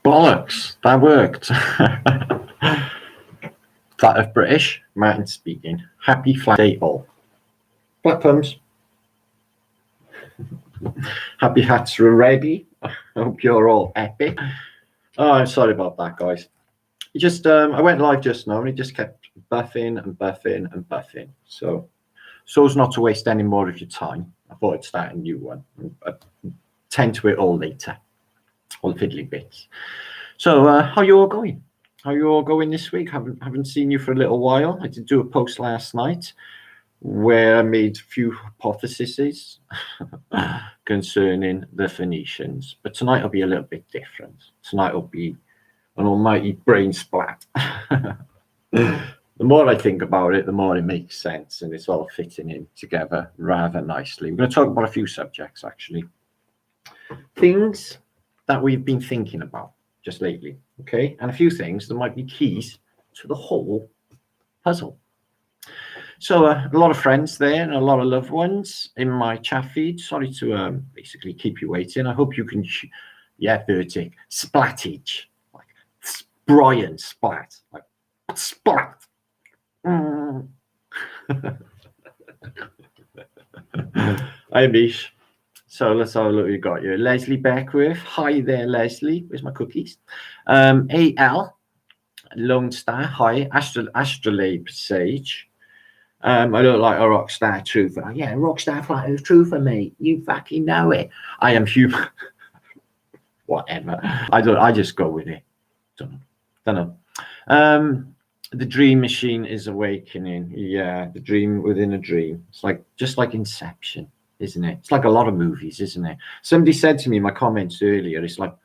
Bollocks, that worked. Flat of British, Martin speaking. Happy Flatterday all. Black thumbs. Happy hats are ready. I hope you're all epic. Oh, I'm sorry about that, guys. It just I went live just now and it just kept buffing and buffing and buffing. So as not to waste any more of your time, I thought I'd start a new one. Tend to it all later. All the fiddly bits. So how you all going? How you all going this week? Haven't seen you for a little while. I did do a post last night where I made a few hypotheses concerning the Phoenicians. But tonight will be a little bit different. Tonight will be an almighty brain splat. The more I think about it, the more it makes sense, and it's all fitting in together rather nicely. We're going to talk about a few subjects, actually. Things that we've been thinking about just lately, okay? And a few things that might be keys to the whole puzzle. So a lot of friends there and a lot of loved ones in my chat feed. Sorry to basically keep you waiting. I hope you can, yeah, Vertic, splattage, like Brian Splat, like splat. Hi, Mish. So let's have a look. We got you, Leslie Beckwith. Hi there, Leslie. Where's my cookies? AL Lone Star. Hi, Astrolabe Sage. I look like a rock star truther. Yeah, rock star flat earth truther, mate. You fucking know it. I am human. Whatever. I just go with it. Don't know. The dream machine is awakening. Yeah, the dream within a dream. It's like just like Inception, isn't it? It's like a lot of movies, isn't it? Somebody said to me in my comments earlier, it's like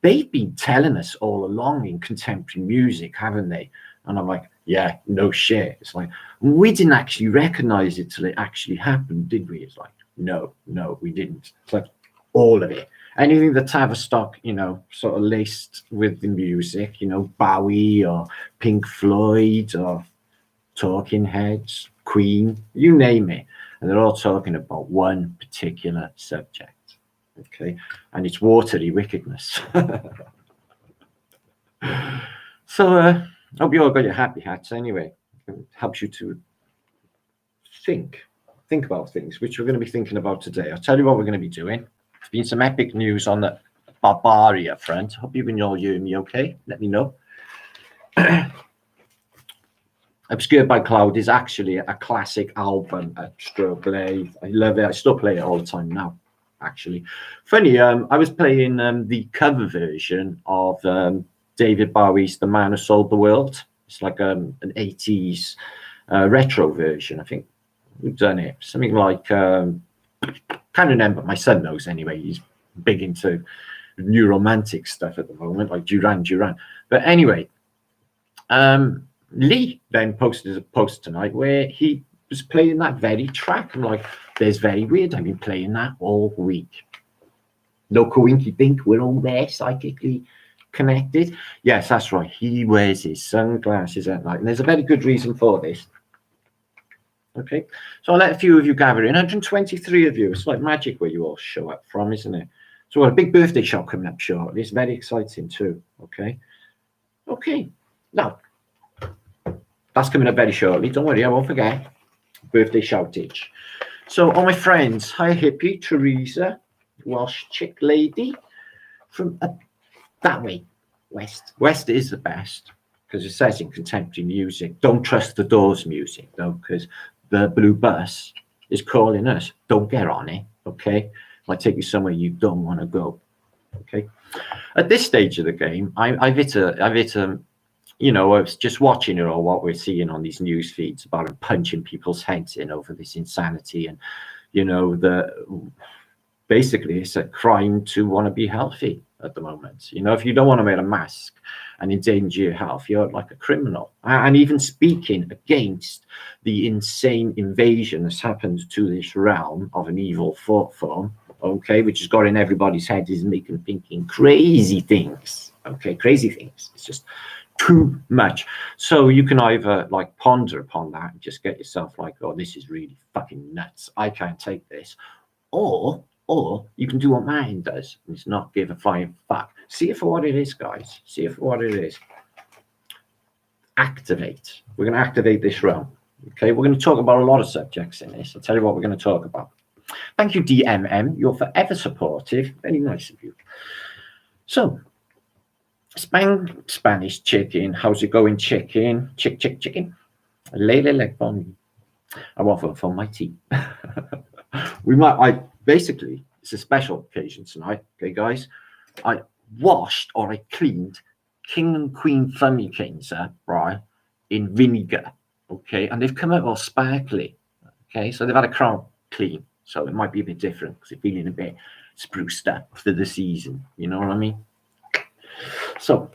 they've been telling us all along in contemporary music, haven't they? And I'm like, yeah, no shit. It's like we didn't actually recognize it till it actually happened, did we? It's like no, we didn't. It's like all of it. Anything that's Tavistock, you know, sort of laced with the music, you know, Bowie or Pink Floyd or Talking Heads, Queen, you name it. And they're all talking about one particular subject, okay? And it's watery wickedness. So, hope you all got your happy hats anyway. It helps you to think about things, which we're going to be thinking about today. I'll tell you what we're going to be doing. There's been some epic news on the Barbaria front. Hope you can all hear me okay. Let me know. Obscured by Cloud is actually a classic album at Stroke. I love it. I still play it all the time now, actually. Funny, I was playing the cover version of David Bowie's The Man Who Sold the World. It's like an 80s retro version, I think. We've done it. Something like... can't remember. My son knows anyway. He's big into new romantic stuff at the moment, like Duran. But anyway, Lee then posted a post tonight where he was playing that very track. I'm like, there's very weird. I've been playing that all week. No coinky dink. We're all there psychically connected. Yes, that's right. He wears his sunglasses at night, and there's a very good reason for this. Okay, so I'll let a few of you gather in. 123 of you. It's like magic where you all show up from, isn't it? So we've got a big birthday shout coming up shortly. It's very exciting too. Okay. Now, that's coming up very shortly. Don't worry, I won't forget. Birthday shoutage. So all my friends, hi hippie, Teresa, Welsh chick lady from that way, west. West is the best because it says in contemporary music, don't trust the Doors music though, because the blue bus is calling us. Don't get on it, okay? Might take you somewhere you don't want to go, okay? At this stage of the game, I've hit a, you know, I was just watching it all, what we're seeing on these news feeds about punching people's heads in over this insanity, and you know, basically it's a crime to want to be healthy at the moment. You know, if you don't want to wear a mask and endanger your health, you're like a criminal. And even speaking against the insane invasion that's happened to this realm of an evil thought form, okay, which has got in everybody's head, is making thinking crazy things, okay, crazy things. It's just too much. So you can either like ponder upon that and just get yourself like, oh, this is really fucking nuts, I can't take this, or Or you can do what Martin does, and it's not give a flying fuck. See it for what it is, guys. See it for what it is. Activate. We're going to activate this realm. Okay, we're going to talk about a lot of subjects in this. I'll tell you what we're going to talk about. Thank you, DMM. You're forever supportive. Very nice of you. So, Spanish chicken. How's it going, chicken? Chicken. Lele leg bone. I want for my tea. Basically, it's a special occasion tonight. Okay, guys. I washed or I cleaned King and Queen funny cleanser, right, in vinegar. Okay, and they've come out all sparkly. Okay, so they've had a crown clean. So it might be a bit different because they're feeling a bit spruced up for the season. You know what I mean? So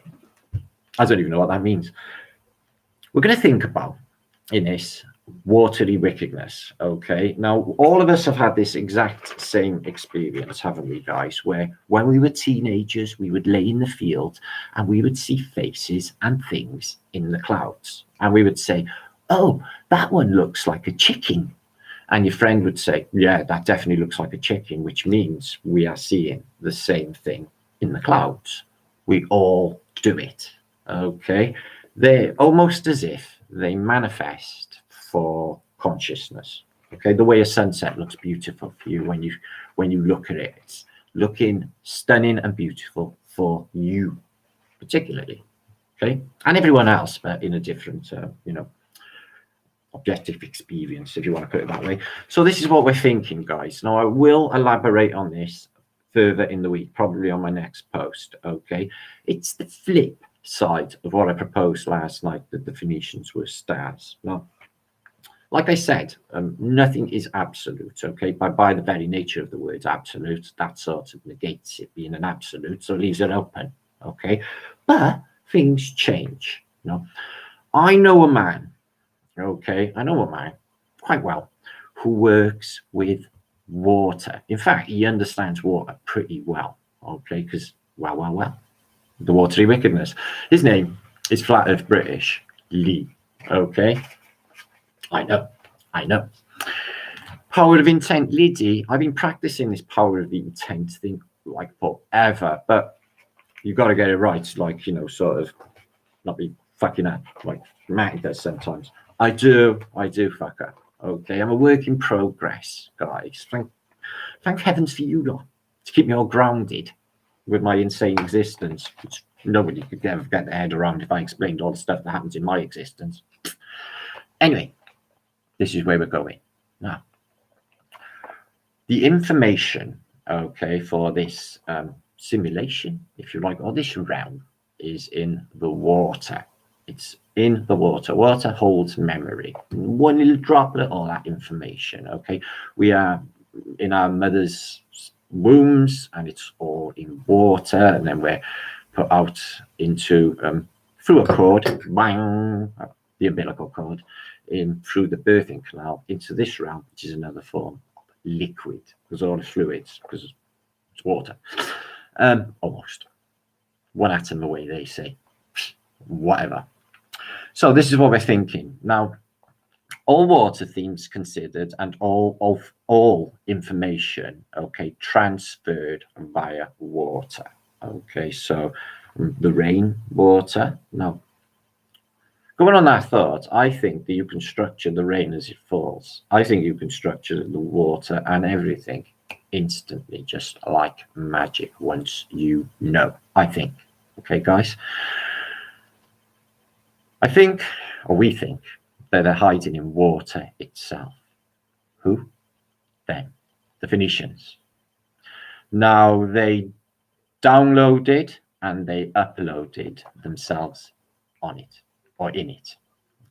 I don't even know what that means. We're going to think about in this watery wickedness. Okay, now all of us have had this exact same experience, haven't we, guys? Where when we were teenagers, we would lay in the field and we would see faces and things in the clouds, and we would say, "Oh, that one looks like a chicken." And your friend would say, "Yeah, that definitely looks like a chicken," which means we are seeing the same thing in the clouds. We all do it. Okay, they're almost as if they manifest for consciousness. Okay, the way a sunset looks beautiful for you when you look at it, it's looking stunning and beautiful for you particularly. Okay, and everyone else, but in a different objective experience, if you want to put it that way. So this is what we're thinking, guys. Now I will elaborate on this further in the week, probably on my next post. Okay, it's the flip side of what I proposed last night, that the Phoenicians were stars. Now, like I said, nothing is absolute. Okay, by the very nature of the word absolute, that sort of negates it being an absolute, so it leaves it open. Okay, but things change. I know a man. Okay, I know a man quite well who works with water. In fact, he understands water pretty well. Okay, because well, the watery wickedness. His name is Flat Earth British Lee. Okay, I know. Power of intent, Liddy. I've been practicing this power of the intent thing like forever, but you've got to get it right. Like, sort of not be fucking up like Matt does sometimes. I do fuck up. Okay, I'm a work in progress, guys. Thank heavens for you lot to keep me all grounded with my insane existence, which nobody could ever get their head around if I explained all the stuff that happens in my existence. Anyway, this is where we're going now. The information, okay, for this simulation, if you like, or this realm, is in the water. It's in the water. Water holds memory. One little droplet, all that information. Okay, we are in our mother's wombs, and it's all in water, and then we're put out into through a cord, bang, the umbilical cord, in through the birthing canal into this realm, which is another form of liquid, because all the fluids, because it's water. Almost one atom away, they say. Whatever. So this is what we're thinking now. All water themes considered, and all information, okay, transferred via water. Okay, so the rain water. Now, going on that thought, I think that you can structure the rain as it falls. I think you can structure the water and everything instantly, just like magic, once you know. I think. Okay, guys. I think, or we think, that they're hiding in water itself. Who? Them, the Phoenicians. Now, they downloaded and they uploaded themselves on it, or in it,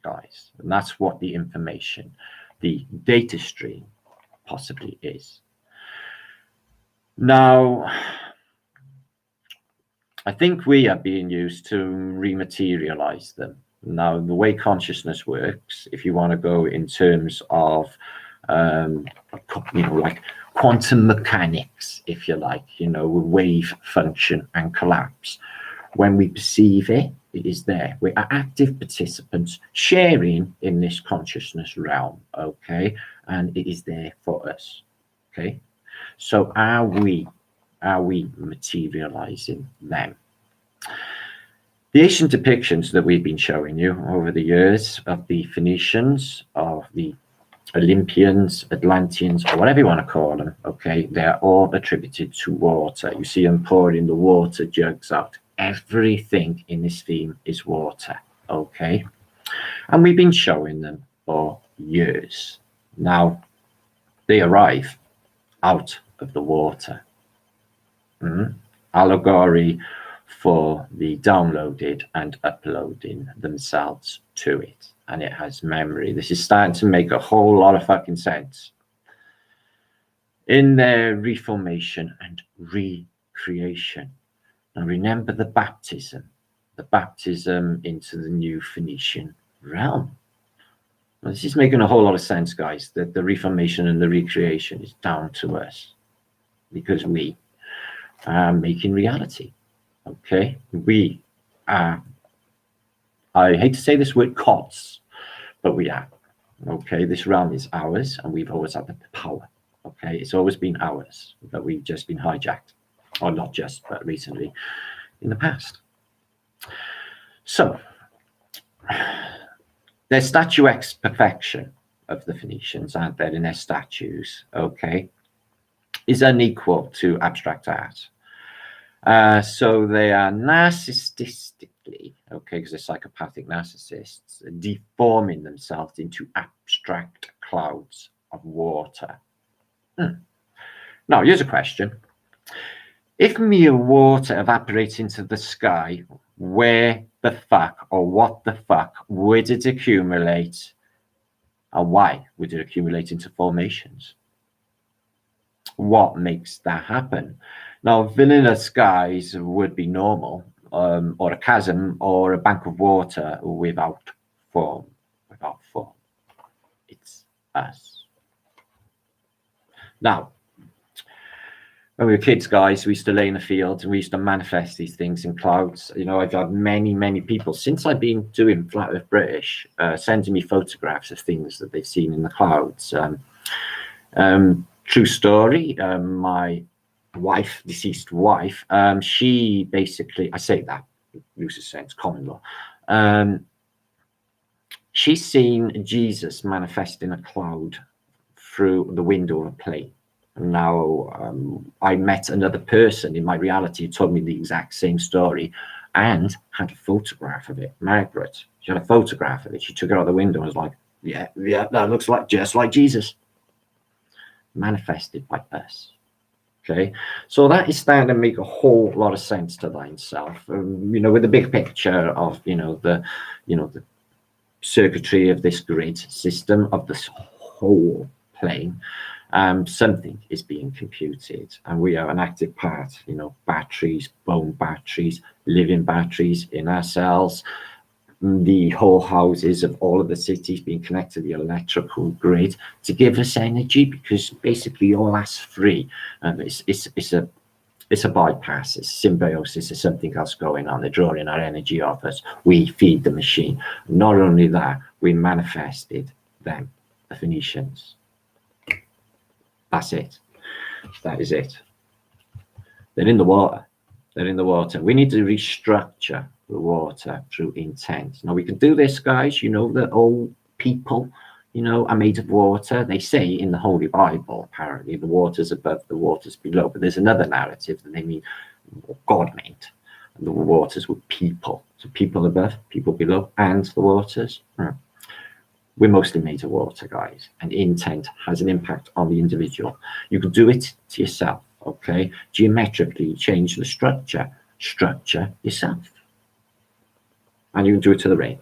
guys. And that's what the information, the data stream, possibly is. Now, I think we are being used to rematerialize them. Now, the way consciousness works, if you want to go in terms of, like quantum mechanics, if you like, wave function and collapse. When we perceive it, it is there. We are active participants sharing in this consciousness realm, okay? And it is there for us, okay? So are we materializing them? The ancient depictions that we've been showing you over the years of the Phoenicians, of the Olympians, Atlanteans, or whatever you want to call them, okay, they're all attributed to water. You see them pouring the water jugs out. Everything in this theme is water, okay? And we've been showing them for years. Now, they arrive out of the water. Allegory for the downloaded and uploading themselves to it. And it has memory. This is starting to make a whole lot of fucking sense. In their reformation and recreation. Now remember the baptism into the new Phoenician realm. Now, this is making a whole lot of sense, guys, that the reformation and the recreation is down to us. Because we are making reality. Okay, we are, I hate to say this word, cots, but we are. Okay, this realm is ours, and we've always had the power. Okay, it's always been ours, but we've just been hijacked, or not just, but recently in the past. So, their statuesque perfection of the Phoenicians, aren't there, in their statues, okay, is unequal to abstract art. So they are narcissistically, okay, because they're psychopathic narcissists, deforming themselves into abstract clouds of water. Now, here's a question. If mere water evaporates into the sky, where the fuck or what the fuck would it accumulate? And why would it accumulate into formations? What makes that happen? Now, vanilla skies would be normal, or a chasm, or a bank of water without form. Without form. It's us. Now, when we were kids, guys, we used to lay in the fields and we used to manifest these things in clouds. You know, I've had many people, since I've been doing Flat Earth British, sending me photographs of things that they've seen in the clouds. True story, my wife, deceased wife, she basically, I say that, loose sense, common law, she's seen Jesus manifest in a cloud through the window of a plane. Now, I met another person in my reality who told me the exact same story and had a photograph of it. Margaret, she had a photograph of it. She took it out the window and was like, yeah, that looks like just like Jesus. Manifested by us. Okay, so that is starting to make a whole lot of sense to thyself. You know, with the big picture of the circuitry of this grid system of this whole plane. Something is being computed, and we are an active part. You know, batteries, bone batteries, living batteries in our cells. The whole houses of all of the cities being connected to the electrical grid to give us energy, because basically all that's free. It's a bypass, it's symbiosis, there's something else going on. They're drawing our energy off us. We feed the machine. Not only that, we manifested them, the Phoenicians. That's it. That is it. They're in the water. They're in the water. We need to restructure the water through intent. Now, we can do this, guys. You know that all people, are made of water. They say in the Holy Bible, apparently, the water's above, the water's below. But there's another narrative that they mean God meant. And the waters were people. So people above, people below, and the waters. We're mostly made of water, guys. And intent has an impact on the individual. You can do it to yourself, okay? Geometrically change the structure yourself. And you can do it to the rain,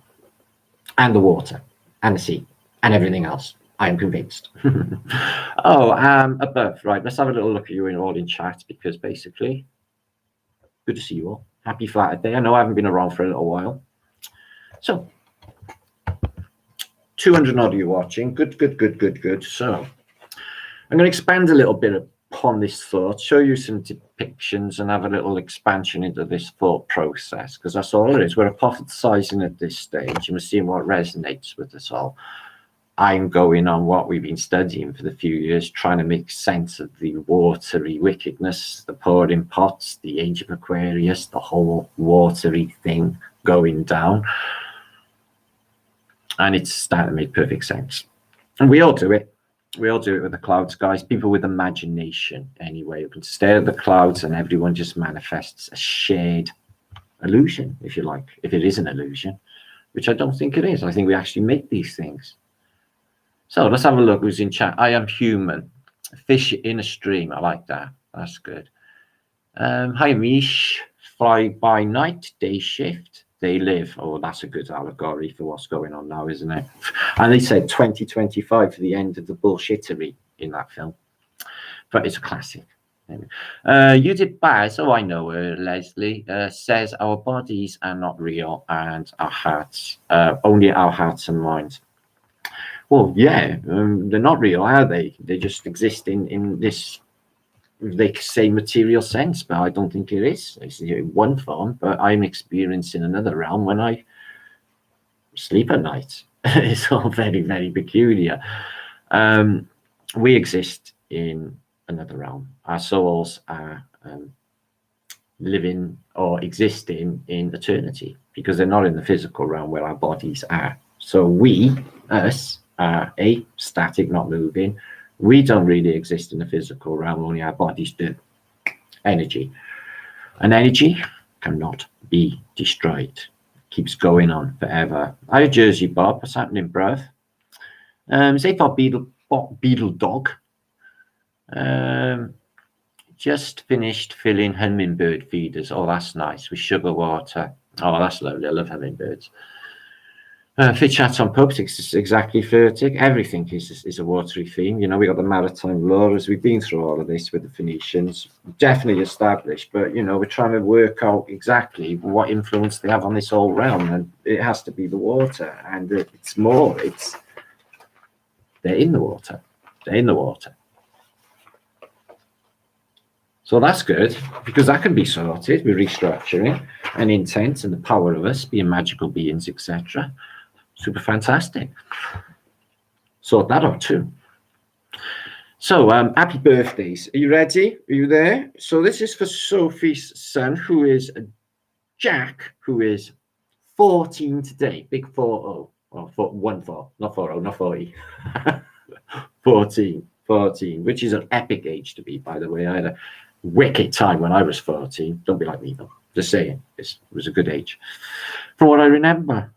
and the water, and the sea, and everything else. I am convinced. Above, right, let's have a little look at you all in chat, because basically, good to see you all. Happy Flatterday. I know I haven't been around for a little while. So, 200 odd of you watching. Good. So, I'm going to expand a little bit upon this thought, show you some depictions, and have a little expansion into this thought process, because that's all it is. We're hypothesizing at this stage, and we're seeing what resonates with us all. I'm going on what we've been studying for the few years, trying to make sense of the watery wickedness, the pouring pots, the age of Aquarius, the whole watery thing going down. And it's starting to make perfect sense. And we all do it. We all do it with the clouds, guys. People with imagination, anyway. You can stare at the clouds and everyone just manifests a shared illusion, if you like, if it is an illusion, which I don't think it is. I think we actually make these things. So let's have a look who's in chat. I am human. Fish in a stream. I like that. That's good. Hi, Mish. Fly by night, day shift. They live. Oh, that's a good allegory for what's going on now, isn't it? And they said 2025 for the end of the bullshittery in that film. But it's a classic. You did Baz, oh I know her, Leslie, says our bodies are not real and our hearts, only our hearts and minds. Well, yeah, they're not real, are they? They just exist in this, they say, material sense, but I don't think it is. It's in one form, but I'm experiencing another realm when I sleep at night. It's all very, very peculiar. We exist in another realm. Our souls are living or existing in eternity because they're not in the physical realm where our bodies are. So we, us, are static, not moving. We don't really exist in the physical realm, only our bodies do. Energy. And energy cannot be destroyed. It keeps going on forever. Hi, Jersey Bob. What's happening, bruv? Say for Beetle Dog. Just finished filling hummingbird feeders. Oh, that's nice. With sugar water. Oh, that's lovely. I love hummingbirds. Fit chat on pubs, it's exactly fertig. Everything is a watery theme. You know, we got the maritime laws. We've been through all of this with the Phoenicians, definitely established. But you know, we're trying to work out exactly what influence they have on this whole realm, and it has to be the water. And it's more. It's they're in the water. They're in the water. So that's good because that can be sorted with restructuring and intent and the power of us being magical beings, etc. Super fantastic. Sort that out too. So happy birthdays. Are you ready? Are you there? So this is for Sophie's son, who is Jack, who is 14 today. Big 4-0. Or 1-4. Not 4-0, not 40. 14, which is an epic age to be, by the way. I had a wicked time when I was 14. Don't be like me, though. Just saying. It was a good age. From what I remember.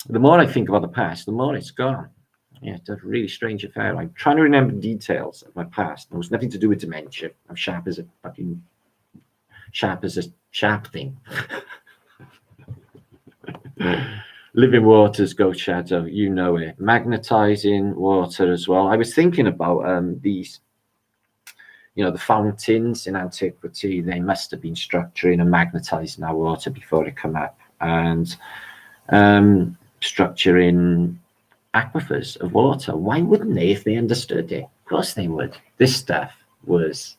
The more I think about the past, the more it's gone. Yeah, it's a really strange affair. I'm trying to remember details of my past. It was nothing to do with dementia. I'm sharp as a sharp thing. Living waters go shadow, you know it. Magnetizing water as well. I was thinking about these, you know, the fountains in antiquity. They must have been structuring and magnetizing our water before it come up, and structuring aquifers of water. Why wouldn't they if they understood it? Of course they would. This stuff was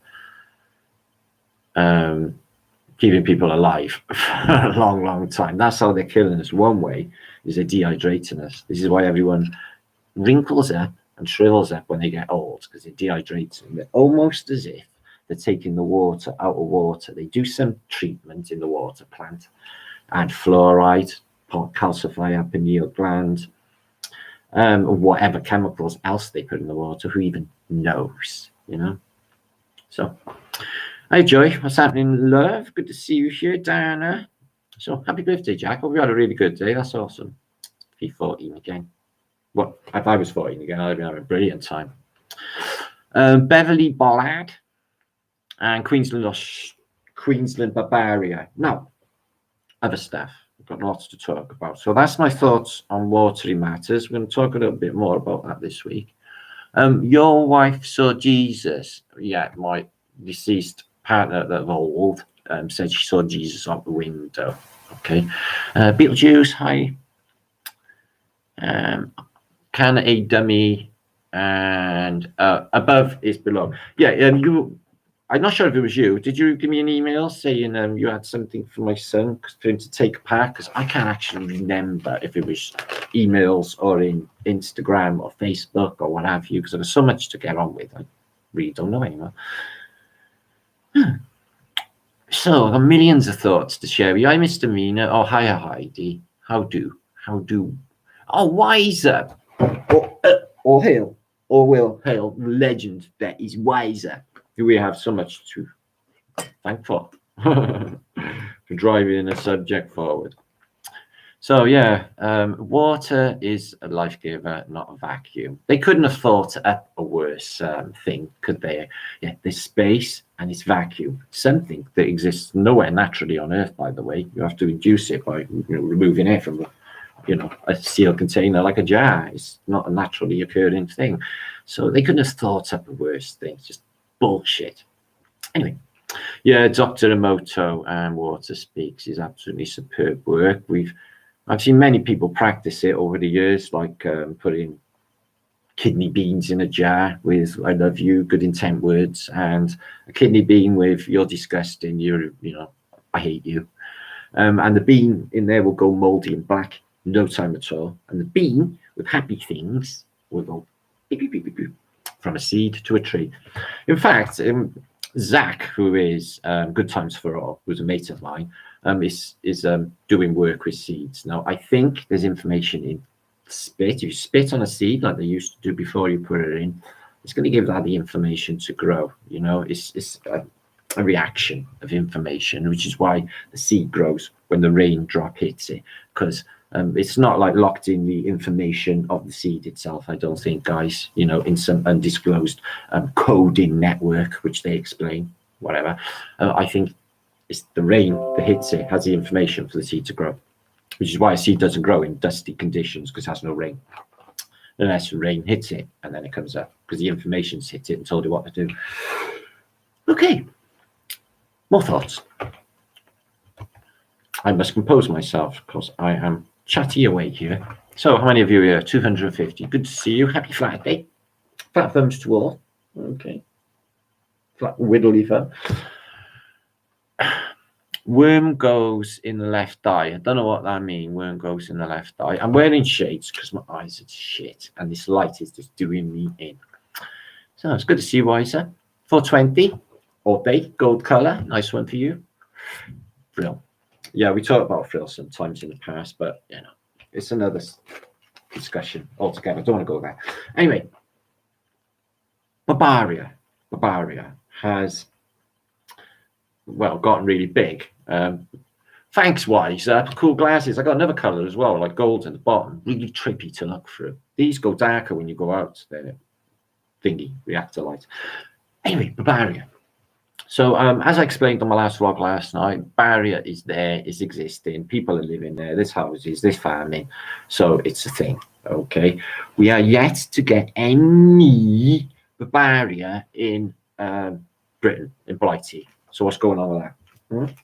keeping people alive for a long time. That's how they're killing us. One way is they're dehydrating us. This is why everyone wrinkles up and shrivels up when they get old, because it dehydrates them. They're almost as if they're taking the water out of water. They do some treatment in the water plant, add fluoride, calcify our pineal gland, or whatever chemicals else they put in the water. Who even knows, you know? So, hey Joy, what's happening, love? Good to see you here, Diana. So, happy birthday, Jack. Hope you had a really good day. That's awesome. If you're 14 again. Well, if I was 14 again, I'd be having a brilliant time. Beverly Bollard and Queensland, Barbaria. Now, other stuff. We've got lots to talk about. So that's my thoughts on watery matters. We're going to talk a little bit more about that this week. Your wife saw Jesus. Yeah, my deceased partner of old said she saw Jesus out the window. Okay. Beetlejuice, hi. Can a dummy and above is below. Yeah, I'm not sure if it was you. Did you give me an email saying you had something for my son for him to take apart? Because I can't actually remember if it was emails or in Instagram or Facebook or what have you, because there's so much to get on with. I really don't know anymore. So I've got millions of thoughts to share with you. Hi, Mr. Mina. Oh, hiya, Heidi. How do? Oh, wiser. Or hail. Or will hail legend that is wiser. We have so much to thank for driving a subject forward. So yeah, water is a life giver, not a vacuum. They couldn't have thought up a worse thing, could they? Yeah, there's space and it's vacuum, something that exists nowhere naturally on Earth, by the way. You have to induce it by removing air from a sealed container like a jar. It's not a naturally occurring thing. So they couldn't have thought up a worse thing. It's just bullshit. Anyway, yeah, Dr. Emoto and Water Speaks is absolutely superb work. I've seen many people practice it over the years, like putting kidney beans in a jar with "I love you," good intent words, and a kidney bean with "you're disgusting," I hate you. And the bean in there will go moldy and black, no time at all. And the bean with happy things will go beep, beep, beep, beep, beep, from a seed to a tree. In fact, Zach, who is Good Times for All, who's a mate of mine, is doing work with seeds. Now, I think there's information in spit. If you spit on a seed like they used to do before you put it in, it's going to give that the information to grow. It's a reaction of information, which is why the seed grows when the raindrop hits it, because it's not like locked in the information of the seed itself, I don't think, guys, in some undisclosed coding network, which they explain, whatever. I think it's the rain that hits it, has the information for the seed to grow, which is why a seed doesn't grow in dusty conditions, because it has no rain. Unless rain hits it, and then it comes up, because the information's hit it and told it what to do. Okay, more thoughts. I must compose myself, because I am chatty away here. So how many of you are here? 250. Good to see you. Happy Flatterday. Flat thumbs to all. Okay. Flat widdly thumb. Worm goes in the left eye. I don't know what that means. Worm goes in the left eye. I'm wearing shades because my eyes are shit, and this light is just doing me in. So it's good to see you, Wiser. 420 all day, gold color. Nice one for you. Frill. Yeah, we talked about frill sometimes in the past, but it's another discussion altogether. I don't want to go there. Anyway, Barbaria has gotten really big. Thanks, Wiser. Cool glasses. I got another color as well, like gold at the bottom. Really trippy to look through. These go darker when you go out. They're thingy reactor light. Anyway, Barbaria. So as I explained on my last vlog last night, barrier is there, is existing. People are living there. There's houses, there's farming. So it's a thing. Okay. We are yet to get any barrier in Britain, in Blighty. So what's going on with that?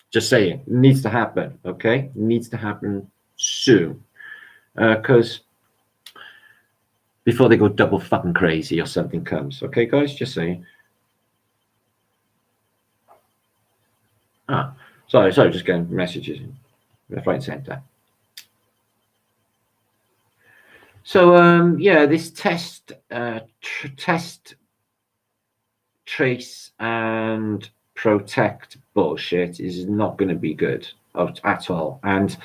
Just saying, it needs to happen. Okay. It needs to happen soon. Because before they go double fucking crazy or something comes. Okay, guys, just saying. Sorry, just getting messages in left, right, and center. So, yeah, this test, trace, and protect bullshit is not going to be good at all. And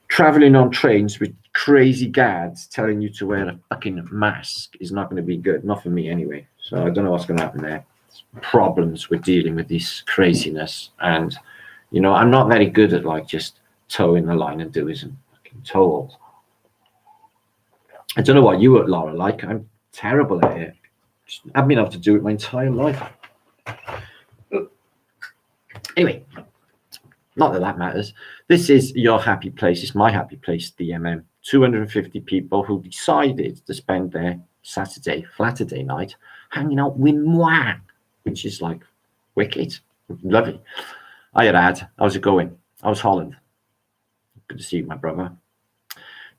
traveling on trains with crazy guards telling you to wear a fucking mask is not going to be good. Not for me, anyway. So I don't know what's going to happen there. Problems with dealing with this craziness, and I'm not very good at just towing the line and doing some fucking tolls. I don't know what you at Laura like. I'm terrible at it. I've been able to do it my entire life. Anyway, not that matters. This is your happy place. It's my happy place, DMM. 250 people who decided to spend their Saturday, Flatterday night hanging out with moi, which is like wicked. Lovely. Hiya, Dad. How's it going? How's Holland? Good to see you, my brother.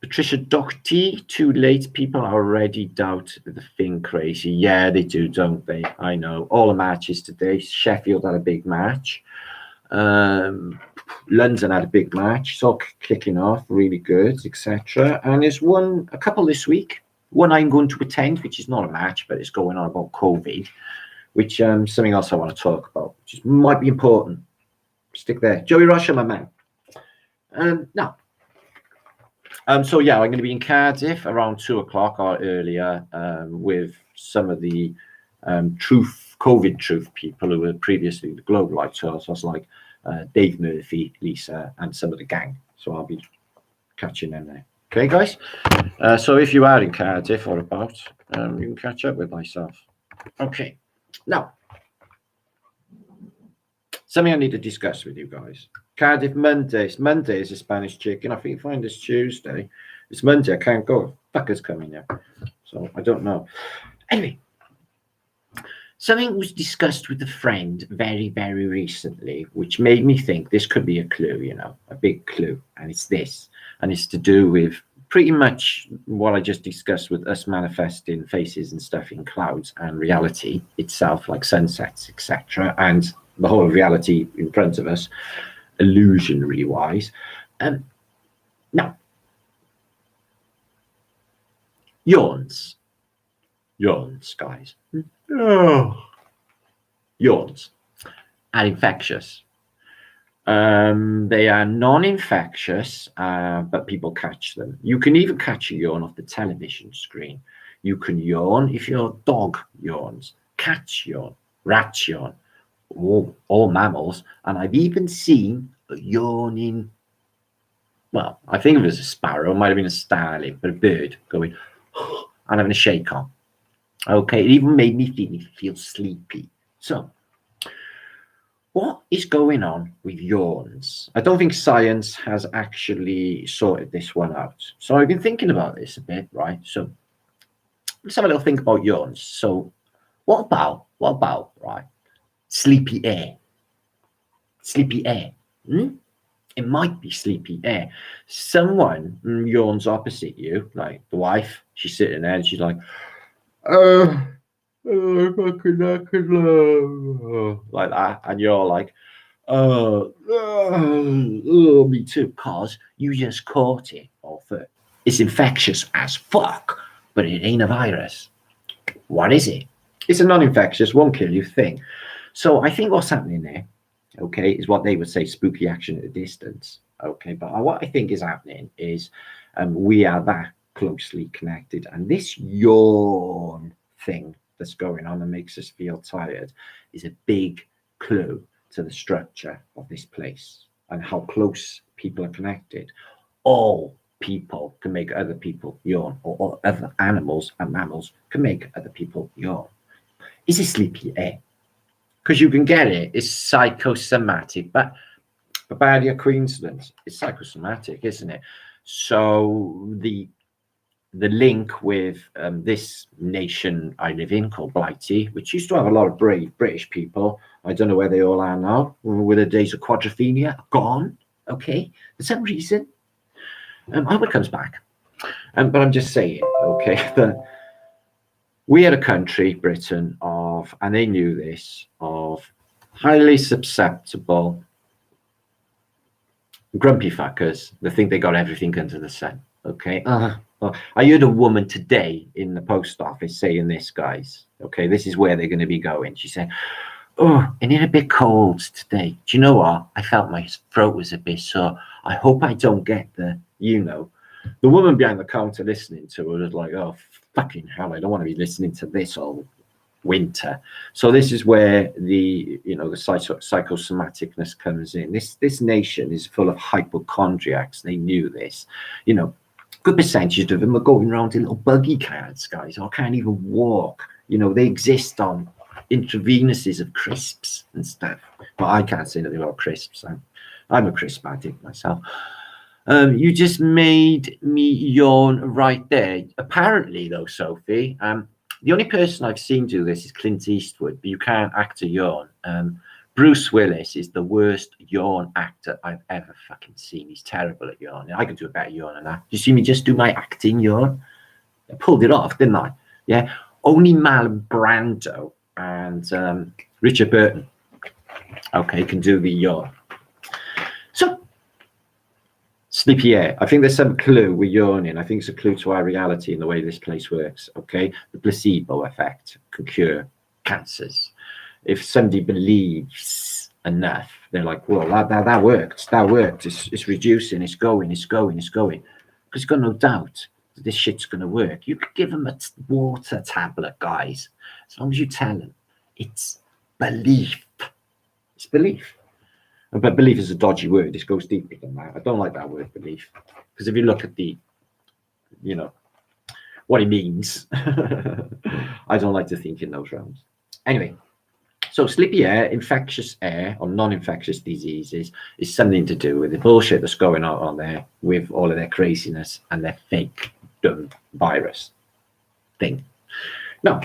Patricia Doherty, too late. People already doubt the thing crazy. Yeah, they do, don't they? I know. All the matches today. Sheffield had a big match. London had a big match. It's all kicking off, really good, etc. And there's a couple this week. One I'm going to attend, which is not a match, but it's going on about COVID, which something else I want to talk about, which might be important. Stick there. Joey Rusher, my man. Now. So yeah, I'm going to be in Cardiff around 2 o'clock or earlier with some of the COVID truth people who were previously the Global Light Tours. So I was like Dave Murphy, Lisa, and some of the gang. So I'll be catching them there. Okay, guys. So if you are in Cardiff or about, you can catch up with myself. Okay. Now, something I need to discuss with you guys. Cardiff Mondays. Monday is a Spanish chicken. I think you find this Tuesday. It's Monday. I can't go. Fuckers coming here. So I don't know. Anyway, something was discussed with a friend very, very recently, which made me think this could be a clue, you know, a big clue. And it's this. And it's to do with pretty much what I just discussed with us manifesting faces and stuff in clouds and reality itself, like sunsets, etc. And the whole of reality in front of us, illusionary wise. Now, yawns, guys. Oh, yawns are infectious. They are non-infectious, but people catch them. You can even catch a yawn off the television screen. You can yawn if your dog yawns, cats yawn, rats yawn. All mammals, and I've even seen a yawning, well, I think it was a sparrow, it might have been a starling, but a bird going and having a shake on. Okay, it even made me feel sleepy. So what is going on with yawns? I don't think science has actually sorted this one out. So I've been thinking about this a bit, right? So let's have a little think about yawns. So what about, right? Sleepy air. It might be sleepy air. Someone yawns opposite you, like the wife. She's sitting there and she's like, like that, and you're like, me too, cause you just caught it off it. It's infectious as fuck, but it ain't a virus. What is it? It's a non-infectious, won't kill you thing. So I think what's happening there, okay, is what they would say spooky action at a distance. Okay, but what I think is happening is we are that closely connected, and this yawn thing that's going on and makes us feel tired is a big clue to the structure of this place and how close people are connected. All people can make other people yawn, or other animals and mammals can make other people yawn. Is it sleepy air? Because you can get it. It's psychosomatic, but Barbaria, Queensland, it's psychosomatic, isn't it? So the link with this nation I live in called Blighty, which used to have a lot of brave British people. I don't know where they all are now. With the days of quadrophenia gone, okay, for some reason. I hope it comes back. But I'm just saying, okay, that we had a country, Britain, of, and they knew this, of highly susceptible, grumpy fuckers that think they got everything under the sun. Okay. Well, I heard a woman today in the post office saying this, guys. Okay, this is where they're going to be going. She said, "Oh, and it's a bit cold today. Do you know what? I felt my throat was a bit sore. I hope I don't get the, you know." The woman behind the counter listening to her was like, "Oh, fucking hell, I don't want to be listening to this all winter." So this is where the, you know, the psychosomaticness comes in. This nation is full of hypochondriacs. They knew this. You know, good percentage of them are going around in little buggy carts, guys, or can't even walk. You know, they exist on intravenous's of crisps and stuff. Well, I can't say that they are crisps. I'm a crisp addict myself. You just made me yawn right there. Apparently, though, Sophie, the only person I've seen do this is Clint Eastwood, but you can't act a yawn. Bruce Willis is the worst yawn actor I've ever fucking seen. He's terrible at yawning. I could do a better yawn than that. You see me just do my acting yawn? I pulled it off, didn't I? Yeah. Only Marlon Brando and Richard Burton, okay, can do the yawn. So, sleepy air. I think there's some clue with yawning. I think it's a clue to our reality in the way this place works, okay? The placebo effect can cure cancers. If somebody believes enough, they're like, well, that worked. That worked. It's reducing. It's going. Because you've got no doubt that this shit's going to work. You could give them a water tablet, guys. As long as you tell them it's belief. It's belief. But belief is a dodgy word. This goes deeper than that. I don't like that word belief. Because if you look at the, what it means, I don't like to think in those realms. Anyway, so sleepy air, infectious air, or non-infectious diseases is something to do with the bullshit that's going on there with all of their craziness and their fake dumb virus thing. Now,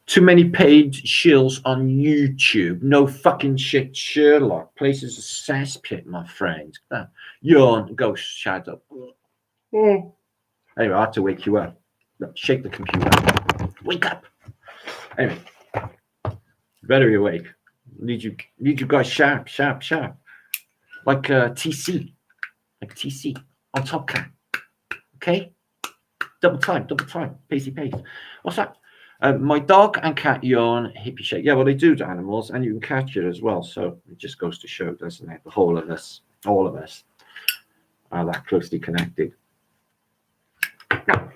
too many paid shills on YouTube. No fucking shit, Sherlock. Place is a cesspit, my friend. Yawn, ghost, shadow. Anyway, I have to wake you up. Look, shake the computer. Wake up. Anyway, better be awake. Need you guys sharp. Like TC. Like TC on Top Cat. Okay? Double time. Pacey pace. What's that? My dog and cat yawn, hippie shake. Yeah, well, they do to animals, and you can catch it as well. So it just goes to show, doesn't it? The whole of us, all of us, are that closely connected. Now,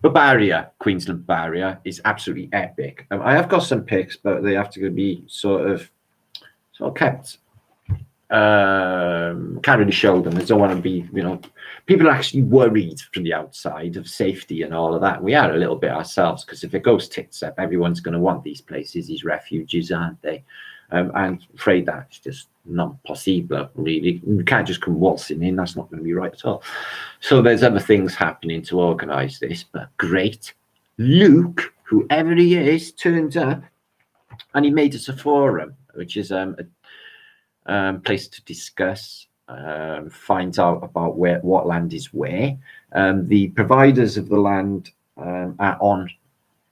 Barbaria, Queensland Barbaria, is absolutely epic. I have got some pics, but they have to be sort of kept. Can't really show them. I don't want to be, people are actually worried from the outside of safety and all of that. We are a little bit ourselves, because if it goes tits up, everyone's going to want these places, these refuges, aren't they? And afraid that's just not possible, really. You can't just come waltzing in. That's not going to be right at all. So there's other things happening to organise this, but great. Luke, whoever he is, turned up and he made us a forum, which is a place to discuss, find out about what land is where. The providers of the land are on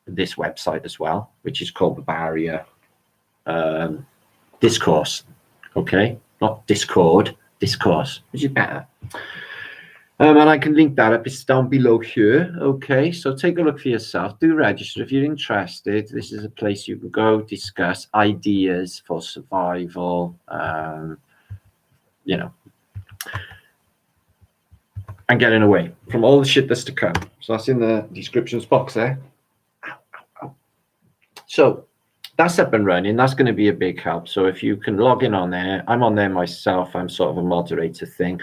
this website as well, which is called the Barbaria Discourse. Okay, not Discord, Discourse, which is better. And I can link that up. It's down below here. Okay, so take a look for yourself. Do register if you're interested. This is a place you can go discuss ideas for survival, and getting away from all the shit that's to come. So that's in the descriptions box there. So that's up and running. That's going to be a big help. So if you can log in on there, I'm on there myself. I'm sort of a moderator thing.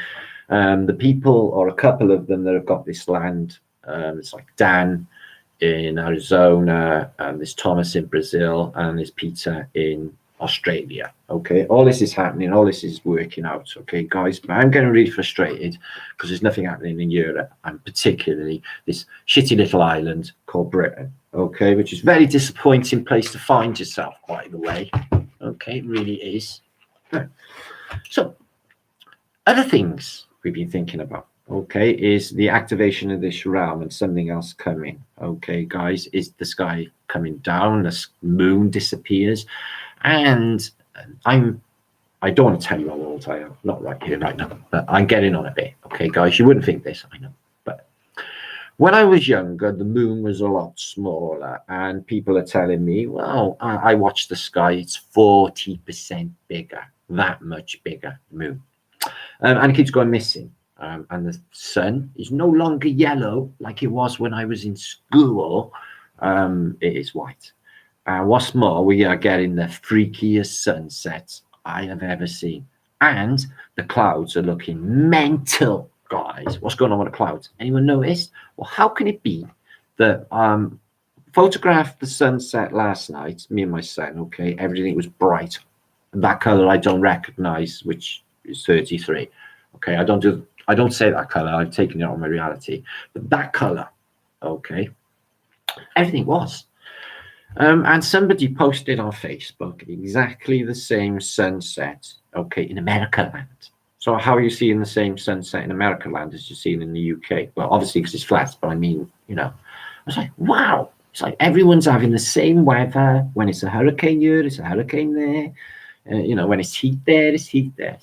The people, or a couple of them that have got this land, it's like Dan in Arizona, and there's Thomas in Brazil, and there's Peter in Australia. Okay, all this is happening, all this is working out. Okay, guys, but I'm getting really frustrated because there's nothing happening in Europe, and particularly this shitty little island called Britain. Okay, which is a very disappointing place to find yourself, by the way. Okay, it really is. So, other things we've been thinking about, okay, is the activation of this realm and something else coming. Okay, guys, is the sky coming down, the moon disappears, and I don't want to tell you how old I am, not right here, right now, but I'm getting on a bit. Okay, guys, you wouldn't think this, I know, but when I was younger, the moon was a lot smaller, and people are telling me, well, I watched the sky, it's 40% bigger, that much bigger moon. And it keeps going missing. And the sun is no longer yellow like it was when I was in school. It is white. What's more, we are getting the freakiest sunsets I have ever seen. And the clouds are looking mental, guys. What's going on with the clouds? Anyone noticed? Well, how can it be that photographed the sunset last night, me and my son, okay, everything was bright. That color I don't recognize, which is 33. Okay, I don't say that color, I've taken it on my reality, but that color, okay, everything was. And somebody posted on Facebook exactly the same sunset, okay, in America land. So how are you seeing the same sunset in America land as you're seeing in the UK? Well, obviously because it's flat, but I mean, you know, I was like, wow. It's like everyone's having the same weather. When it's a hurricane here, it's a hurricane there. You know, when it's heat there, it's heat there.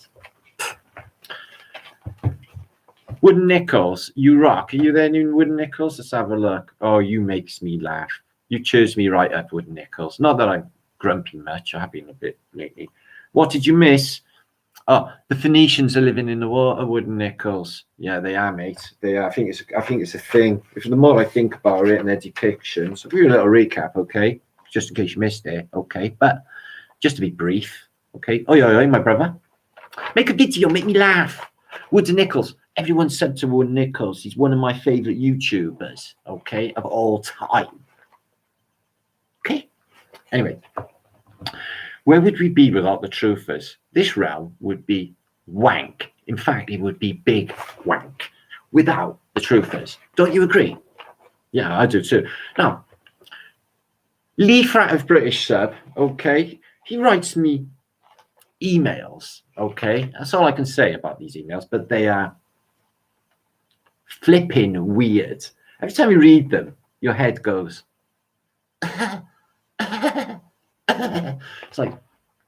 Wooden Nichols, you rock. Are you there, Wooden Nichols? Let's have a look. Oh, you makes me laugh. You cheers me right up, Wooden Nichols. Not that I'm grumpy much. I have been a bit lately. What did you miss? Oh, the Phoenicians are living in the water, Wooden Nichols. Yeah, they are, mate. They are. I think it's a thing. If the more I think about it and their depictions, I'll give you a little recap, okay? Just in case you missed it, okay? But just to be brief, okay? Oi, my brother. Make a video, make me laugh. Wooden Nichols. Everyone said to Wooden Nichols, he's one of my favorite YouTubers, okay, of all time. Okay? Anyway, where would we be without the truthers? This realm would be wank. In fact, it would be big wank without the truthers. Don't you agree? Yeah, I do too. Now, Lee Frat of British Sub, okay, he writes me emails, okay? That's all I can say about these emails, but they are flipping weird. Every time you read them, your head goes. It's like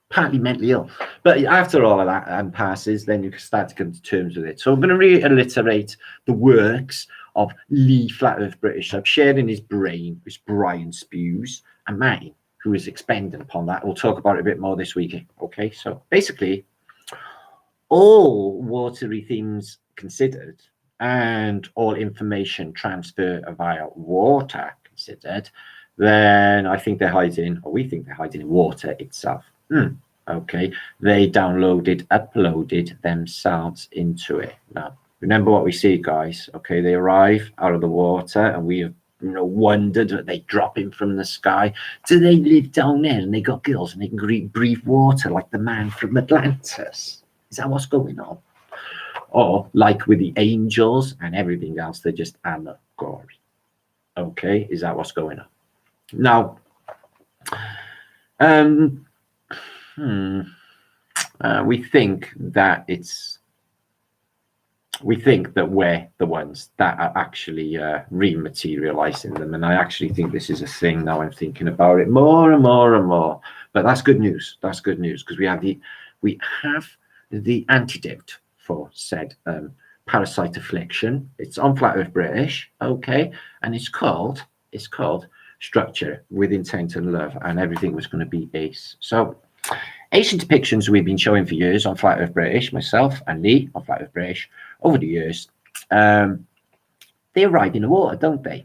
partly mentally ill. But after all of that passes, then you can start to come to terms with it. So I'm going to reiterate the works of Lee Flat Earth British Sub, sharing his brain, which Brian spews, and mine, who is expanding upon that. We'll talk about it a bit more this week. Okay, so basically, all watery themes considered, and all information transfer via water considered, then I think they're hiding, or we think they're hiding in water itself. Okay, they uploaded themselves into it. Now, remember what we see, guys. Okay, they arrive out of the water, and we have wondered that they drop in from the sky. Do they live down there and they got gills and they can breathe water like the man from Atlantis? Is that what's going on? Or like with the angels and everything else, they're just allegory. Okay, is that what's going on? Now, we think that we're the ones that are actually rematerializing them, and I actually think this is a thing now. I'm thinking about it more and more and more. But that's good news. That's good news, because we have the antidote for said parasite affliction. It's on Flat Earth British, okay, and it's called Structure with Intent and Love, and everything was going to be ace. So Asian depictions we've been showing for years on Flat Earth British, myself and Lee on Flat Earth British, over the years, they arrive in the water, don't they?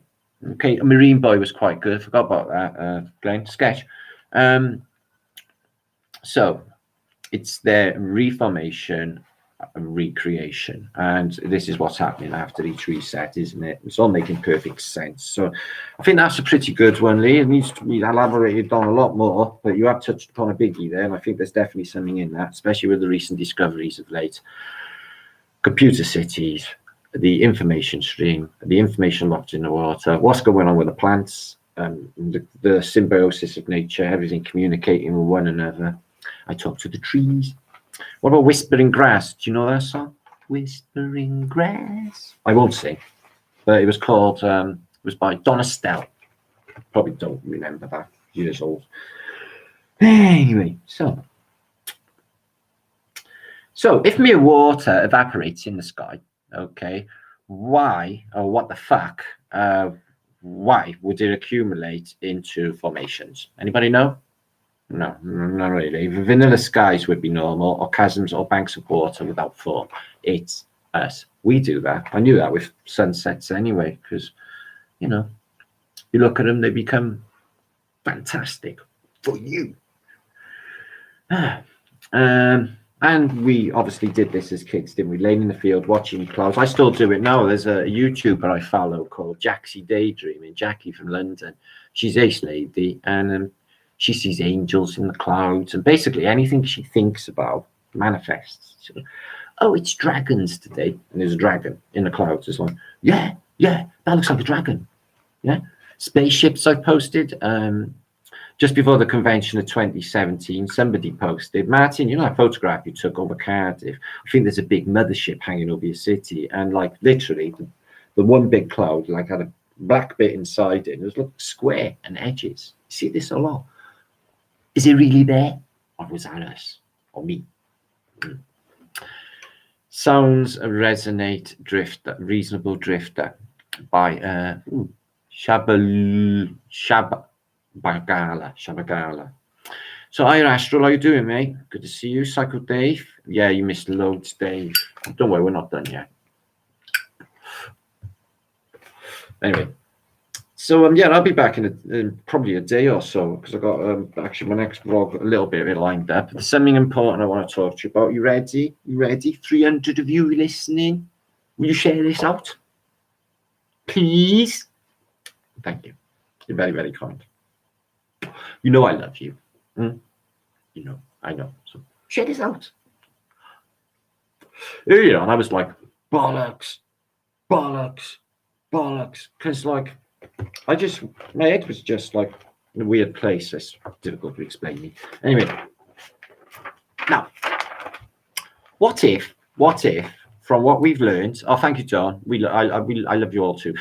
Okay, a Marine Boy was quite good. Forgot about that, Glenn. Sketch. So it's their reformation and recreation, and this is what's happening after each reset, isn't it? It's all making perfect sense. So I think that's a pretty good one, Lee. It needs to be elaborated on a lot more, but you have touched upon a biggie there, and I think there's definitely something in that, especially with the recent discoveries of late. Computer cities, the information stream, the information locked in the water, what's going on with the plants, the symbiosis of nature, everything communicating with one another. I talk to the trees. What about Whispering Grass? Do you know that song? Whispering Grass. I won't sing, but it was called, it was by Donna Stell. Probably don't remember that. Years old. Anyway, so if mere water evaporates in the sky, okay, why, or what the fuck, why would it accumulate into formations? Anybody know? No, not really. Vanilla skies would be normal, or chasms or banks of water without form. It's us. We do that. I knew that with sunsets anyway, because, you look at them, they become fantastic for you. And we obviously did this as kids, didn't we? Laying in the field, watching clouds. I still do it now. There's a YouTuber I follow called Jaxie Daydreaming, Jackie from London. She's Ace Lady, and she sees angels in the clouds, and basically anything she thinks about manifests. Oh, it's dragons today, and there's a dragon in the clouds. It's like, yeah, that looks like a dragon. Yeah, spaceships I've posted. Just before the convention of 2017, somebody posted, Martin, you know that photograph you took over Cardiff? I think there's a big mothership hanging over your city. And like literally the one big cloud like had a black bit inside it. It was looked square and edges. You see this a lot. Is it really there? Or was that us? Or me? Sounds resonate drifter, reasonable drifter by Shabagala. So hi Astral, how you doing, mate? Good to see you. Psycho Dave. Yeah, you missed loads, Dave. Don't worry, we're not done yet. Anyway, so yeah, I'll be back in probably a day or so because I got actually my next vlog a little bit lined up. There's something important I want to talk to you about. You ready? You ready? 300 of you listening. Will you share this out, please? Thank you. You're very, very kind. You know I love you. You know, I know. So share this out. Earlier on, I was like, bollocks, bollocks, bollocks. Because, like, my head was just like in a weird place. It's difficult to explain me. Anyway, now, what if, from what we've learned, oh, thank you, John. I love you all too.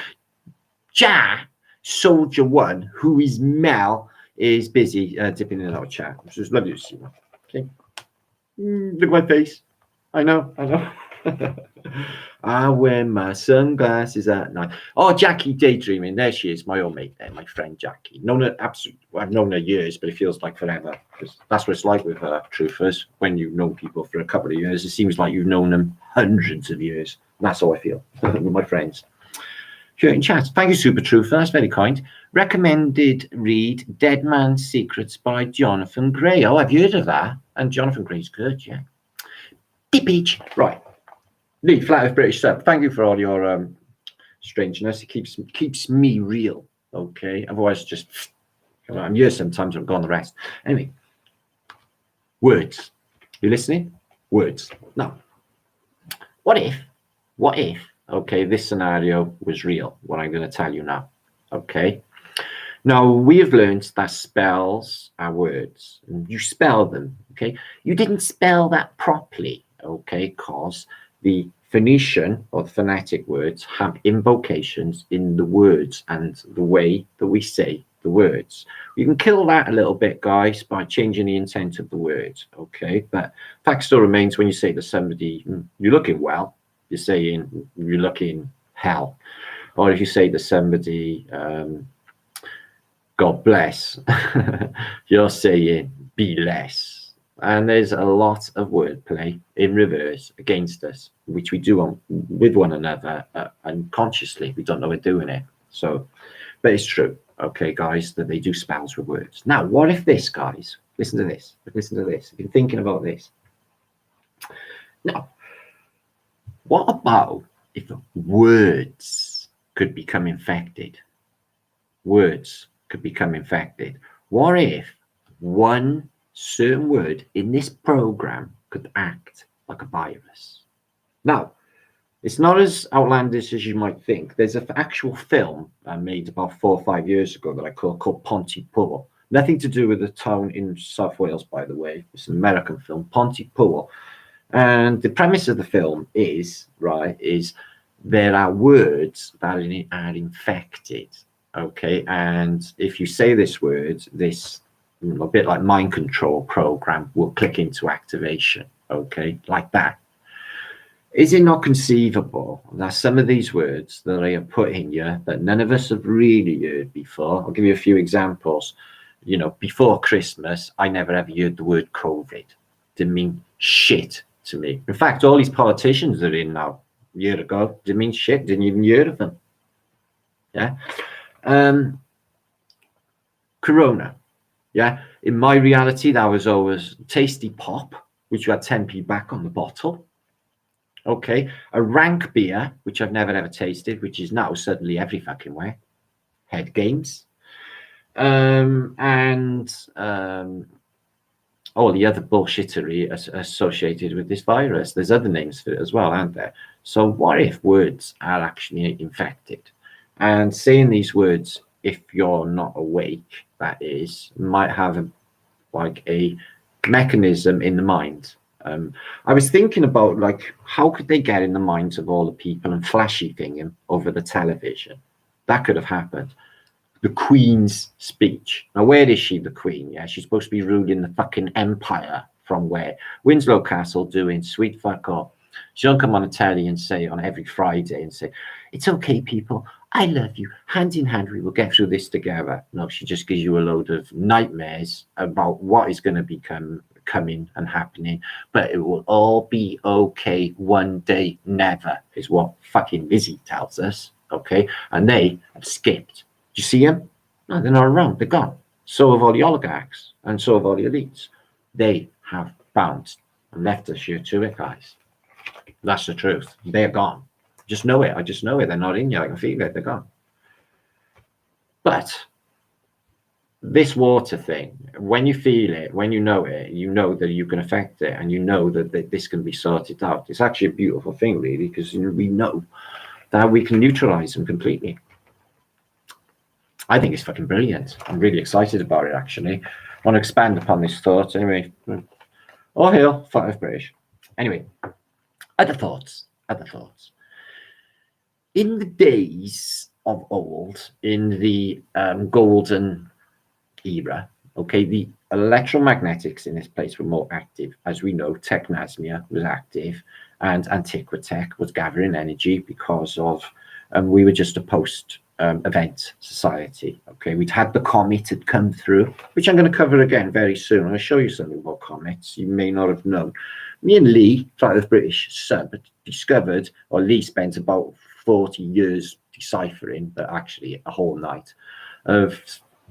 Soldier One, who is Mel, is busy dipping in our chat. It's just lovely to see you. Okay. Look at my face. I know. I wear my sunglasses at night. Oh, Jackie daydreaming. There she is, my old mate there, my friend Jackie. I've known her years, but it feels like forever. Because that's what it's like with truthers. When you've known people for a couple of years, it seems like you've known them hundreds of years. That's how I feel with my friends. Here in chat. Thank you, Super Truther. That's very kind. Recommended read Dead Man's Secrets by Jonathan Gray. Oh, I've heard of that. And Jonathan Gray's good, yeah. Dippage. Right. Lee, Flat Earth British Sub. Thank you for all your strangeness. It keeps me real. Okay. Otherwise, just I'm here sometimes. I'm gone the rest. Anyway. Words. You listening? Words. Now. What if? Okay, this scenario was real, what I'm going to tell you now, okay? Now, we have learned that spells are words, and you spell them, okay? You didn't spell that properly, okay, because the Phoenician, or the phonetic words, have invocations in the words and the way that we say the words. You can kill that a little bit, guys, by changing the intent of the words, okay? But fact still remains when you say to somebody, you're looking well, you're saying you're looking hell. Or if you say to somebody, God bless, you're saying be less. And there's a lot of wordplay in reverse against us, which we do with one another unconsciously. We don't know we're doing it. So, but it's true, okay, guys, that they do spells with words. Now, what if this, guys, listen to this. I've been thinking about this. Now, what about if words could become infected? Words could become infected. What if one certain word in this program could act like a virus? Now, it's not as outlandish as you might think. There's an actual film I made about 4 or 5 years ago that I called Pontypool. Nothing to do with the town in South Wales, by the way. It's an American film, Pontypool. And the premise of the film is there are words that are infected, okay? And if you say this word, this a bit like mind control program will click into activation, okay? Like that. Is it not conceivable that some of these words that I have put in here that none of us have really heard before? I'll give you a few examples. You know, before Christmas, I never ever heard the word COVID. Didn't mean shit to me. In fact, all these politicians that are in now, a year ago, didn't mean shit, didn't even hear of them. Yeah. Corona. Yeah. In my reality, that was always tasty pop, which you had 10p back on the bottle. Okay. A rank beer, which I've never ever tasted, which is now suddenly every fucking where. Head games. All the other bullshittery associated with this virus. There's other names for it as well, aren't there? So what if words are actually infected? And saying these words if you're not awake, that is, might have like a mechanism in the mind. I was thinking about, like, how could they get in the minds of all the people and flashy thinging over the television? That could have happened. The Queen's speech. Now, where is she, the Queen? Yeah, she's supposed to be ruling the fucking empire from where? Winslow Castle, doing sweet fuck all. She don't come on a telly and say on every Friday and say, it's okay, people, I love you, hand in hand, we will get through this together. No, she just gives you a load of nightmares about what is going to become coming and happening, but it will all be okay one day, never, is what fucking Lizzie tells us. Okay, and they have skipped. Do you see them? No, they're not around, they're gone. So have all the oligarchs, and so have all the elites. They have bounced and left us here to it, guys. That's the truth. They're gone. Just know it. I just know it. They're not in you. I can feel it. They're gone. But this water thing, when you feel it, when you know it, you know that you can affect it, and you know that this can be sorted out. It's actually a beautiful thing, really, because we know that we can neutralize them completely. I think it's fucking brilliant. I'm really excited about it, actually. I want to expand upon this thought. Anyway, all hail, Flat British. Anyway, other thoughts. In the days of old, in the golden era, okay, the electromagnetics in this place were more active. As we know, technasmia was active, and Antiquitech was gathering energy because of, we were just a post-event society. Okay, we'd had the comet had come through, which I'm going to cover again very soon. I'm going to show you something about comets you may not have known. Me and Lee, Flat Earth British sub, discovered, or Lee spent about 40 years deciphering, but actually a whole night, of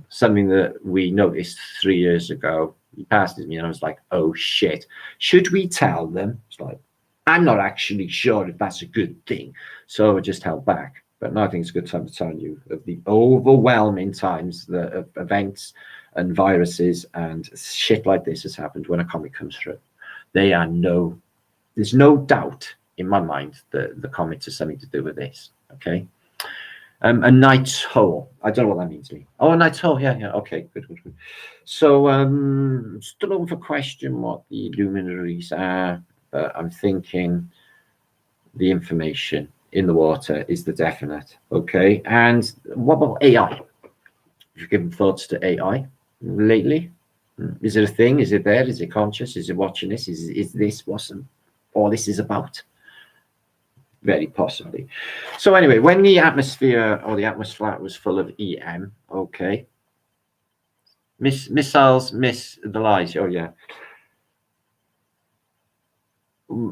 something that we noticed 3 years ago. He passed it to me and I was like, oh shit, should we tell them? It's like, I'm not actually sure if that's a good thing. So I just held back. But now I think it's a good time to tell you of the overwhelming times that of events and viruses and shit like this has happened when a comet comes through. There's no doubt in my mind that the comets has something to do with this. Okay. A night's hole. I don't know what that means, Lee. Oh, a night's hole. Yeah. Okay, good. So, still open for question what the luminaries are, but I'm thinking the information in the water is the definite. Okay. And what about AI? Have you given thoughts to AI lately? Is it a thing? Is it there? Is it conscious? Is it watching this? Is this what all this is about? Very possibly. So anyway, when the atmosphere or the atmosphere was full of EM, okay, missiles, miss the lies. Oh yeah.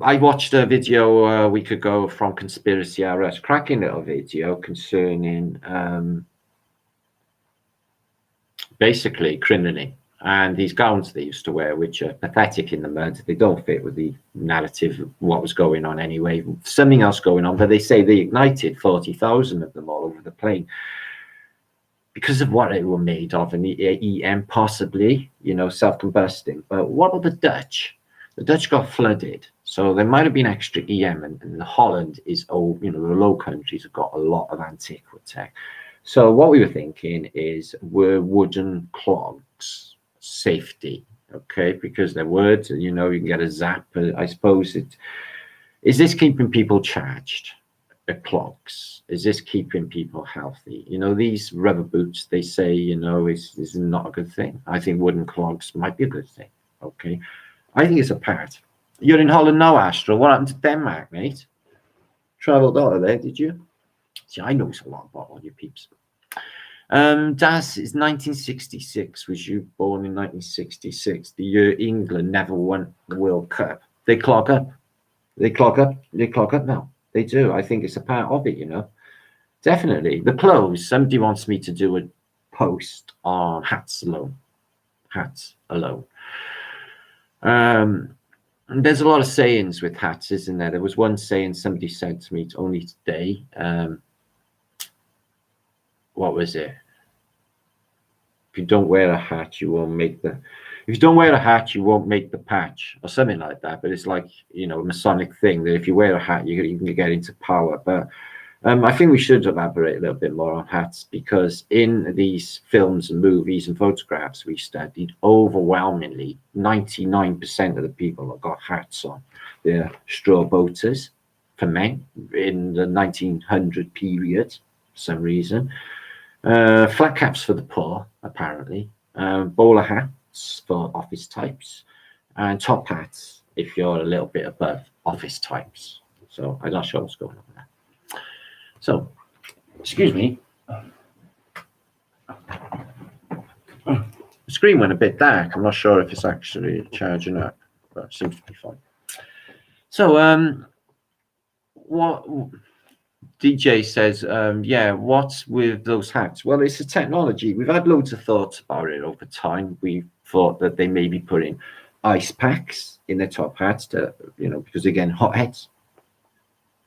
I watched a video a week ago from Conspiracy RS, cracking little video concerning basically crinoline. And these gowns they used to wear, which are pathetic in the mud, they don't fit with the narrative of what was going on anyway. Something else going on, but they say they ignited 40,000 of them all over the plane because of what they were made of, and the EM possibly, self-combusting. But what about the Dutch? The Dutch got flooded, so there might have been extra EM, and Holland is old. The Low Countries have got a lot of Antiquitech. So what we were thinking is, were wooden clogs safety? Okay, because they're words, you can get a zap. I suppose is this keeping people charged? Clogs, is this keeping people healthy? These rubber boots, they say, is not a good thing. I think wooden clogs might be a good thing. Okay, I think it's a part. You're in Holland now, Astro. What happened to Denmark, mate? Traveled out of there, did you? See, I know it's a lot about all you peeps. Das is 1966. Was you born in 1966? The year England never won the World Cup. They clog up. They clog up now. They do. I think it's a part of it, Definitely. The clothes. Somebody wants me to do a post on hats alone. Hats alone. There's a lot of sayings with hats, isn't there? There was one saying somebody said to me only today. What was it? If you don't wear a hat, you won't make the. If you don't wear a hat, you won't make the patch, or something like that. But it's like a Masonic thing that if you wear a hat, you can get into power. But I think we should elaborate a little bit more on hats, because in these films and movies and photographs we studied, overwhelmingly 99% of the people that got hats on, they're straw boaters for men in the 1900 period for some reason. Flat caps for the poor, apparently. Bowler hats for office types, and top hats if you're a little bit above office types. So I'm not sure what's going on there. So, excuse me. The screen went a bit dark. I'm not sure if it's actually charging up, but it seems to be fine. So, what DJ says, yeah, what's with those hats? Well, it's a technology. We've had loads of thoughts about it over time. We thought that they may be putting ice packs in their top hats to, because again, hot heads.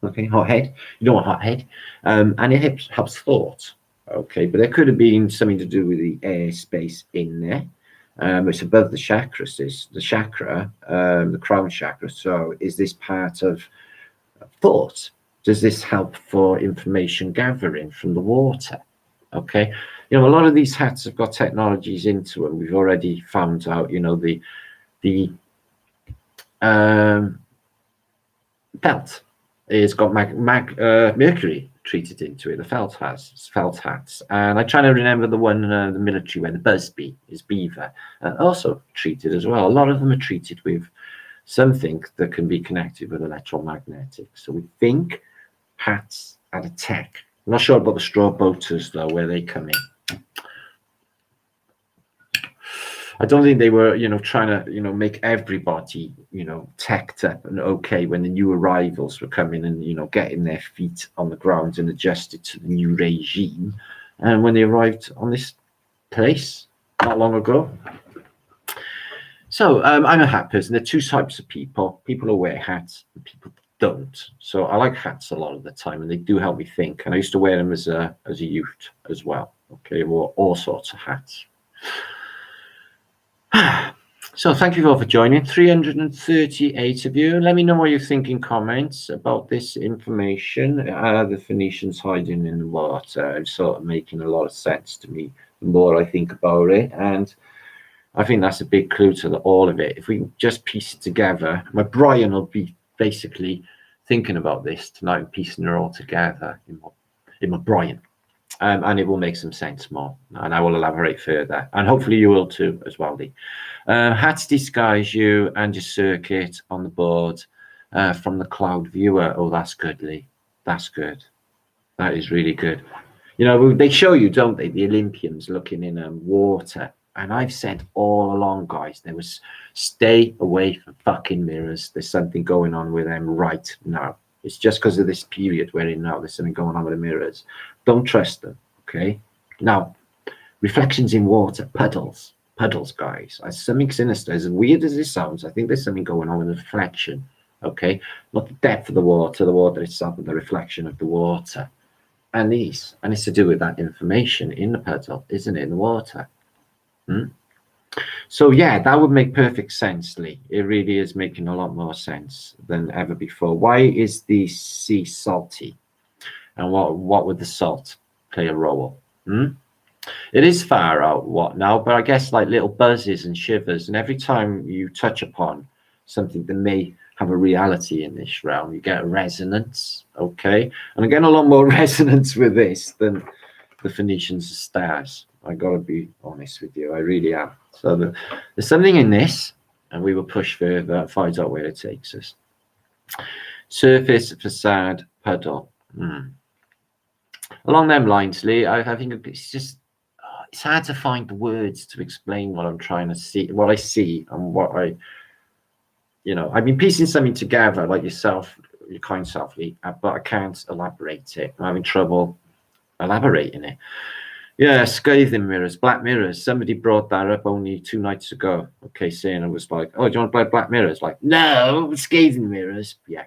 Okay, hot head. You don't want hot head. And it helps thought. Okay, but there could have been something to do with the air space in there. It's above the chakras, the chakra, the crown chakra. So is this part of thought? Does this help for information gathering from the water? Okay, a lot of these hats have got technologies into them. We've already found out, the felt. It's got mercury treated into it. The felt hats, and I try to remember the one the military where the Busby is beaver, also treated as well. A lot of them are treated with something that can be connected with electromagnetic. So we think hats at a tech. I'm not sure about the straw boaters though, where they come in. I don't think they were, trying to, make everybody, teched up and okay when the new arrivals were coming and, getting their feet on the ground and adjusted to the new regime. And when they arrived on this place not long ago. So I'm a hat person. There are two types of people who wear hats and people don't. So I like hats a lot of the time, and they do help me think. And I used to wear them as a youth as well. Okay, I wore all sorts of hats. So thank you all for joining. 338 of you. Let me know what you think in comments about this information. The Phoenicians hiding in the water. It's sort of making a lot of sense to me the more I think about it. And I think that's a big clue to all of it. If we just piece it together, my Brian will be basically thinking about this tonight and piecing it all together in my Brian. And it will make some sense more, and I will elaborate further, and hopefully you will too as well, Lee. Hats disguise you and your circuit on the board from the cloud viewer. Oh, that's good, Lee. That's good. That is really good. They show you, don't they, the Olympians looking in water, and I've said all along, guys, there was stay away from fucking mirrors. There's something going on with them right now. It's just because of this period we're in now. There's something going on with the mirrors. Don't trust them, okay? Now, reflections in water, puddles, guys. Something sinister. As weird as it sounds, I think there's something going on with the reflection, okay? Not the depth of the water itself, but the reflection of the water. And it's to do with that information in the puddle, isn't it, in the water? So yeah, that would make perfect sense, Lee. It really is making a lot more sense than ever before. Why is the sea salty? And what would the salt play a role? It is far out what now, but I guess like little buzzes and shivers, and every time you touch upon something that may have a reality in this realm, you get a resonance, okay? And I'm getting a lot more resonance with this than the Phoenicians stars. I gotta be honest with you, I really am. So there's something in this, and we will push further and find out where it takes us. Surface, facade, puddle. Along them lines, Lee, I think it's just it's hard to find the words to explain what I'm trying to see, what I see, and what I've been piecing something together like yourself, your kind self, Lee, but I can't elaborate it. I'm having trouble elaborating it. Yeah, scathing mirrors, black mirrors. Somebody brought that up only 2 nights ago. Okay, saying it was like, oh, do you want to buy black mirrors? Like, no, scathing mirrors. Yeah,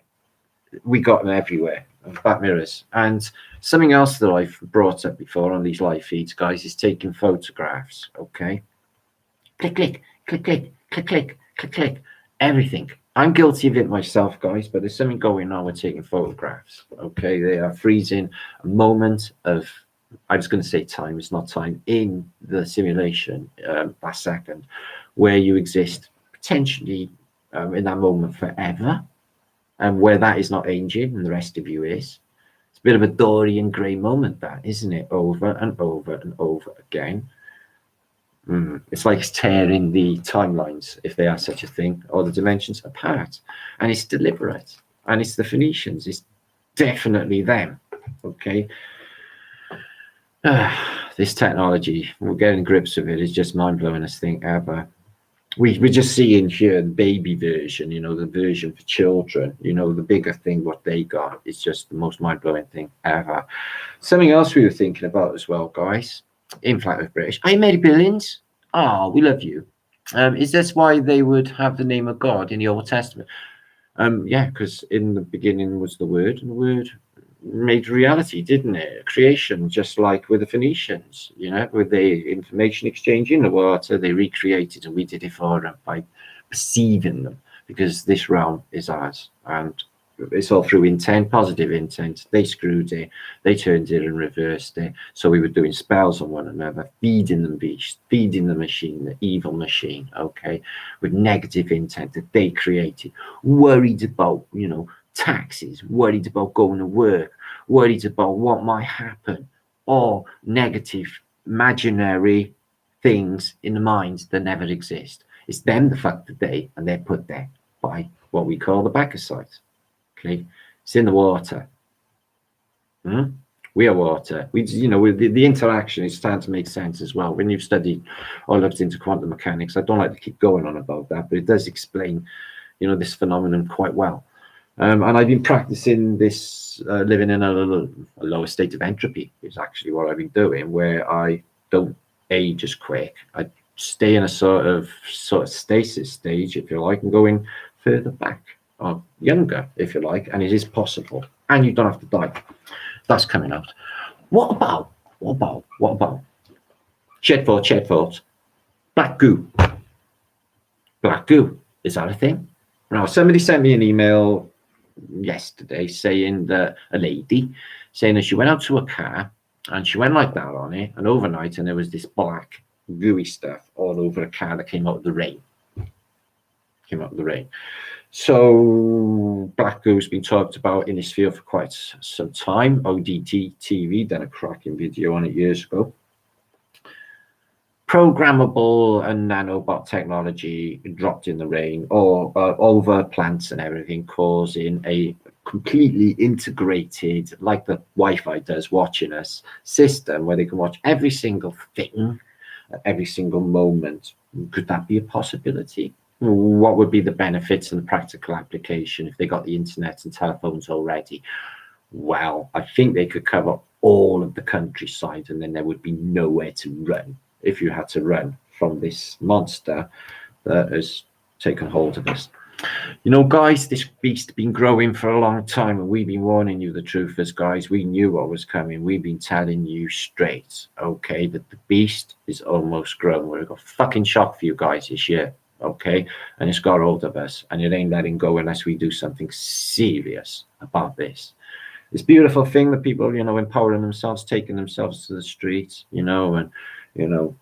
we got them everywhere, black mirrors. And something else that I've brought up before on these live feeds, guys, is taking photographs. Okay, click, click, click, click, click, click, click, click. Everything. I'm guilty of it myself, guys, but there's something going on with taking photographs. Okay, they are freezing a moment of, I was going to say time, it's not time, in the simulation, that second, where you exist potentially in that moment forever, and where that is not aging and the rest of you is. It's a bit of a Dorian Gray moment, that, isn't it? Over and over and over again. It's like it's tearing the timelines, if they are such a thing, or the dimensions apart. And it's deliberate. And it's the Phoenicians. It's definitely them. Okay. This technology, we're getting grips with it. It's just mind-blowingest thing ever. We're just seeing here the baby version, you know, the version for children, you know, the bigger thing, what they got is just the most mind-blowing thing ever. Something else we were thinking about as well, guys, in Flat with British. I made billions. Oh, we love you. Is this why they would have the name of God in the Old Testament? Yeah, because in the beginning was the Word, and the Word made reality, didn't it? Creation, just like with the Phoenicians, you know, with the information exchange in the water, they recreated, and we did it for them by perceiving them, because this realm is ours, and it's all through intent, positive intent. They screwed it, they turned it and reversed it. So we were doing spells on one another, feeding the beast, feeding the machine, the evil machine, okay, with negative intent that they created, worried about, you know, taxes, worried about going to work, worried about what might happen, or negative imaginary things in the minds that never exist. It's them that fuck the day, and they're put there by what we call the Bacchusite. Okay, it's in the water. We are water. We, you know, the interaction is starting to make sense as well. When you've studied or looked into quantum mechanics, I don't like to keep going on about that, but it does explain, you know, this phenomenon quite well. And I've been practicing this, living in a lower state of entropy is actually what I've been doing, where I don't age as quick. I stay in a sort of stasis stage, if you like, and going further back, or younger, if you like, and it is possible. And you don't have to die. That's coming out. What about shed thoughts? Black goo. Black goo. Is that a thing? Now, somebody sent me an email yesterday saying that a lady saying that she went out to a car and she went like that on it, and overnight, and there was this black gooey stuff all over a car that came out of the rain. So black goo's been talked about in this field for quite some time. ODT TV done a cracking video on it years ago. Programmable and nanobot technology dropped in the rain, or over plants and everything, causing a completely integrated, like the Wi-Fi does, watching us system where they can watch every single thing at every single moment. Could that be a possibility? What would be the benefits and the practical application if they got the internet and telephones already? Well, I think they could cover all of the countryside, and then there would be nowhere to run if you had to run from this monster that has taken hold of us. You know, guys, this beast has been growing for a long time, and we've been warning you, the truthers, guys. We knew what was coming. We've been telling you straight, okay, that the beast is almost grown. We've got fucking shock for you guys this year, okay? And it's got hold of us, and it ain't letting go unless we do something serious about this. This beautiful thing that people, you know, empowering themselves, taking themselves to the streets, you know, and, you know,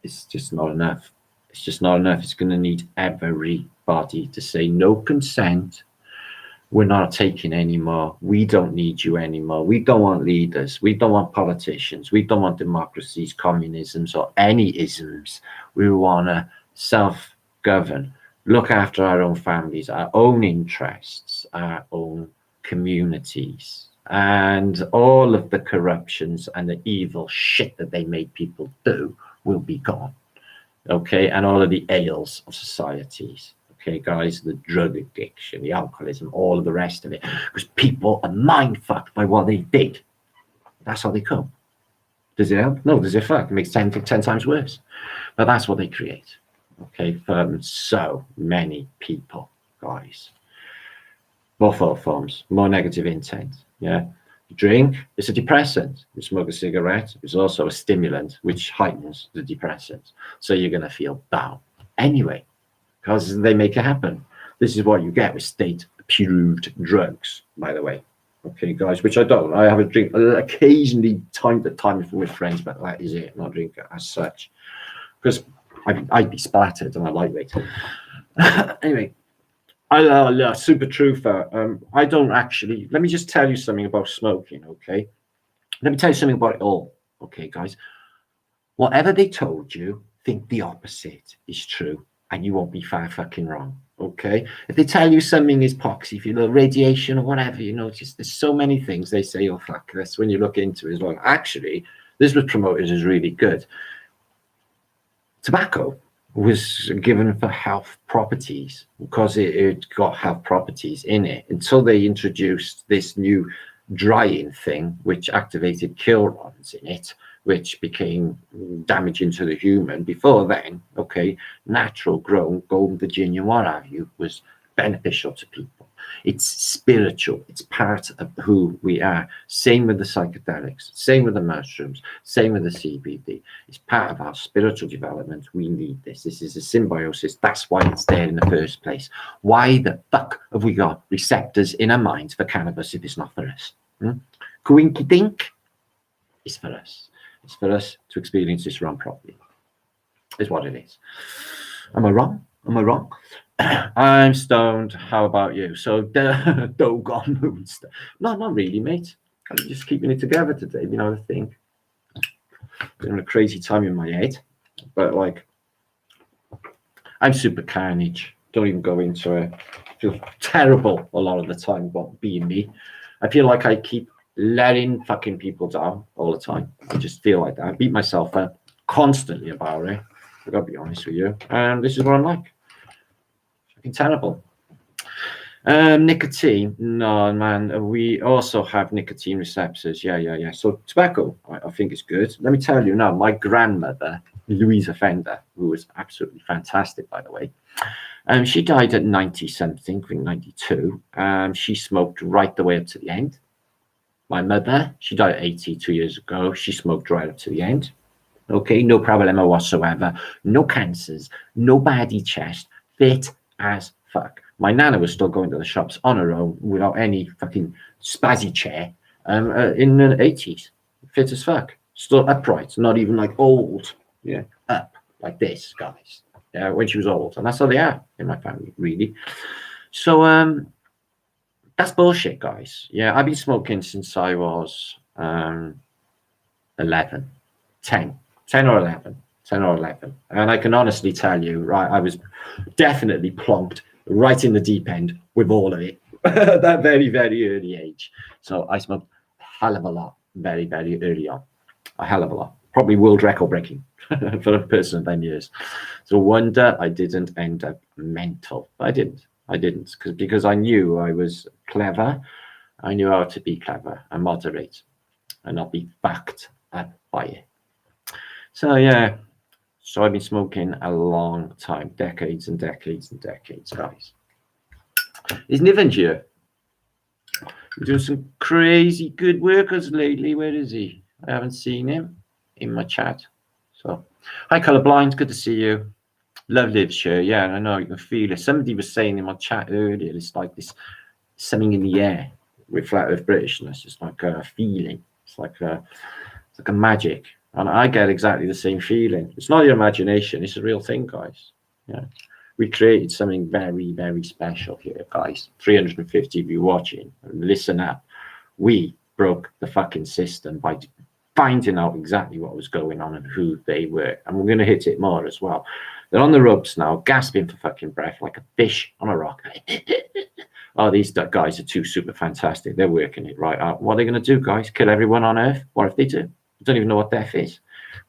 it's just not enough. It's just not enough. It's going to need everybody to say no consent. We're not taking any more. We don't need you anymore. We don't want leaders. We don't want politicians. We don't want democracies, communisms, or any isms. We want to self-govern, look after our own families, our own interests, our own communities, and all of the corruptions and the evil shit that they made people do will be gone. Okay, and all of the ails of societies. Okay, guys, the drug addiction, the alcoholism, all of the rest of it, because people are mind fucked by what they did. That's how they come. Does it help? No. Does it fuck? It makes 10 times worse. But that's what they create. Okay, for so many people, guys. More thought forms, more negative intent. Yeah. Drink is a depressant. You smoke a cigarette, it's also a stimulant which heightens the depressant. So you're going to feel down anyway, because they make it happen. This is what you get with state-approved drugs, by the way. Okay, guys, which I don't. I have a drink occasionally, time to time, with friends, but that is it. Not drink it as such, because I'd be splattered and I lightweight. Anyway, super truther. I don't actually. Let me just tell you something about smoking. Okay, let me tell you something about it all. Okay, guys, whatever they told you, think the opposite is true, and you won't be far fucking wrong. Okay, if they tell you something is poxy, if you know radiation or whatever, you know, just there's so many things they say, oh fuck this, when you look into it as well. Actually, this was promoted as really good. Tobacco was given for health properties because it got health properties in it until they introduced this new drying thing, which activated kilrons in it, which became damaging to the human. Before then, okay, natural grown golden Virginia, what have you, was beneficial to people. It's spiritual. It's part of who we are. Same with the psychedelics, same with the mushrooms, same with the CBD. It's part of our spiritual development. We need this. This is a symbiosis. That's why it's there in the first place. Why the fuck have we got receptors in our minds for cannabis if it's not for us? Coinky dink is for us. It's for us to experience this run properly. Is what it is. Am I wrong? Am I wrong? I'm stoned. How about you? So, doggone moonster. No, not really, mate. I'm just keeping it together today. You know the thing. Having a crazy time in my head, but like, I'm super carnage. Don't even go into it. I feel terrible a lot of the time about being me. I feel like I keep letting fucking people down all the time. I just feel like that. I beat myself up constantly about it. I gotta be honest with you. And this is what I'm like. Fucking terrible. Nicotine. No, man. We also have nicotine receptors. Yeah. So tobacco, I think is good. Let me tell you now, my grandmother, Louisa Fender, who was absolutely fantastic, by the way. She died at 90 something, I think 92. She smoked right the way up to the end. My mother, she died 82 years ago. She smoked right up to the end. Okay, no problema whatsoever. No cancers, no baddie chest, fit as fuck. My nana was still going to the shops on her own without any fucking spazzy chair in the 80s. Fit as fuck. Still upright, not even like old. Yeah, up like this, guys. When she was old. And that's how they are in my family, really. So, that's bullshit, guys. Yeah, I've been smoking since I was 10 or 11. And I can honestly tell you, right, I was definitely plonked right in the deep end with all of it at that very, very early age. So I smoked a hell of a lot, very, very early on. A hell of a lot. Probably world record breaking for a person of 10 years. So wonder I didn't end up mental. I didn't because I knew I was clever. I knew how to be clever and moderate and not be fucked up by it. So yeah, so I've been smoking a long time, decades and decades and decades, guys. Is Niven here? We're doing some crazy good workers lately. Where is he? I haven't seen him in my chat. So, hi, Colorblind. Good to see you. Love lives here. Yeah, I know you can feel it. Somebody was saying in my chat earlier, it's like this something in the air with Flat Earth Britishness. It's like a feeling. It's like a magic. And I get exactly the same feeling. It's not your imagination. It's a real thing, guys. Yeah. We created something very, very special here, guys. 350 of you watching. Listen up. We broke the fucking system by finding out exactly what was going on and who they were. And we're going to hit it more as well. They're on the ropes now, gasping for fucking breath like a fish on a rock. Oh, these guys are too super fantastic. They're working it right out. What are they going to do, guys? Kill everyone on Earth? What if they do? I don't even know what death is.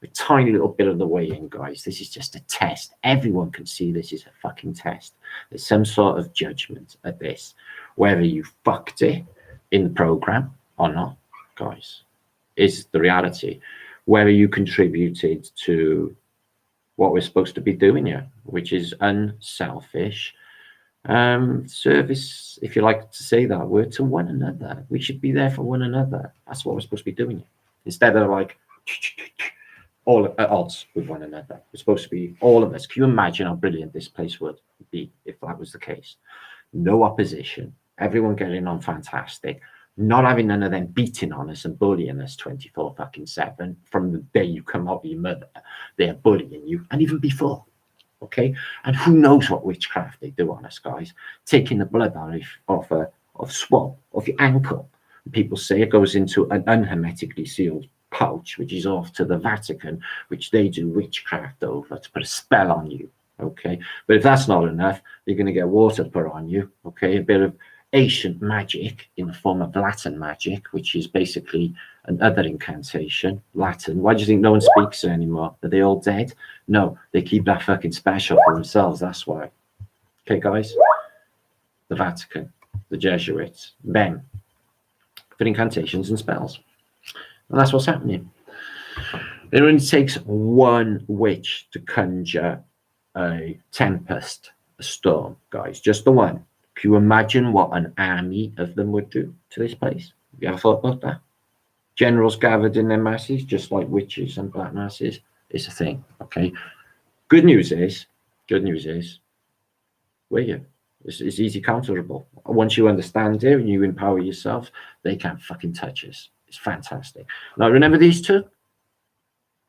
A tiny little bit of the way in, guys. This is just a test. Everyone can see this is a fucking test. There's some sort of judgment at this. Whether you fucked it in the program or not, guys, is the reality. Whether you contributed to what we're supposed to be doing here, which is unselfish service, if you like to say that word, to one another. We should be there for one another. That's what we're supposed to be doing here. Instead of like all at odds with one another. We're supposed to be all of us. Can you imagine how brilliant this place would be if that was the case. No opposition, everyone getting on fantastic, not having none of them beating on us and bullying us 24/7 from the day you come out of your mother. They're bullying you, and even before. Okay, and who knows what witchcraft they do on us, guys? Taking the blood out of swab of your ankle. People say it goes into an unhermetically sealed pouch, which is off to the Vatican, which they do witchcraft over to put a spell on you. Okay, but if that's not enough, you're going to get water put on you. Okay, a bit of ancient magic in the form of Latin magic, which is basically another incantation. Latin. Why do you think no one speaks it anymore? Are they all dead? No, they keep that fucking special for themselves. That's why. Okay, guys. The Vatican, the Jesuits, them, for incantations and spells. And that's what's happening. It only takes one witch to conjure a tempest, a storm, guys. Just the one. Can you imagine what an army of them would do to this place? Have you ever thought about that? Generals gathered in their masses, just like witches and black masses. It's a thing, okay? Good news is, we're here. It's easy counterable. Once you understand it and you empower yourself, they can't fucking touch us. It's fantastic. Now, remember these two?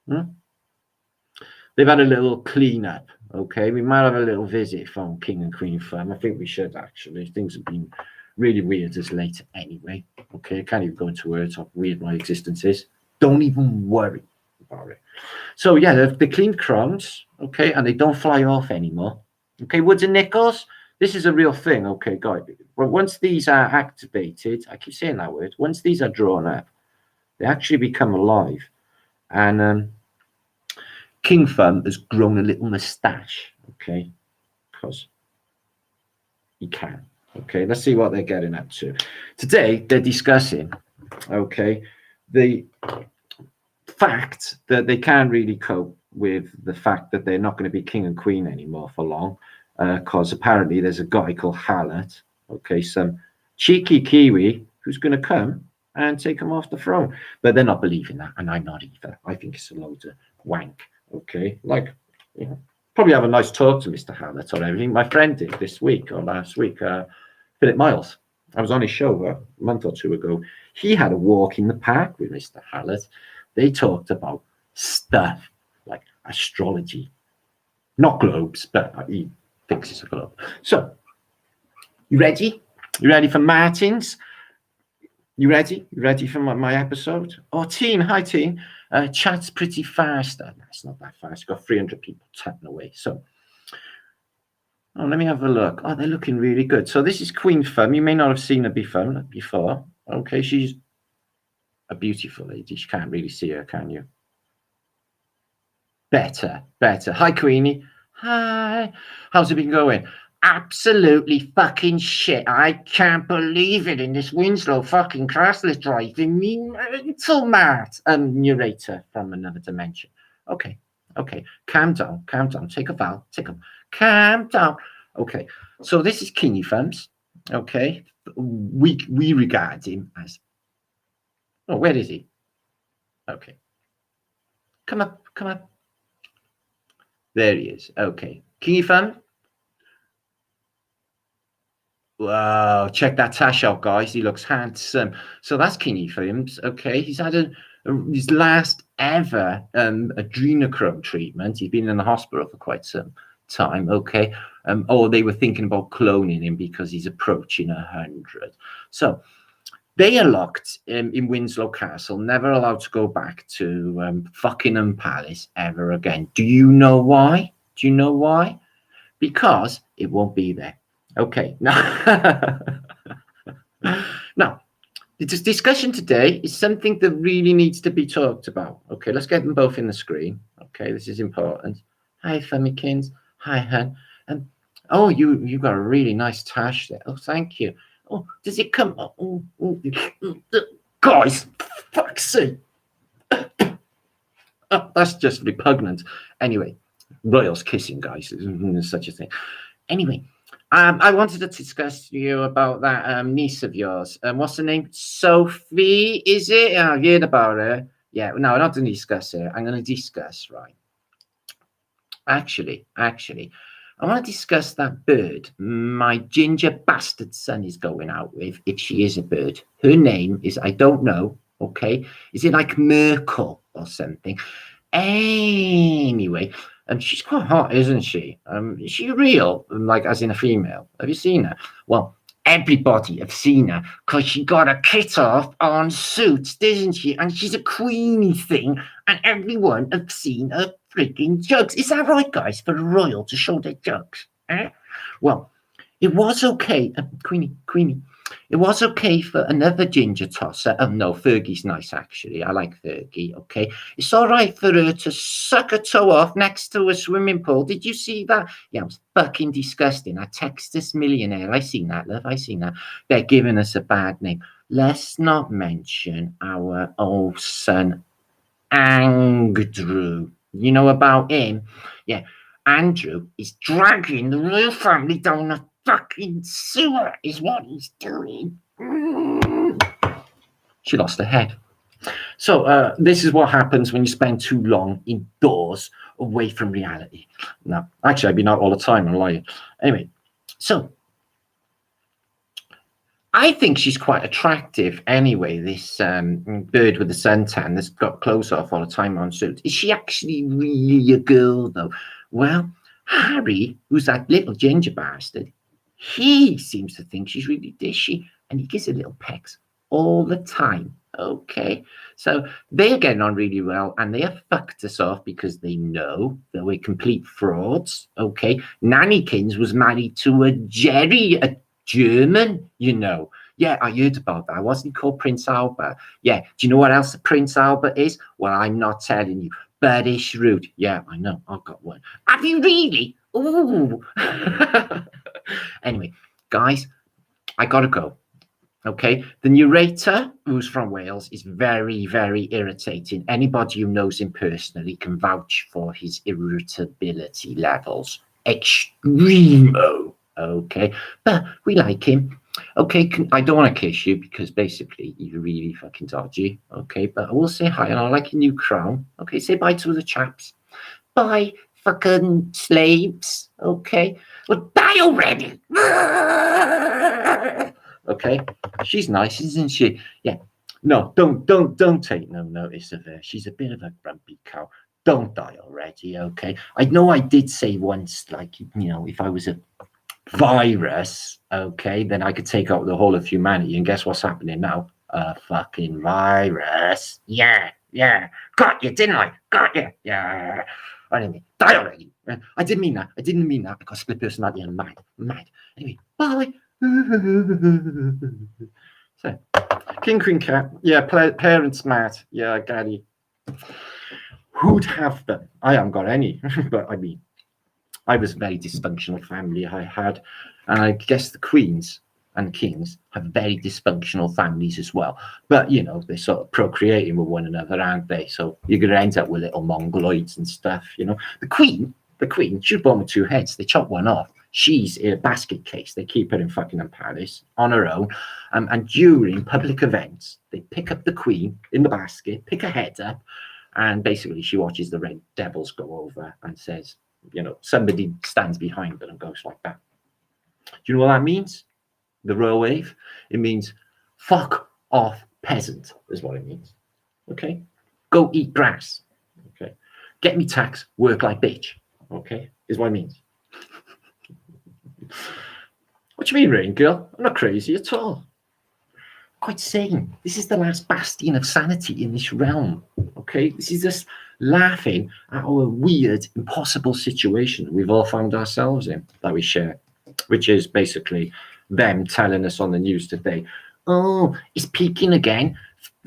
They've had a little clean-up, okay? We might have a little visit from King and Queen Firm. I think we should, actually. Things have been really weird as late anyway, okay? I can't even go into words how weird my existence is. Don't even worry about it. So, yeah, they cleaned crumbs, okay? And they don't fly off anymore. Okay, woods and nickels, this is a real thing, okay, guys? But once these are activated, I keep saying that word, once these are drawn up, they actually become alive. And King Fun has grown a little moustache, okay, because he can. Okay, let's see what they're getting up to. Today, they're discussing, okay, the fact that they can't really cope with the fact that they're not going to be king and queen anymore for long, because apparently there's a guy called Hallett, okay, some cheeky Kiwi who's going to come and take him off the throne. But they're not believing that, and I'm not either. I think it's a load of wank, okay? Like, you know, probably have a nice talk to Mr. Hallett or everything. My friend did this week or last week, Philip Miles. I was on his show a month or two ago. He had a walk in the park with Mr. Hallett. They talked about stuff like astrology, not globes, but he thinks it's a globe. So, you ready? You ready for Martins? You ready? You ready for my episode? Oh, Teen, hi, Teen. Chat's pretty fast. It's not that fast. Got 300 people tapping away. So, let me have a look. Oh, they're looking really good. So this is Queen Fum. You may not have seen her before. Okay, she's a beautiful lady. You can't really see her, can you? Better. Hi, Queenie. Hi. How's it been going? Absolutely fucking shit. I can't believe it in this Winslow fucking Chrysler driving me mental, Matt. Narrator from another dimension. Okay. Calm down. Take a bow. Calm down. Okay. So this is Kingy Thumbs. Okay. We regard him as. Oh, where is he? Okay. Come up. There he is. Okay. Kingy Thumb. Wow, check that tash out, guys. He looks handsome. So that's Kingy Thumbs. Okay. He's had his last ever adrenochrome treatment. He's been in the hospital for quite some time. Okay. They were thinking about cloning him because he's approaching 100. So they are locked in Winslow Castle, never allowed to go back to Buckingham Palace ever again. Do you know why? Because it won't be there. Okay. Now, the discussion today is something that really needs to be talked about. Okay, let's get them both in the screen. Okay, this is important. Hi, Fummykins. Hi, hun. And you got a really nice tash there. Oh, thank you. Oh, does it come? Guys, fuck's sake. That's just repugnant. Anyway, royals kissing, guys. There's such a thing. Anyway, I wanted to discuss to you about that niece of yours. What's her name? Sophie, is it? I've heard about her. Yeah, no, I'm not going to discuss her. I'm going to discuss, right? Actually, I want to discuss that bird my ginger bastard son is going out with, if she is a bird. Her name is, I don't know, okay? Is it like Merkel or something? Anyway, and she's quite hot, isn't she? Is she real, like as in a female? Have you seen her? Well, everybody have seen her because she got a kit off on Suits, didn't she? And she's a queenie thing, and everyone have seen her freaking jugs. Is that right, guys, for a royal to show their jugs? Well, it was okay, Queenie. It was okay for another ginger tosser. Oh no, Fergie's nice actually. I like Fergie. Okay, it's all right for her to suck a toe off next to a swimming pool. Did you see that? Yeah, it was fucking disgusting. I text this millionaire. I seen that, love. I seen that. They're giving us a bad name. Let's not mention our old son, Andrew. You know about him? Yeah, Andrew is dragging the royal family down the fucking sewer, is what he's doing. She lost her head. So this is what happens when you spend too long indoors, away from reality. No, actually, I've been out all the time. I'm lying. Anyway, so I think she's quite attractive anyway, this bird with the suntan that's got clothes off all the time on Suits. Is she actually really a girl, though? Well, Harry, who's that little ginger bastard, he seems to think she's really dishy, and he gives her little pecks all the time. Okay, so they're getting on really well, and they have fucked us off because they know that we're complete frauds. Okay, Nannykins was married to a Jerry, a German, you know. Yeah, I heard about that. Wasn't he called Prince Albert? Yeah. Do you know what else Prince Albert is? Well, I'm not telling you. Buddish root. Yeah, I know. I've got one. Have you really? Ooh. Anyway, guys, I gotta go. Okay, the narrator, who's from Wales, is very, very irritating. Anybody who knows him personally can vouch for his irritability levels. Extremo. Okay, but we like him. Okay, I don't want to kiss you because basically you're really fucking dodgy. Okay, but I will say hi and I like your new crown. Okay, say bye to the chaps. Bye, fucking slaves. Okay, well, die already. Okay, she's nice, isn't she? Yeah. No, don't take no notice of her. She's a bit of a grumpy cow. Don't die already. Okay, I know I did say once, like, you know, if I was a virus, okay, then I could take out the whole of humanity. And guess what's happening now? A fucking virus. Yeah, got you, didn't I? Got you. Yeah. Anyway, die already. I didn't mean that. I got split personality and mad. Anyway, bye. So, King Queen Cat. Yeah, parents mad. Yeah, Gaddy. Who'd have them? I haven't got any, but I mean, I was a very dysfunctional family I had, and I guess the queens and kings have very dysfunctional families as well. But, you know, they're sort of procreating with one another, aren't they? So you're going to end up with little mongoloids and stuff, you know. The queen, she was born with two heads. They chop one off. She's in a basket case. They keep her in Buckingham Palace on her own. And during public events, they pick up the queen in the basket, pick her head up, and basically she watches the red devils go over and says, you know, somebody stands behind her and goes like that. Do you know what that means? The royal wave? It means fuck off, peasant, is what it means. Okay? Go eat grass. Okay? Get me tax, work like bitch. Okay? Is what it means. What do you mean, Rain Girl? I'm not crazy at all. Quite sane. This is the last bastion of sanity in this realm. Okay? This is just laughing at our weird, impossible situation we've all found ourselves in that we share, which is basically them telling us on the news today, oh, it's peaking again.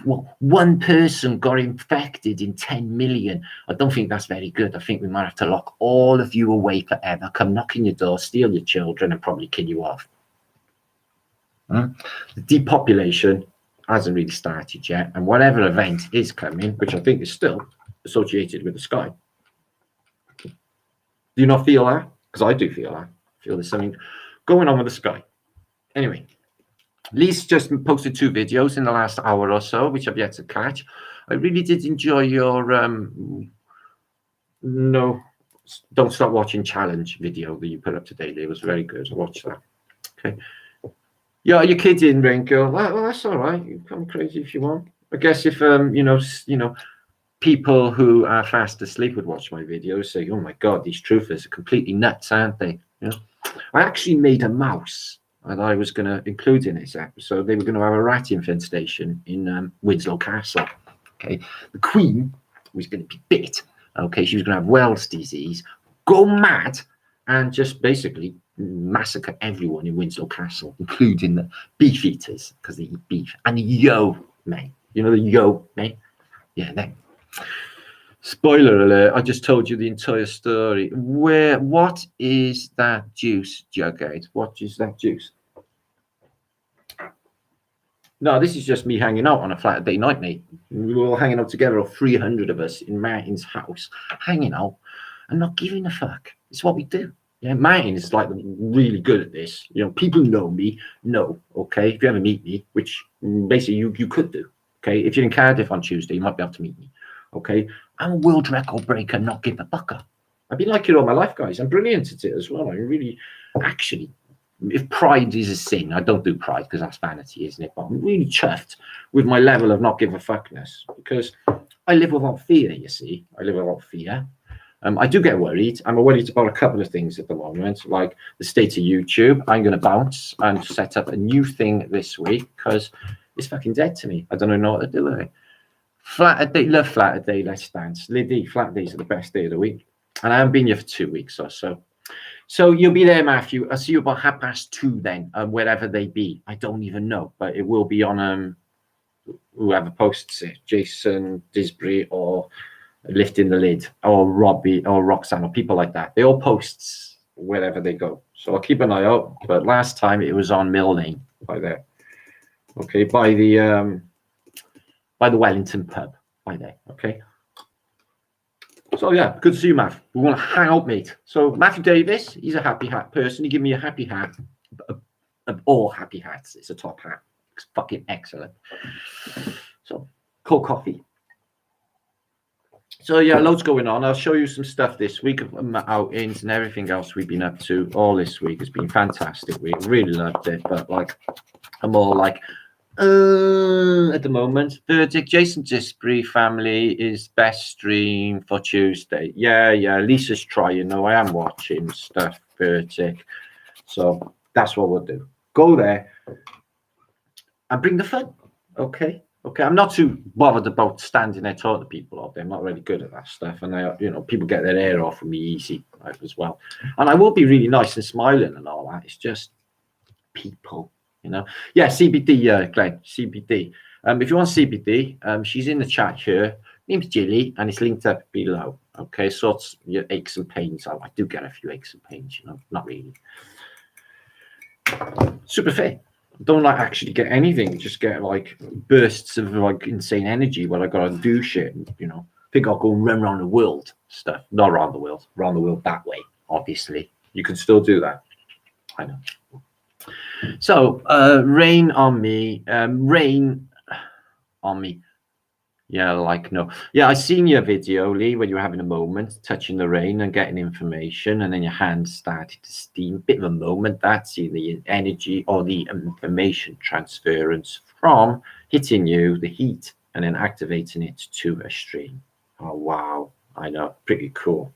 Well, one person got infected in 10 million. I don't think that's very good. I think we might have to lock all of you away forever, come knock on your door, steal your children, and probably kill you off. The depopulation hasn't really started yet, and whatever event is coming, which I think is still associated with the sky. Do you not feel that? Because I do feel that. I feel there's something going on with the sky. Anyway, Lee's just posted 2 videos in the last hour or so, which I've yet to catch. I really did enjoy your Don't Stop Watching challenge video that you put up today. It was very good. I watched that. Okay. Yeah, your kid's in, Rain Girl. Well, that's all right. You come crazy if you want. I guess if people who are fast asleep would watch my videos, say, "Oh my God, these truthers are completely nuts, aren't they?" You know, I actually made a mouse that I was going to include in this episode. They were going to have a rat infestation in Winslow Castle. Okay, the Queen was going to be bit. Okay, she was going to have Wells disease, go mad, and just basically massacre everyone in Winslow Castle, including the beef eaters, because they eat beef, and the yo mate. You know the yo mate? Yeah, them. Spoiler alert, I just told you the entire story. What is that juice, Jughead? What is that juice? No, this is just me hanging out on a Flatterday night, mate. We were all hanging out together, all 300 of us in Martin's house, hanging out and not giving a fuck. It's what we do. Yeah, Martin is like really good at this. You know, people know me. No, okay. If you ever meet me, which basically you could do. Okay, if you're in Cardiff on Tuesday, you might be able to meet me. Okay, I'm a world record breaker, not give a fucker. I've been like it all my life, guys. I'm brilliant at it as well. I really, actually, if pride is a sin, I don't do pride because that's vanity, isn't it? But I'm really chuffed with my level of not give a fuckness because I live without fear, you see. I live without fear. I do get worried. I'm worried about a couple of things at the moment, like the state of YouTube. I'm going to bounce and set up a new thing this week because it's fucking dead to me. I don't know what to do with it. Flatterday, love Flatterday, let's dance. Liddy, Flatterdays are the best day of the week. And I haven't been here for 2 weeks or so. So you'll be there, Matthew. I'll see you about 2:30 then, wherever they be. I don't even know, but it will be on whoever posts it, Jason Disbury or Lifting the Lid or Robbie or Roxanne or people like that. They all posts wherever they go. So I'll keep an eye out. But last time it was on Mill Lane by there. Okay, by the Wellington pub by there. Okay. So yeah, good to see you, Matt. We want to hang out, mate. So Matthew Davis, he's a happy hat person. He gave me a happy hat of all happy hats. It's a top hat. It's fucking excellent. So cold coffee. So yeah, loads going on. I'll show you some stuff this week of outings and everything else we've been up to all this week. It's been fantastic. We really loved it, but like I'm all like at the moment. Verdict, Jason Disbury family is best stream for Tuesday. Yeah, Lisa's trying. No, I am watching stuff, Verdict. So that's what we'll do. Go there and bring the fun. Okay. I'm not too bothered about standing there talking to people all day. I'm not really good at that stuff. And people get their hair off of me easy as well. And I will be really nice and smiling and all that. It's just people. Yeah, CBD, Glenn, CBD. If you want CBD, she's in the chat here. Name's Jilly, and it's linked up below. Okay, sorts your aches and pains out. I do get a few aches and pains, not really. Super fit. Don't actually get anything. Just get like bursts of like insane energy where I gotta do shit. Think I'll go and run around the world stuff. Not around the world that way. Obviously, you can still do that. I know. So, rain on me. Yeah, no. Yeah, I seen your video, Lee, when you were having a moment, touching the rain and getting information, and then your hands started to steam. Bit of a moment, that's the energy or the information transference from hitting you, the heat, and then activating it to a stream. Oh, wow. I know. Pretty cool.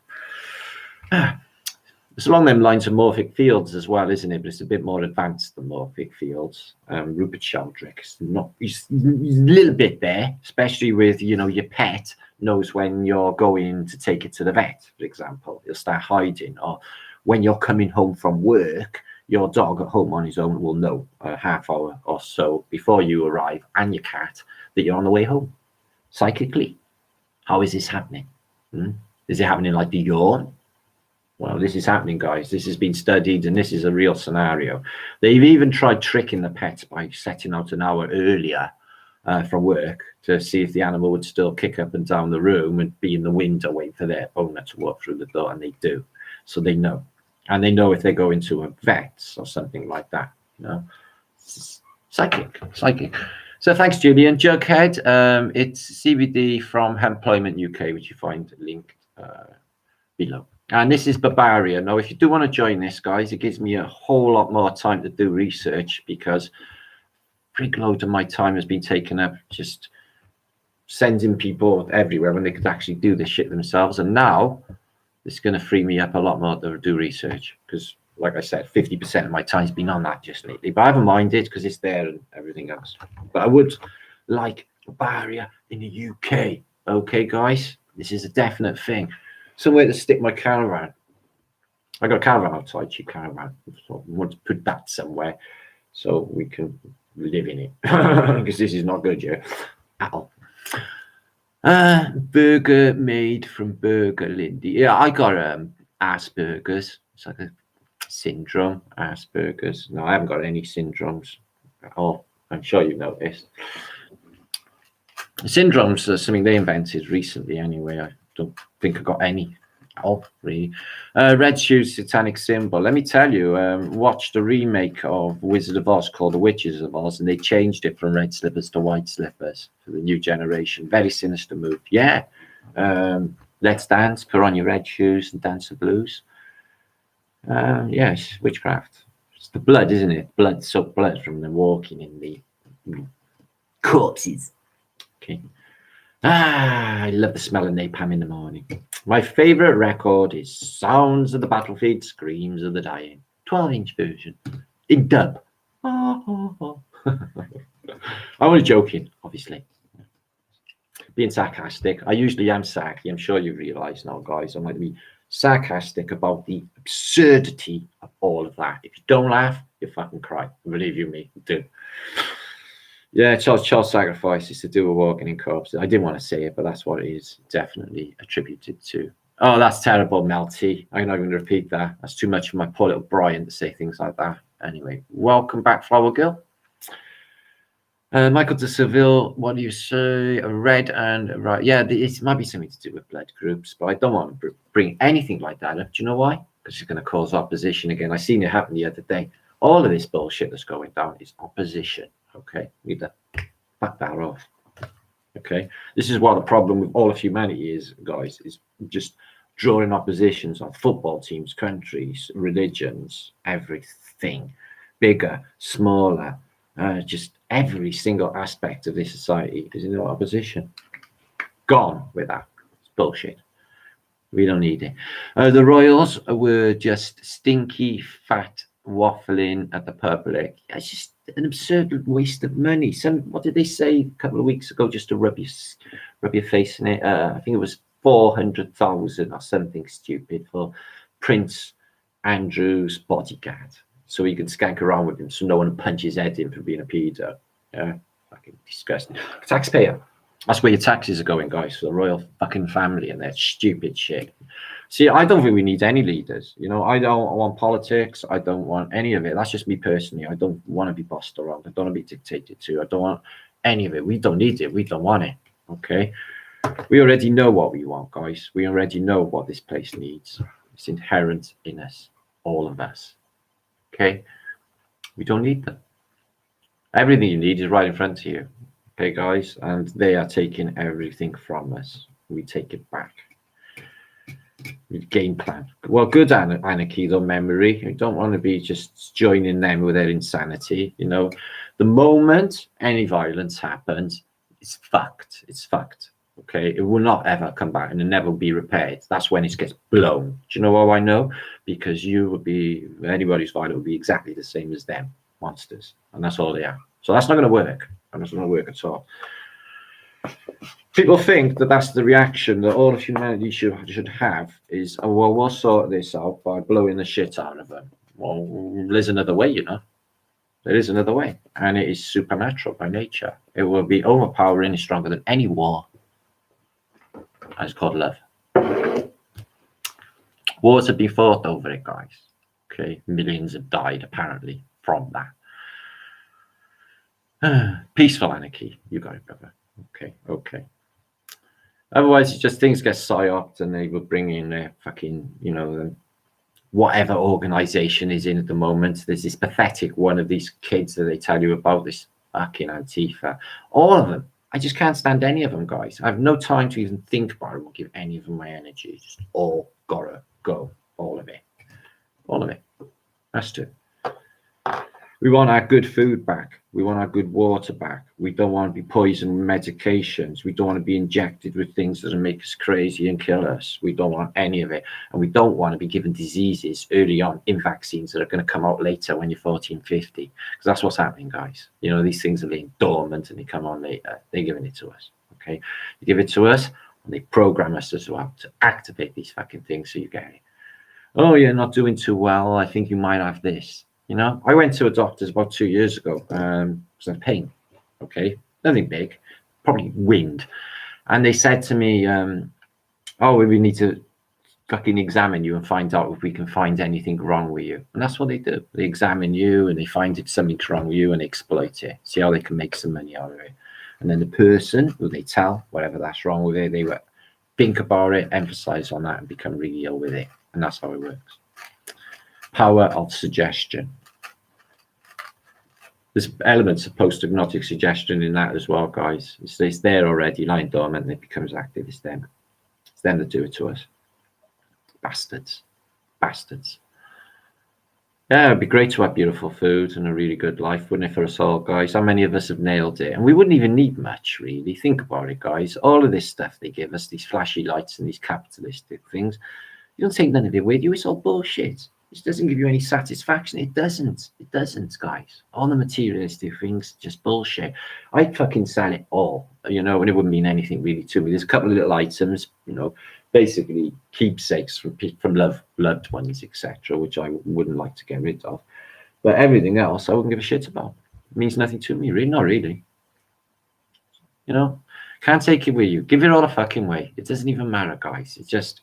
It's along them lines of morphic fields as well, isn't it? But it's a bit more advanced than morphic fields. Rupert Sheldrake's he's a little bit there, especially with, your pet knows when you're going to take it to the vet, for example. He'll start hiding. Or when you're coming home from work, your dog at home on his own will know a half hour or so before you arrive, and your cat, that you're on the way home, psychically. How is this happening? Is it happening like the yawn? Well, this is happening, guys. This has been studied, and this is a real scenario. They've even tried tricking the pets by setting out an hour earlier from work to see if the animal would still kick up and down the room and be in the window waiting for their owner to walk through the door, and they do. So they know. And they know if they go into a vet or something like that. Psychic. So thanks, Julian. Jughead, it's CBD from Hemp UK, which you find linked below. And this is Barbaria. Now, if you do want to join this, guys, it gives me a whole lot more time to do research, because a big load of my time has been taken up just sending people everywhere when they could actually do this shit themselves. And now it's going to free me up a lot more to do research, because, like I said, 50% of my time's been on that just lately. But I haven't minded because it's there and everything else. But I would like Barbaria in the UK. Okay, guys, this is a definite thing. Somewhere to stick my caravan. I got a caravan outside, cheap caravan. So I want to put that somewhere so we can live in it, because this is not good, yeah, at all. Burger made from Burger Lindy. Yeah, I got Asperger's. It's like a syndrome, Asperger's. No, I haven't got any syndromes at all. I'm sure you've noticed. Syndromes are something they invented recently anyway. I don't think I got any at all, really. Red Shoes, satanic symbol. Let me tell you, watched a remake of Wizard of Oz called The Witches of Oz, and they changed it from red slippers to white slippers for the new generation. Very sinister move. Yeah. Let's dance, put on your red shoes and dance the blues. Yes, witchcraft. It's the blood, isn't it? Blood, soaked blood from them walking in the corpses. Okay. I love the smell of napalm in the morning. My favorite record is Sounds of the Battlefield, Screams of the Dying. 12-inch version in dub. I'm only joking, obviously. Being sarcastic. I usually am sarky. I'm sure you realise now, guys. I'm going to be sarcastic about the absurdity of all of that. If you don't laugh, you fucking cry. Believe you me, do. Yeah, child sacrifice is to do with walking in corpses. I didn't want to say it, but that's what it is definitely attributed to. Oh, that's terrible, Melty. I'm not going to repeat that. That's too much for my poor little Brian to say things like that. Anyway, welcome back, Flower Girl. Michael de Seville, what do you say? Red and right. Yeah, it might be something to do with blood groups, but I don't want to bring anything like that up. Do you know why? Because it's going to cause opposition again. I seen it happen the other day. All of this bullshit that's going down is opposition. Okay, need to back that off. Okay, this is what the problem with all of humanity is, guys, is just drawing oppositions on football teams, countries, religions, everything, bigger, smaller, just every single aspect of this society is in opposition. Gone with that. It's bullshit. We don't need it. The Royals were just stinky, fat, waffling at the public. It's just an absurd waste of money. What did they say a couple of weeks ago, just to rub your face in it? I think it was 400,000 or something stupid for Prince Andrew's bodyguard, so he can skank around with him, so no one punches his head in for being a pedo. Yeah, fucking disgusting. Taxpayer. That's where your taxes are going, guys, for the royal fucking family and their stupid shit. See, I don't think we need any leaders. You know, I don't want politics. I don't want any of it. That's just me personally. I don't want to be bossed around. I don't want to be dictated to. I don't want any of it. We don't need it. We don't want it. Okay? We already know what we want, guys. We already know what this place needs. It's inherent in us, all of us. Okay? We don't need them. Everything you need is right in front of you. Okay, guys? And they are taking everything from us. We take it back. Game plan. Well, good anarchy, though, memory. You don't want to be just joining them with their insanity. You know, the moment any violence happens, it's fucked. It's fucked. Okay, it will not ever come back and it never be repaired. That's when it gets blown. Do you know how I know? Because you would be, anybody's violent would be exactly the same as them, monsters, and that's all they are. So that's not going to work. And that's not going to work at all. People think that that's the reaction that all of humanity should have is, oh, well, we'll sort this out by blowing the shit out of them. Well, there's another way, you know. There is another way, and it is supernatural by nature. It will be overpowering and stronger than any war. And it's called love. Wars have been fought over it, guys. Okay, millions have died apparently from that. Peaceful anarchy, you got it, brother. Okay. Otherwise, it's just things get psyoped and they will bring in their fucking, you know, whatever organization is in at the moment. There's this pathetic one of these kids that they tell you about, this fucking Antifa. All of them. I just can't stand any of them, guys. I have no time to even think about it or give any of them my energy. Just all gotta go. All of it. All of it. Has to. We want our good food back. We want our good water back. We don't want to be poisoned with medications. We don't want to be injected with things that will make us crazy and kill us. We don't want any of it. And we don't want to be given diseases early on in vaccines that are going to come out later when you're 14, 50. Because that's what's happening, guys. You know, these things are laying dormant and they come on later. They're giving it to us. Okay? They give it to us and they program us as well to activate these fucking things so you get it. Oh, you're not doing too well. I think you might have this. You know, I went to a doctor's about 2 years ago because of pain. Okay, nothing big, probably wind. And they said to me, oh, we need to fucking examine you and find out if we can find anything wrong with you. And that's what they do. They examine you and they find if something's wrong with you and they exploit it, see how they can make some money out of it. And then the person who they tell, whatever that's wrong with it, they will think about it, emphasize on that and become really ill with it. And that's how it works. Power of suggestion. There's elements of post-hypnotic suggestion in that as well, guys. It's there already, lying dormant, and it becomes active. It's them. It's them that do it to us. Bastards. Bastards. Yeah, it'd be great to have beautiful food and a really good life, wouldn't it, for us all, guys? How many of us have nailed it? And we wouldn't even need much, really. Think about it, guys. All of this stuff they give us, these flashy lights and these capitalistic things, you don't take none of it with you. It's all bullshit. It doesn't give you any satisfaction. It doesn't. It doesn't, guys. All the materialistic things, just bullshit. I'd fucking sell it all, you know, and it wouldn't mean anything really to me. There's a couple of little items, you know, basically keepsakes from loved ones, etc., which I wouldn't like to get rid of. But everything else, I wouldn't give a shit about. It means nothing to me, really. Not really. You know, can't take it with you. Give it all a fucking way. It doesn't even matter, guys. It's just,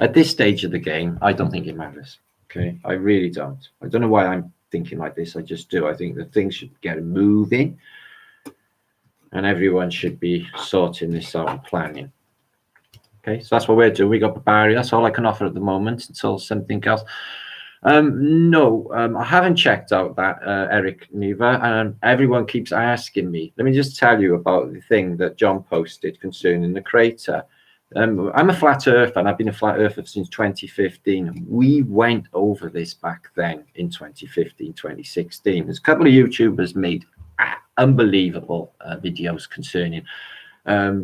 at this stage of the game, I don't think it matters. Okay, I really don't. I don't know why I'm thinking like this. I just do. I think that things should get moving and everyone should be sorting this out and planning. Okay, so that's what we're doing. We got Barbaria. That's all I can offer at the moment until something else. No, I haven't checked out that Eric Neva. Everyone keeps asking me. Let me just tell you about the thing that John posted concerning the crater. I'm a flat earther and I've been a flat earther since 2015. We went over this back then in 2015, 2016. There's a couple of YouTubers made unbelievable videos concerning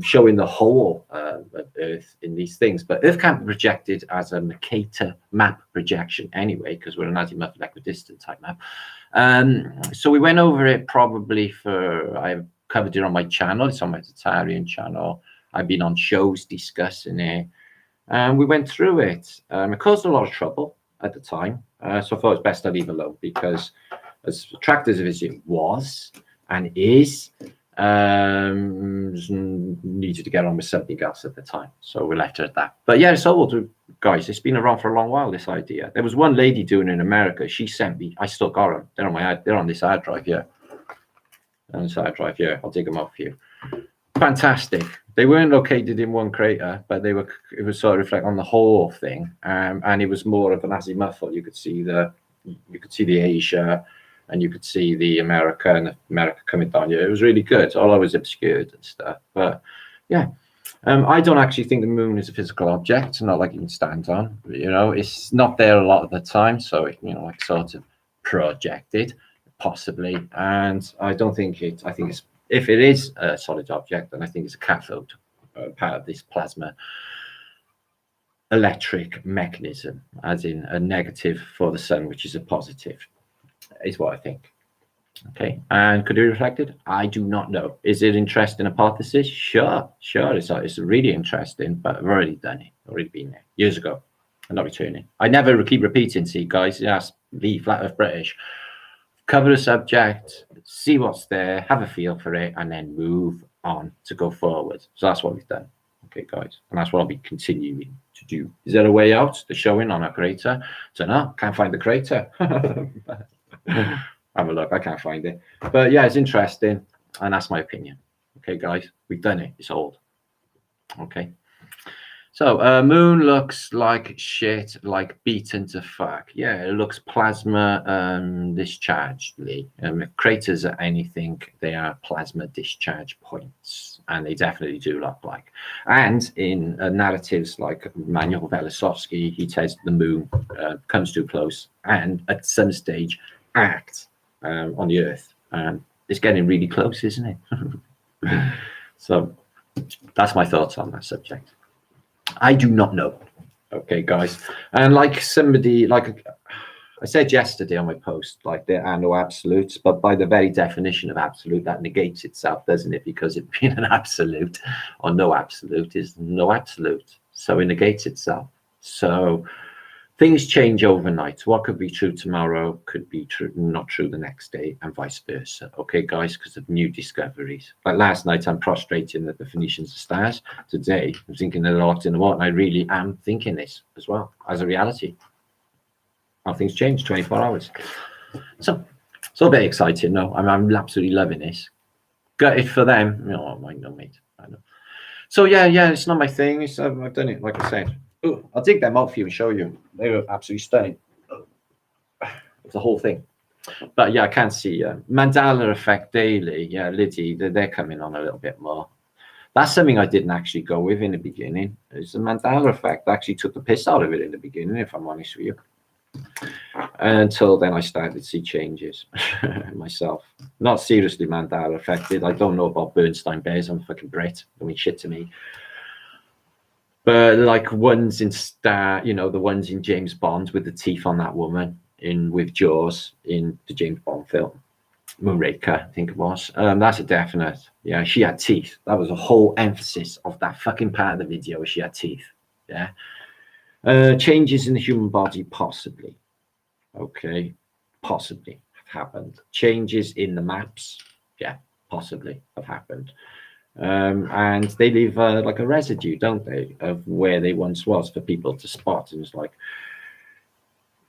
showing the whole of Earth in these things. But Earth can't be projected as a Mercator map projection anyway, because we're an azimuth equidistant type map. So we went over it probably I've covered it on my channel. It's on my Tartarian channel. I've been on shows discussing it, and we went through it. It caused a lot of trouble at the time, so I thought it was best I leave alone, because as attractive as it was and is, needed to get on with something else at the time, so we left it at that. But yeah, it's old, guys. It's been around for a long while, this idea. There was one lady doing it in America. She sent me, I still got them. They're on this hard drive here. On this hard drive here. I'll dig them up for you. Fantastic. They weren't located in one crater, but it was sort of reflect on the whole thing, and it was more of an azimuthal. You could see the Asia, and you could see the America, and America coming down here. It was really good. All I was obscured and stuff, but yeah. I don't actually think the moon is a physical object, not like you can stand on. You know, it's not there a lot of the time, so it, you know, like sort of projected, possibly. And I don't think it. I think it's. If it is a solid object, then I think it's a cathode, part of this plasma electric mechanism, as in a negative for the sun, which is a positive, is what I think. Okay, and could it be reflected? I do not know. Is it interesting hypothesis? Sure. It's really interesting, but I've already done it. Already been there years ago. I'm not returning. I never keep repeating. See, guys, yes, the Flat Earth British. Cover a subject, see what's there, have a feel for it, and then move on to go forward. So that's what we've done. Okay, guys, and that's what I'll be continuing to do. Is there a way out? The showing on a crater? So no, can't find the crater. Have a look. I can't find it. But yeah, it's interesting, and that's my opinion. Okay, guys, we've done it. It's old. Okay. So moon looks like shit, like beaten to fuck. Yeah, it looks plasma discharged. Craters are anything, they are plasma discharge points. and they definitely do look like. And in narratives like Manuel Velosovsky, he says the moon comes too close and at some stage acts on the Earth. It's getting really close, isn't it? So that's my thoughts on that subject. I do not know. Okay, guys. And like somebody, like I said yesterday on my post, like there are no absolutes, but by the very definition of absolute, that negates itself, doesn't it? Because it being an absolute or no absolute is no absolute. So it negates itself. So things change overnight. What could be true tomorrow could be true, not true the next day, and vice versa. Okay, guys, because of new discoveries. Like last night, I'm prostrating that the Phoenicians are stars. Today, I'm thinking they're locked in the water, and I really am thinking this as well as a reality. How things change 24 hours. So very exciting. No, I'm absolutely loving this. Gutted for them. No, mine, no, mate. I know. So yeah, it's not my thing. It's, I've done it, like I said. Ooh, I'll dig them out for you and show you. They were absolutely stunning. The whole thing. But yeah, I can see Mandela Effect Daily. Yeah, Liddy, they're coming on a little bit more. That's something I didn't actually go with in the beginning. It's the Mandela Effect. I actually took the piss out of it in the beginning, if I'm honest with you. Until then, I started to see changes myself. Not seriously Mandela affected. I don't know about Bernstein Bears. I'm fucking Brit. I mean, shit to me. But like ones in Star, you know, the ones in James Bond with the teeth on that woman with Jaws in the James Bond film. Moonraker, I think it was. That's a definite. Yeah, she had teeth. That was a whole emphasis of that fucking part of the video. She had teeth. Yeah. Changes in the human body, possibly. Okay, possibly have happened. Changes in the maps, yeah, possibly have happened. And they leave like a residue, don't they, of where they once was for people to spot. And it's like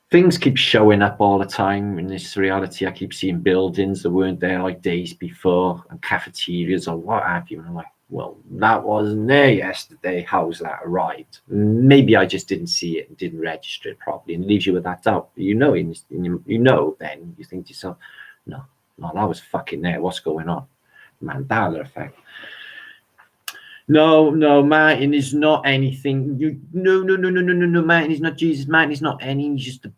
things keep showing up all the time in this reality. I keep seeing buildings that weren't there like days before, and cafeterias or what have you. And I'm like, well, that wasn't there yesterday. How's that right? Maybe I just didn't see it and didn't register it properly, and it leaves you with that doubt. You know, then you think to yourself, no, that was fucking there. What's going on? Mandela effect. No, Martin is not anything. No, Martin is not Jesus. Martin is not any. He's just a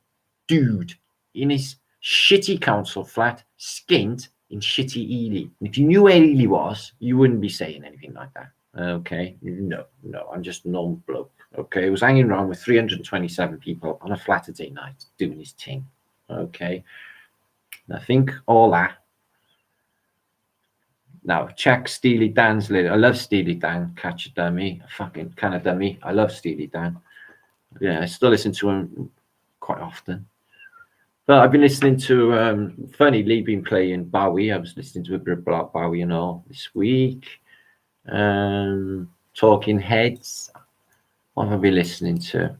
dude in his shitty council flat, skint in shitty Ely. And if you knew where Ely was, you wouldn't be saying anything like that. Okay, no, I'm just a normal bloke. Okay, he was hanging around with 327 people on a Flatterday night doing his thing. Okay, I think all that. Now check Steely Dan's lyric. I love Steely Dan. Catch a dummy, a fucking kind of dummy. I love Steely Dan. Yeah, I still listen to him quite often. But I've been listening to, funny, Lee been playing Bowie. I was listening to a bit about Bowie and all this week. Talking Heads. What have I been listening to?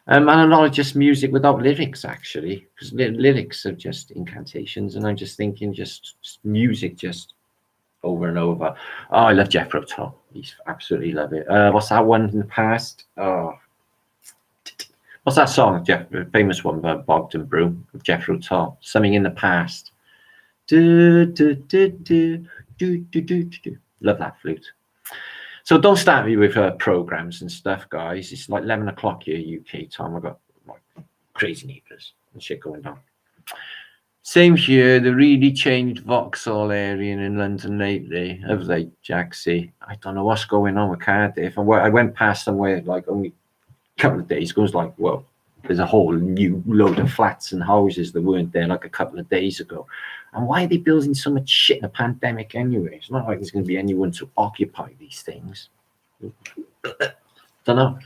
And a lot of just music without lyrics, actually. Because lyrics are just incantations. And I'm just thinking just music just over and over. Oh, I love Jethro Tull. He's absolutely love it. What's that one in the past? Oh. What's that song, famous one by Bogdan Brew with Jethro Tull? Something in the past. Do. Love that flute. So don't start me with programs and stuff, guys. It's like 11 o'clock here, UK time. I've got like crazy neighbours and shit going on. Same here. They really changed Vauxhall area in London lately, have they, Jaxie? I don't know what's going on with Cardiff. I went past somewhere like only couple of days ago. It was like, well, there's a whole new load of flats and houses that weren't there like a couple of days ago. And why are they building so much shit in a pandemic anyway? It's not like there's going to be anyone to occupy these things. Don't know.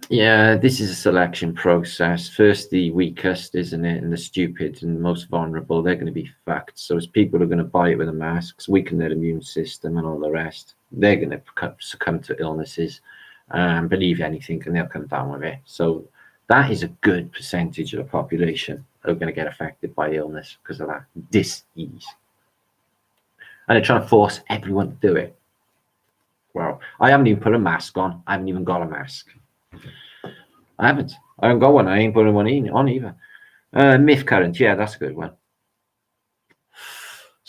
Yeah, this is a selection process. First the weakest, isn't it? And the stupid and most vulnerable, they're going to be fucked. So as people are going to buy it with the masks, weaken their immune system and all the rest, they're going to succumb to illnesses and believe anything, and they'll come down with it. So that is a good percentage of the population that are going to get affected by illness because of that dis-ease. And they're trying to force everyone to do it. Well, I haven't even put a mask on. I haven't even got a mask. I haven't got one. I ain't putting one on either. Myth current, yeah, that's a good one.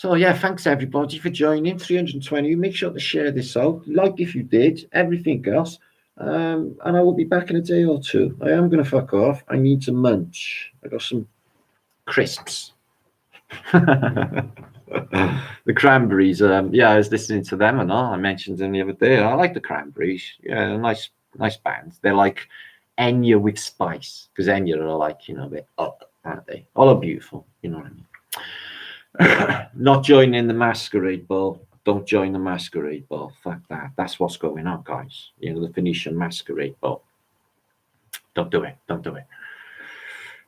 So yeah, thanks everybody for joining. 320. Make sure to share this out. Like if you did, everything else. And I will be back in a day or two. I am gonna fuck off. I need to munch. I got some crisps. The Cranberries. Yeah, I was listening to them and all. I mentioned them the other day. I like the Cranberries. Yeah, nice band. They're like Enya with spice, because Enya are like, you know, they're up, aren't they? All are beautiful, you know what I mean. Not joining the masquerade ball. Don't join the masquerade ball. Fuck that. That's what's going on, guys. You know, the Phoenician masquerade ball. Don't do it. Don't do it.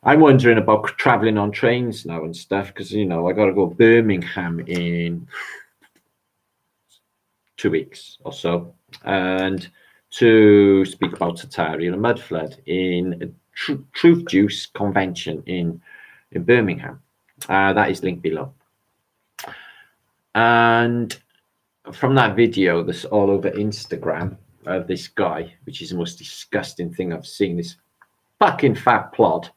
I'm wondering about traveling on trains now and stuff, because, you know, I got to go to Birmingham in 2 weeks or so, and to speak about Tartarian and mud flood in a Truth Juice convention in Birmingham. That is linked below. And from that video that's all over Instagram of this guy, which is the most disgusting thing I've seen, this fucking fat plod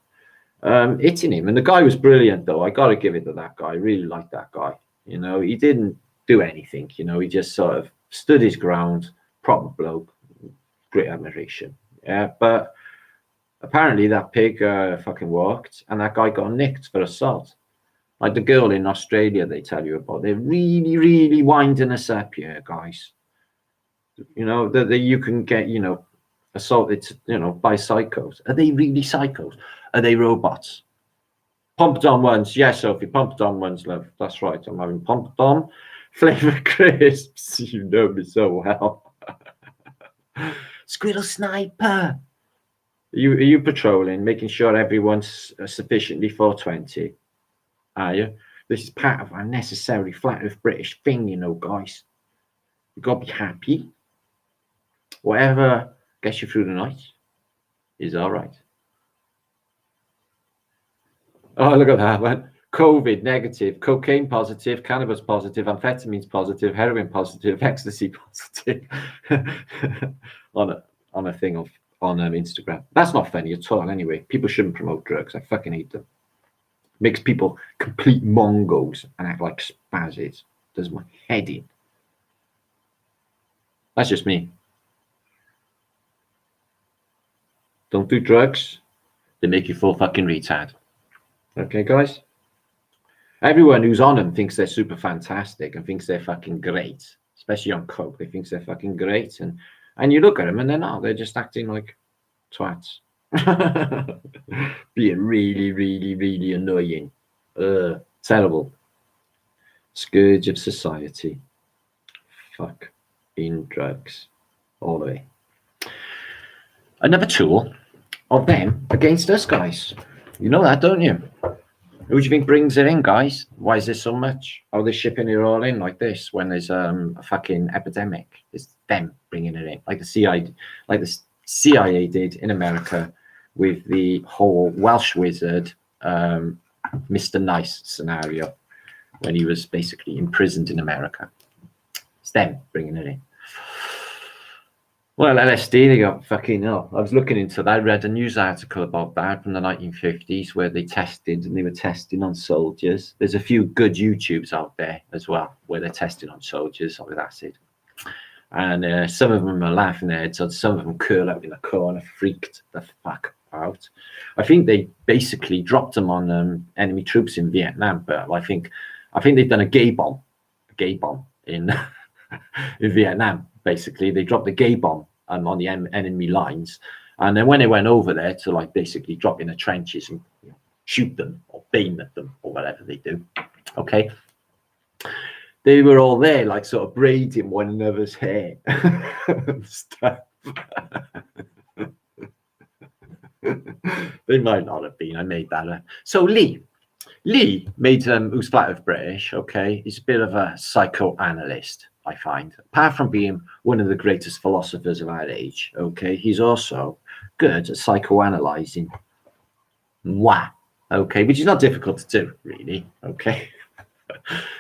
hitting him. And the guy was brilliant, though. I got to give it to that guy. I really like that guy. You know, he didn't do anything. You know, he just sort of stood his ground. Proper bloke. Great admiration. Yeah, but apparently that pig fucking walked, and that guy got nicked for assault. Like the girl in Australia they tell you about. They're really, really winding us up here, guys. You know, that you can get, you know, assaulted, you know, by psychos. Are they really psychos? Are they robots? Pumped on ones. Yes, Sophie, pumped on ones, love. That's right. I'm having pumped on flavor crisps. You know me so well. Squirrel sniper. Are you patrolling, making sure everyone's sufficiently 420? Are you? This is part of our necessary flat earth British thing, you know, guys. You've got to be happy. Whatever gets you through the night is all right. Oh, look at that, man. COVID negative, cocaine positive, cannabis positive, amphetamines positive, heroin positive, ecstasy positive on a thing on Instagram. That's not funny at all anyway. People shouldn't promote drugs. I fucking hate them. Makes people complete mongos and act like spazzes. Does my head in. That's just me. Don't do drugs. They make you full fucking retard. Okay, guys? Everyone who's on them thinks they're super fantastic and thinks they're fucking great. Especially on coke. They think they're fucking great. And you look at them and they're not. They're just acting like twats. Being really, really, really annoying. Terrible. Scourge of society. Fuck in drugs. All the way. Another tool of them against us, guys. You know that, don't you? Who do you think brings it in, guys? Why is there so much? Are they shipping it all in like this when there's a fucking epidemic? It's them bringing it in, like the CIA did in America with the whole Welsh wizard, Mr. Nice scenario, when he was basically imprisoned in America. It's them bringing it in. Well, LSD, they got fucking hell. I was looking into that. I read a news article about that from the 1950s where they were testing on soldiers. There's a few good YouTubes out there as well where they're testing on soldiers with acid. And some of them are laughing their heads on, some of them curl up in the corner, freaked the fuck out. I think they basically dropped them on enemy troops in Vietnam, but I think they've done a gay bomb in in Vietnam. Basically, they dropped the gay bomb on the enemy lines, and then when they went over there to like basically drop in the trenches and shoot them or beam at them or whatever they do, okay, they were all there like sort of braiding one another's hair and stuff. They might not have been. I made that up. So Lee made who's flat earth British, okay, he's a bit of a psychoanalyst, I find. Apart from being one of the greatest philosophers of our age, okay, he's also good at psychoanalyzing moi, okay, which is not difficult to do, really, okay.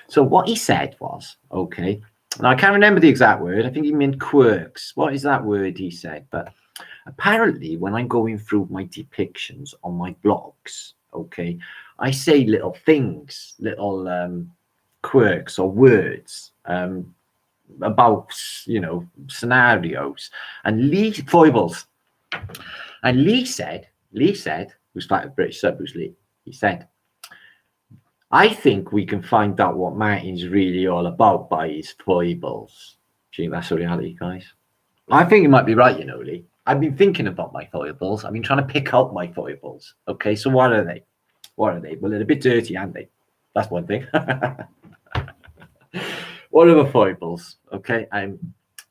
So what he said was, okay, now I can't remember the exact word. I think he meant quirks. What is that word he said? But apparently when I'm going through my depictions on my blogs, okay, I say little things, little quirks or words about, you know, scenarios and foibles. And Lee said, who's like a British sub, who's Lee, he said, I think we can find out what Martin's really all about by his foibles. Do you think that's a reality, guys? I think you might be right, you know, Lee. I've been thinking about my foibles. I've been trying to pick out my foibles. Okay, so what are they? What are they? Well, they're a bit dirty, aren't they? That's one thing. What are the foibles? Okay, I'm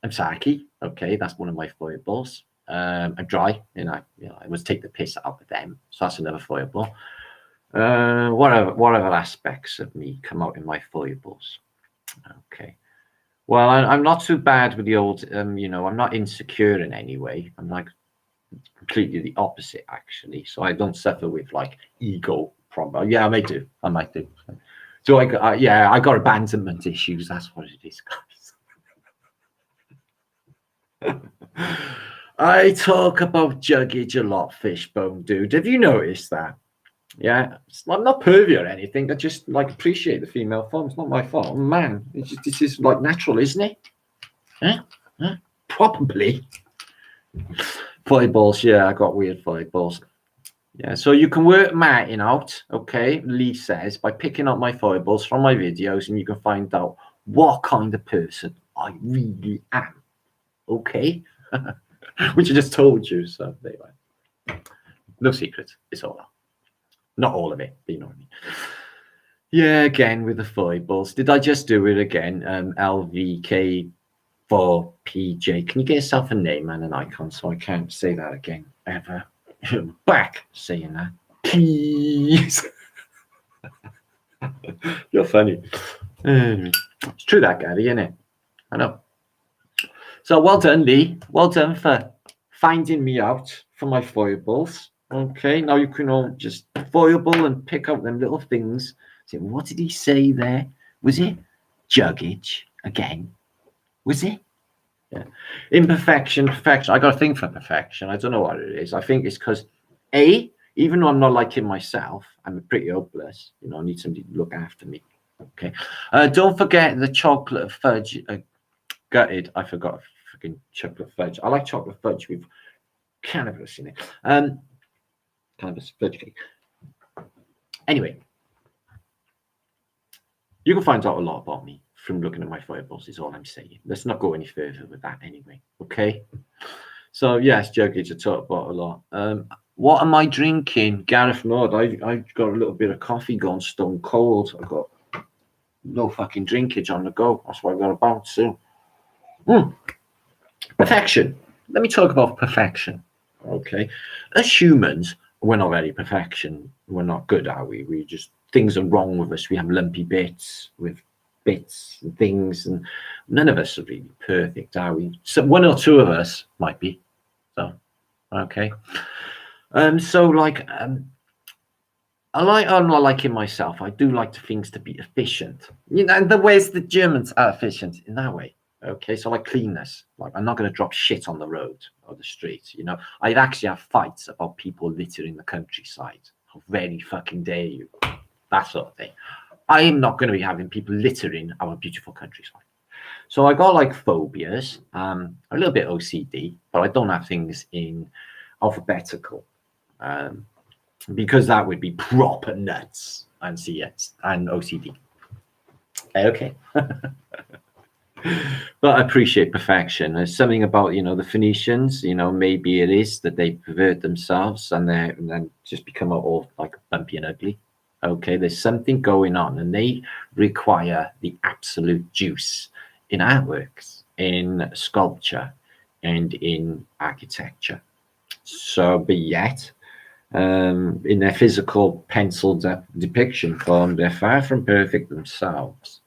sarky. Okay, that's one of my foibles. I'm dry, I must take the piss out of them. So that's another foible. What other aspects of me come out in my foibles? Okay. Well, I'm not too bad with the old, you know, I'm not insecure in any way. I'm like completely the opposite, actually. So I don't suffer with like ego problem. Yeah, I might do. So I got abandonment issues. That's what it is, guys. I talk about juggage a lot, Fishbone dude. Have you noticed that? Yeah, I'm not pervy or anything. I just like appreciate the female form. It's not my fault, man. This is like natural, isn't it? Huh? Probably. Foibles, yeah, I got weird foibles. Yeah, so you can work Martin out, okay, Lee says, by picking up my foibles from my videos, and you can find out what kind of person I really am, okay? Which I just told you, so there you are. No secret, it's all out. Not all of it, but you know what I mean. Yeah, again with the foibles. Did I just do it again? LVK4PJ. Can you get yourself a name and an icon so I can't say that again ever? Back saying that, please. You're funny. It's true that, Gary, isn't it? I know. So well done, Lee. Well done for finding me out for my foibles. Okay, now you can all just foible and pick up them little things. So what did he say there? Was it juggage again? Was it? Yeah. Imperfection, perfection. I got a thing for perfection. I don't know what it is. I think it's because even though I'm not like him myself, I'm pretty hopeless. You know, I need somebody to look after me. Okay. Don't forget the chocolate fudge. Gutted. I forgot freaking chocolate fudge. I like chocolate fudge with cannabis in it. Cannabis fudge cake. Anyway, you can find out a lot about me from looking at my foibles, is all I'm saying. Let's not go any further with that anyway, okay? So, yes, juggage, I talk about a lot. What am I drinking? Gareth Nord, I got a little bit of coffee gone stone cold. I've got no fucking drinkage on the go. That's why I got a bounce soon. Perfection. Let me talk about perfection, okay? As humans, we're not very perfection. We're not good, are we? We just, things are wrong with us. We have lumpy bits with bits and things, and none of us are really perfect, are we? So one or two of us might be. So, okay. So like, I'm not liking myself. I do like things to be efficient. You know, and the ways the Germans are efficient in that way. Okay, so like cleanness. Like I'm not going to drop shit on the road or the street. You know, I'd actually have fights about people littering the countryside. How very fucking dare you? That sort of thing. I am not going to be having people littering our beautiful countryside. So I got like phobias, a little bit OCD, but I don't have things in alphabetical, because that would be proper nuts and CS and OCD. Okay. But I appreciate perfection. There's something about, you know, the Phoenicians, you know, maybe it is that they pervert themselves and then just become all like bumpy and ugly. Okay, there's something going on, and they require the absolute juice in artworks, in sculpture, and in architecture. So, but yet, in their physical pencil depiction form, they're far from perfect themselves.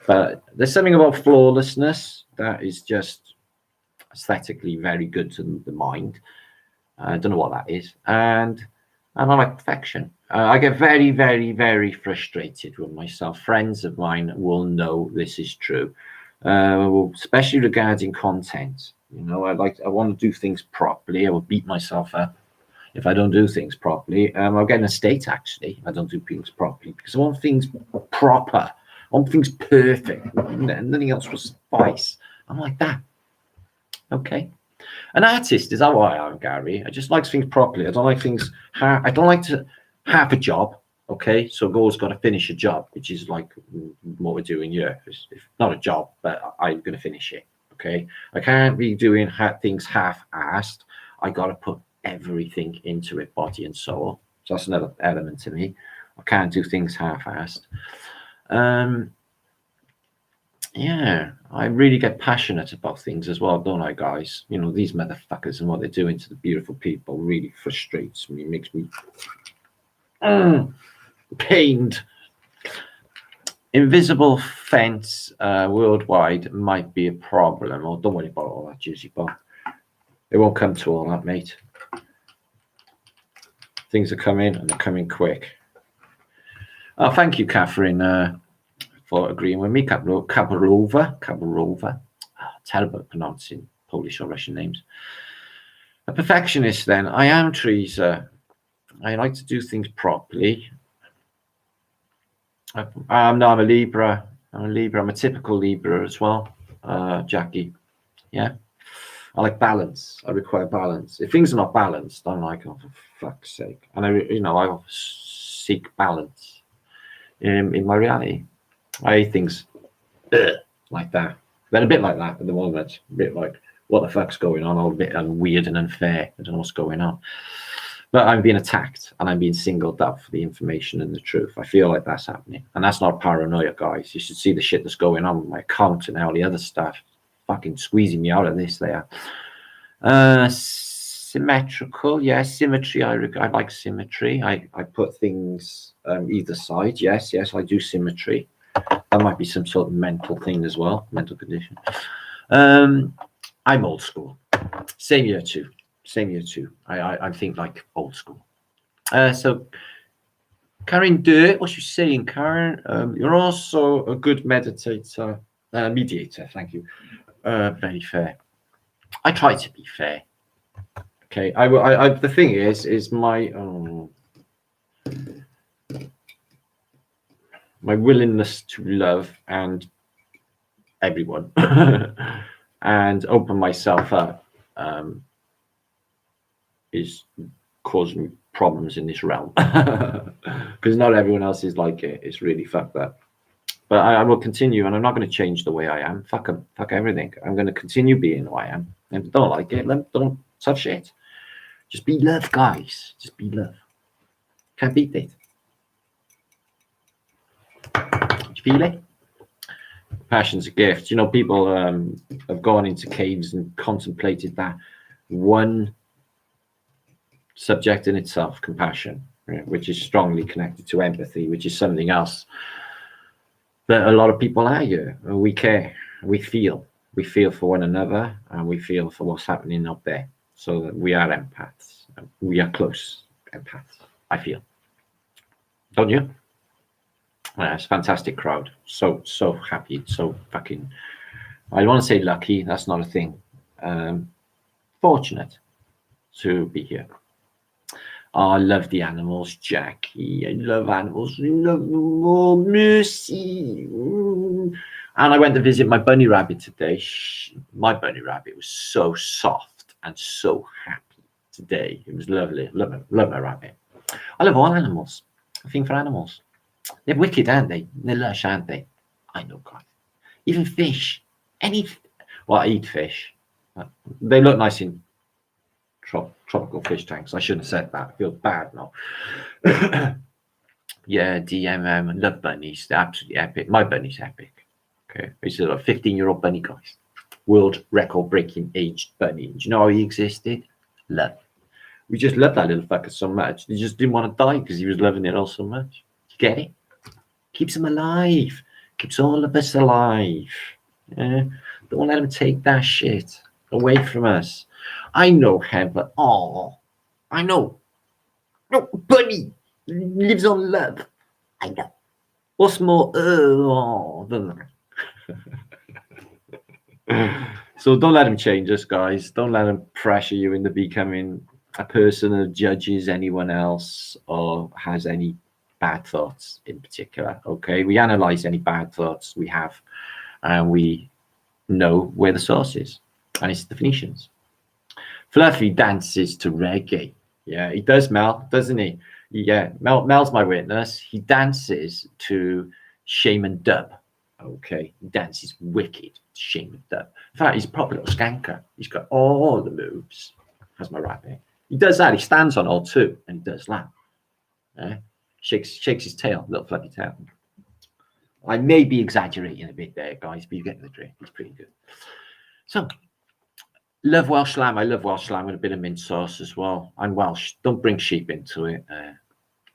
But there's something about flawlessness that is just aesthetically very good to the mind. I don't know what that is. And I like perfection. I get very, very, very frustrated with myself. Friends of mine will know this is true, especially regarding content. You know, I want to do things properly. I will beat myself up if I don't do things properly. I'll get in a state, actually, if I don't do things properly, because I want things proper. want things perfect. Nothing else will suffice. I'm like that. Okay. An artist is how I am, Gary. I just like things properly. I don't like things. I don't like to have a job. Okay, so Go's got to finish a job, which is like what we're doing here. It's not a job, but I'm going to finish it. Okay, I can't be doing things half-assed. I got to put everything into it, body and soul. So that's another element to me. I can't do things half-assed. Yeah, I really get passionate about things as well, don't I, guys? You know, these motherfuckers and what they're doing to the beautiful people really frustrates me, makes me pained. Invisible fence worldwide might be a problem. Oh, don't worry about all that, juicy ball. It won't come to all that, mate. Things are coming, and they're coming quick. Oh, thank you, Catherine, for agreeing with me. Kabarova. Terrible at pronouncing Polish or Russian names. A perfectionist, then. I am, Teresa. I like to do things properly. I'm a Libra. I'm a typical Libra as well, Jackie. Yeah. I like balance. I require balance. If things are not balanced, I'm like, oh, for fuck's sake. And I seek balance in my reality. I hate things like that. They're a bit like that at the moment. A bit like, what the fuck's going on? All a bit weird and unfair. I don't know what's going on. But I'm being attacked and I'm being singled out for the information and the truth. I feel like that's happening. And that's not paranoia, guys. You should see the shit that's going on with my account and all the other stuff. Fucking squeezing me out of this there. Symmetrical, yeah, symmetry. I like symmetry. I put things either side. Yes, I do symmetry. That might be some sort of mental thing as well, mental condition. I'm old school. Same year too. I think like old school. So Karen Dirt, what's you saying, Karen? You're also a good mediator. Thank you. Very fair. I try to be fair. Okay. I the thing is my my willingness to love and everyone and open myself up is causing problems in this realm because not everyone else is like it. It's really fucked up. But I will continue, and I'm not going to change the way I am. Fuck everything. I'm going to continue being who I am. And if you don't like it, don't touch it. Just be love, guys. Just be love. Can't beat it. Do you feel it? Passion's a gift. You know, people have gone into caves and contemplated that one subject in itself, compassion, which is strongly connected to empathy, which is something else that a lot of people are here. We care, we feel for one another, and we feel for what's happening up there. So that we are empaths. We are close empaths, I feel. Don't you? Yeah, it's a fantastic crowd. So happy, so fucking, I don't want to say lucky, that's not a thing. Fortunate to be here. Oh, I love the animals, Jackie. I love animals. I love them more. Mercy. And I went to visit my bunny rabbit today. My bunny rabbit was so soft and so happy today. It was lovely. Love my rabbit. I love all animals. I think for animals. They're wicked, aren't they? They're lush, aren't they? I know, God. Even fish. Well, I eat fish. They look nice in tropical fish tanks. I shouldn't have said that. I feel bad now. Yeah, DMM. Love bunnies. They're absolutely epic. My bunny's epic. Okay. He's a 15-year-old bunny, guys. World record breaking aged bunny. Do you know how he existed? Love. We just loved that little fucker so much. He just didn't want to die because he was loving it all so much. You get it? Keeps him alive. Keeps all of us alive. Yeah. Don't let him take that shit away from us. I know him, but I know. No, bunny lives on love. I know. What's more, than that? So don't let him change us, guys. Don't let him pressure you into becoming a person that judges anyone else or has any bad thoughts in particular. Okay, we analyze any bad thoughts we have, and we know where the source is, and it's the Phoenicians. Fluffy dances to reggae. Yeah, he does, Mel, doesn't he? Yeah, Mel's my witness. He dances to Shaman Dub. Okay, he dances wicked to Shaman Dub. In fact, he's a proper little skanker. He's got all the moves. That's my rabbit. He does that. He stands on all two, and he does that. Yeah? Shakes his tail, little fluffy tail. I may be exaggerating a bit there, guys, but you get the drift. It's pretty good. So, love Welsh lamb. I love Welsh lamb with a bit of mint sauce as well. I'm Welsh. Don't bring sheep into it.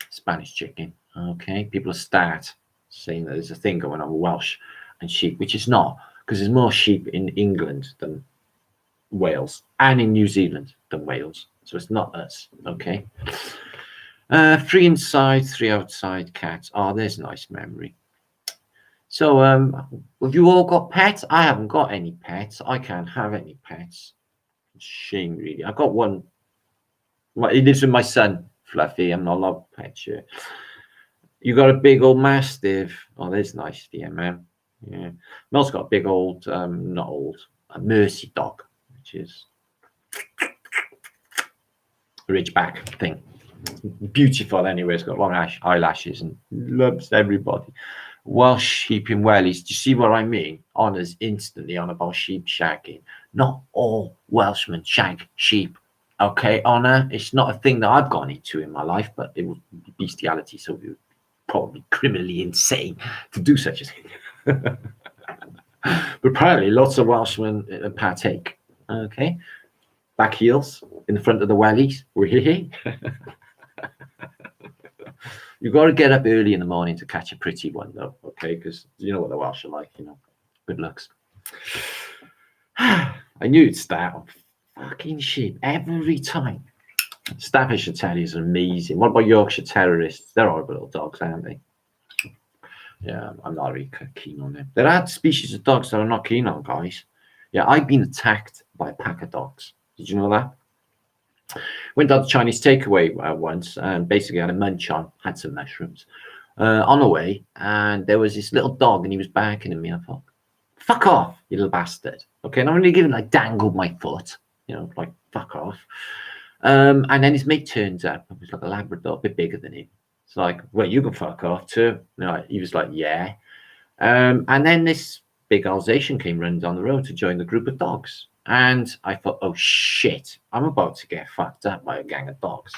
Spanish chicken. Okay, people start saying that there's a thing going on with Welsh and sheep, which is not, because there's more sheep in England than Wales, and in New Zealand than Wales. So it's not us. Okay. 3 inside, 3 outside cats. Oh, there's a nice memory. So, have you all got pets? I haven't got any pets. I can't have any pets. Shame, really. I've got one. He lives with my son, Fluffy. I'm not allowed pets here. You got a big old mastiff. Oh, there's nice for you, man. Yeah. Mel's got a big old, not old, a Mersey dog, which is a ridgeback thing. Beautiful anyway. It's got long eyelashes and loves everybody. Welsh sheep in wellies. Do you see what I mean? Honours instantly on about sheep shagging. Not all Welshmen shag sheep. Okay, Honour. It's not a thing that I've gone into in my life, but it would be bestiality, so it would probably criminally insane to do such a thing. But apparently lots of Welshmen partake. Okay. Back heels in the front of the wellies. You've got to get up early in the morning to catch a pretty one, though, okay? Because you know what the Welsh are like, you know. Good looks. I knew it'd start on fucking sheep every time. Staffordshire Terriers are amazing. What about Yorkshire Terrorists? They're horrible little dogs, aren't they? Yeah, I'm not really keen on them. There are species of dogs that I'm not keen on, guys. Yeah, I've been attacked by a pack of dogs. Did you know that? Went out to Chinese takeaway once and basically had a munch on, had some mushrooms on the way, and there was this little dog and he was barking at me. I thought, fuck off, you little bastard. Okay, and I'm really giving like dangled my foot, you know, like fuck off. And then his mate turns up. It was like a Labrador, a bit bigger than him. It's like, well, you can fuck off too. No, he was like, yeah. And then this big Alsatian came running down the road to join the group of dogs. And I thought, oh shit, I'm about to get fucked up by a gang of dogs.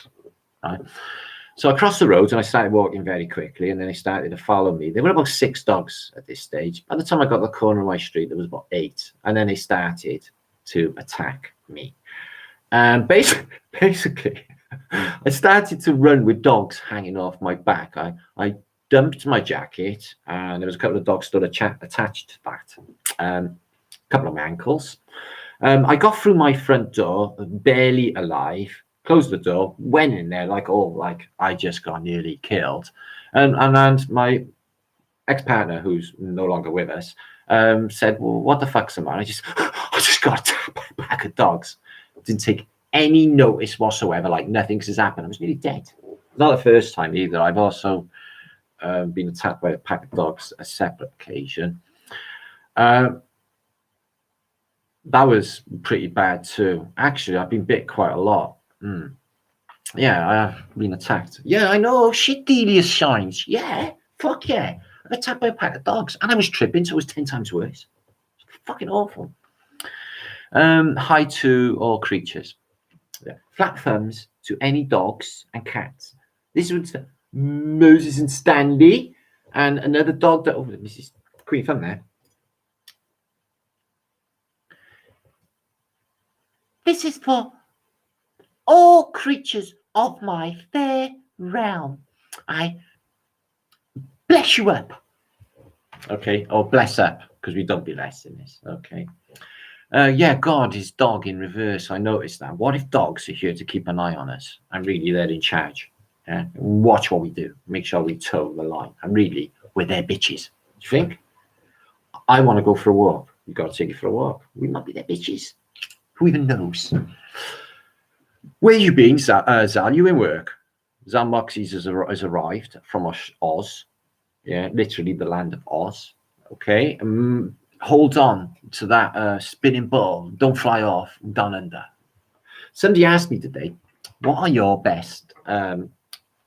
Right? So I crossed the road and I started walking very quickly, and then they started to follow me. There were about 6 dogs at this stage. By the time I got to the corner of my street, there was about 8. And then they started to attack me. And basically, I started to run with dogs hanging off my back. I dumped my jacket, and there was a couple of dogs stood attached to that. A couple of my ankles. I got through my front door, barely alive, closed the door, went in there like, oh, like I just got nearly killed. And my ex-partner, who's no longer with us, said, well, what the fuck's the matter? I just got attacked by a pack of dogs. Didn't take any notice whatsoever, like nothing has happened. I was nearly dead. Not the first time either. I've also been attacked by a pack of dogs a separate occasion. That was pretty bad too. Actually, I've been bit quite a lot. Yeah, I have been attacked. Yeah, I know. Shit, Delius shines. Yeah, fuck yeah. I got attacked by a pack of dogs, and I was tripping, so it was 10 times worse. It's fucking awful. Hi to all creatures. Yeah. Flat thumbs to any dogs and cats. This one's Moses and Stanley, and another dog that. Oh, Mrs. Queen Thumb there. This is for all creatures of my fair realm. I bless you up. Okay, or bless up, because we don't be less in this. Okay. Yeah, God, his dog in reverse. I noticed that. What if dogs are here to keep an eye on us? And really, they're in charge. Yeah? Watch what we do. Make sure we toe the line. And really, we're their bitches. Do you think? I want to go for a walk. You've got to take it for a walk. We might be their bitches. Who even knows? Where you been, Zal? You in work? Zamoxys has arrived from Oz. Yeah, literally the land of Oz. Okay, hold on to that spinning ball. Don't fly off down under. Somebody asked me today, what are your best,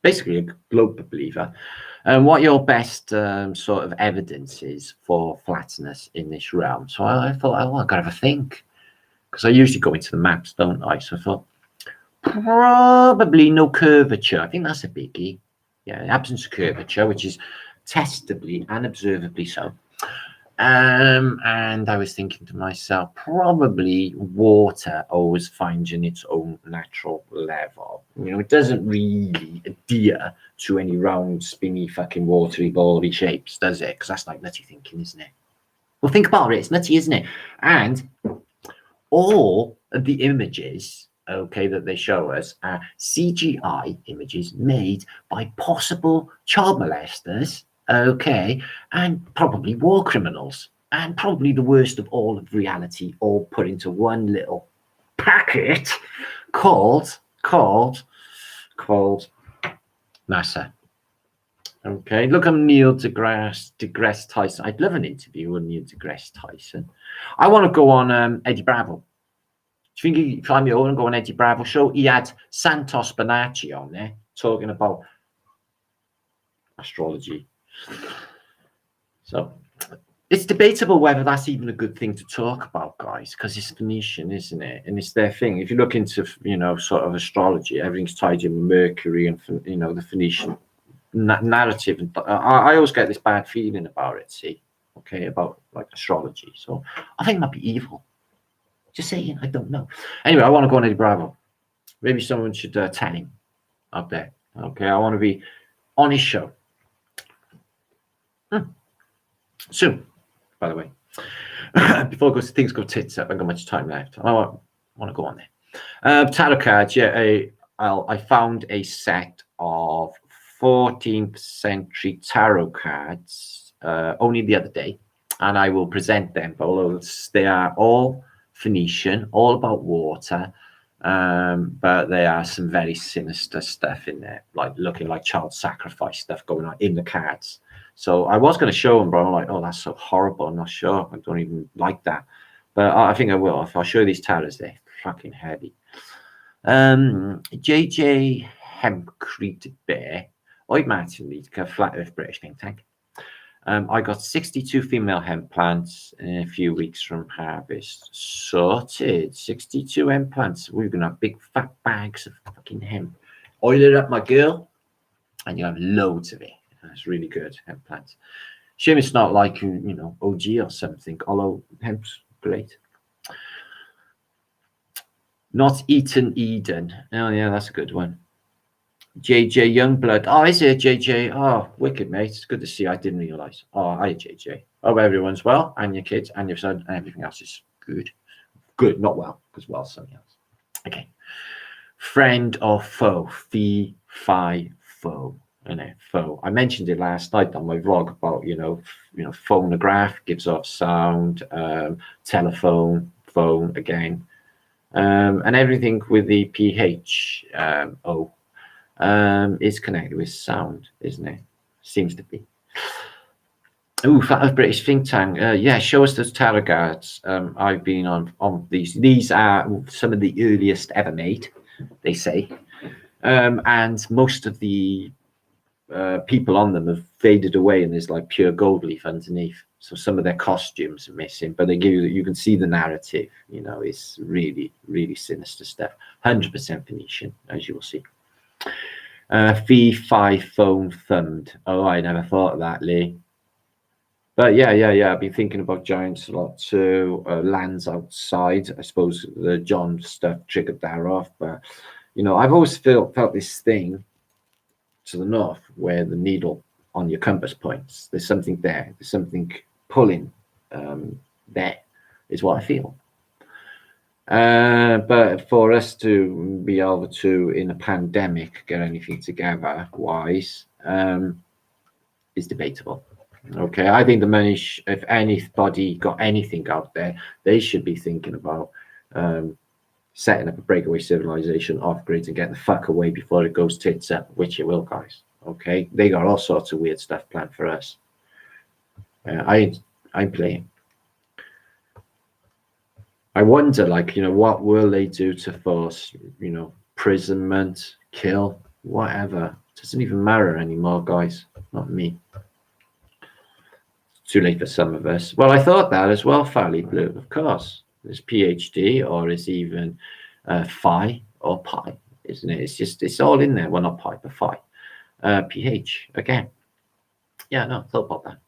basically a global believer, and what your best sort of evidences for flatness in this realm? So I thought, oh, I've got to have a think, because I usually go into the maps, don't I? So I thought, probably no curvature. I think that's a biggie. Yeah, absence of curvature, which is testably and observably so. And I was thinking to myself, probably water always finds in its own natural level. You know, it doesn't really adhere to any round, spinny, fucking watery, bally shapes, does it? Because that's like nutty thinking, isn't it? Well, think about it. It's nutty, isn't it? And all of the images, okay, that they show us are CGI images made by possible child molesters, okay, and probably war criminals, and probably the worst of all of reality, all put into one little packet called NASA. Okay, look, I'm Neil deGrasse Tyson. I'd love an interview with Neil deGrasse Tyson. I want to go on Eddie Bravo. Do you think he'd climb me over and go on Eddie Bravo show? He had Santos Bonacci on there talking about astrology. So it's debatable whether that's even a good thing to talk about, guys, because it's Phoenician, isn't it? And it's their thing. If you look into, you know, sort of astrology, everything's tied in with Mercury and, you know, the Phoenician narrative. And I always get this bad feeling about it, see, okay, about like astrology. So I think it might be evil. Just saying, I don't know. Anyway, I want to go on Eddie Bravo. Maybe someone should tell him up there. Okay, I want to be on his show. Soon, by the way. Before things go tits up, I haven't got much time left. I want to go on there. Tarot cards, yeah. I found a set of 14th century tarot cards only the other day, and I will present them. Although they are all Phoenician, all about water, but there are some very sinister stuff in there, like looking like child sacrifice stuff going on in the cards. So I was going to show them, but I'm like, oh, that's so horrible. I'm not sure. I don't even like that. But I think I will. If I show these tarots, they're fucking heavy. JJ Hempcrete Bear, Oid Martin Liedtke, Flat Earth British think tank. I got 62 female hemp plants in a few weeks from harvest. Sorted. 62 hemp plants. We're going to have big fat bags of fucking hemp. Oil it up, my girl, and you have loads of it. That's really good, hemp plants. Shame it's not like, you know, OG or something, although hemp's great. Not Eaten Eden. Oh, yeah, that's a good one. JJ Youngblood. Oh, is it JJ? Oh, wicked, mate. It's good to see you. I didn't realise. Oh, hi, JJ. Hope everyone's well, and your kids, and your son, and everything else is good. Good, not well, because well's something else. Okay. Friend or foe? Fee, fi, foe. Foe. I mentioned it last night on my vlog about, you know, phonograph gives off sound, telephone, phone again, and everything with the PH O is connected with sound, isn't it? Seems to be. Oh, Flat Earth British think tank. Yeah, show us those tarot cards. I've been on these. These are some of the earliest ever made, they say, and most of the people on them have faded away, and there's like pure gold leaf underneath. So some of their costumes are missing, but they give you can see the narrative. You know, it's really, really sinister stuff. 100% Phoenician, as you will see. Fee, fi, phone, thumbed. Oh, I never thought of that, Lee. But yeah. I've been thinking about giants a lot too. Lands outside. I suppose the John stuff triggered that off. But you know, I've always felt this thing to the north where the needle on your compass points. There's something there. There's something pulling there, is what I feel. But for us to be able to, in a pandemic, get anything together wise is debatable. Okay, I think the money, if anybody got anything out there, they should be thinking about setting up a breakaway civilization off grid and getting the fuck away before it goes tits up, which it will, guys. Okay, they got all sorts of weird stuff planned for us. I'm playing. I wonder, like, you know, what will they do to force, you know, imprisonment, kill, whatever. It doesn't even matter anymore, guys. Not me. It's too late for some of us. Well, I thought that as well, Fally Blue, of course. There's PhD, or it's even Phi or Pi, isn't it? It's just, it's all in there. Well, not Pi, but Phi. PH, again. Yeah, no, thought about that.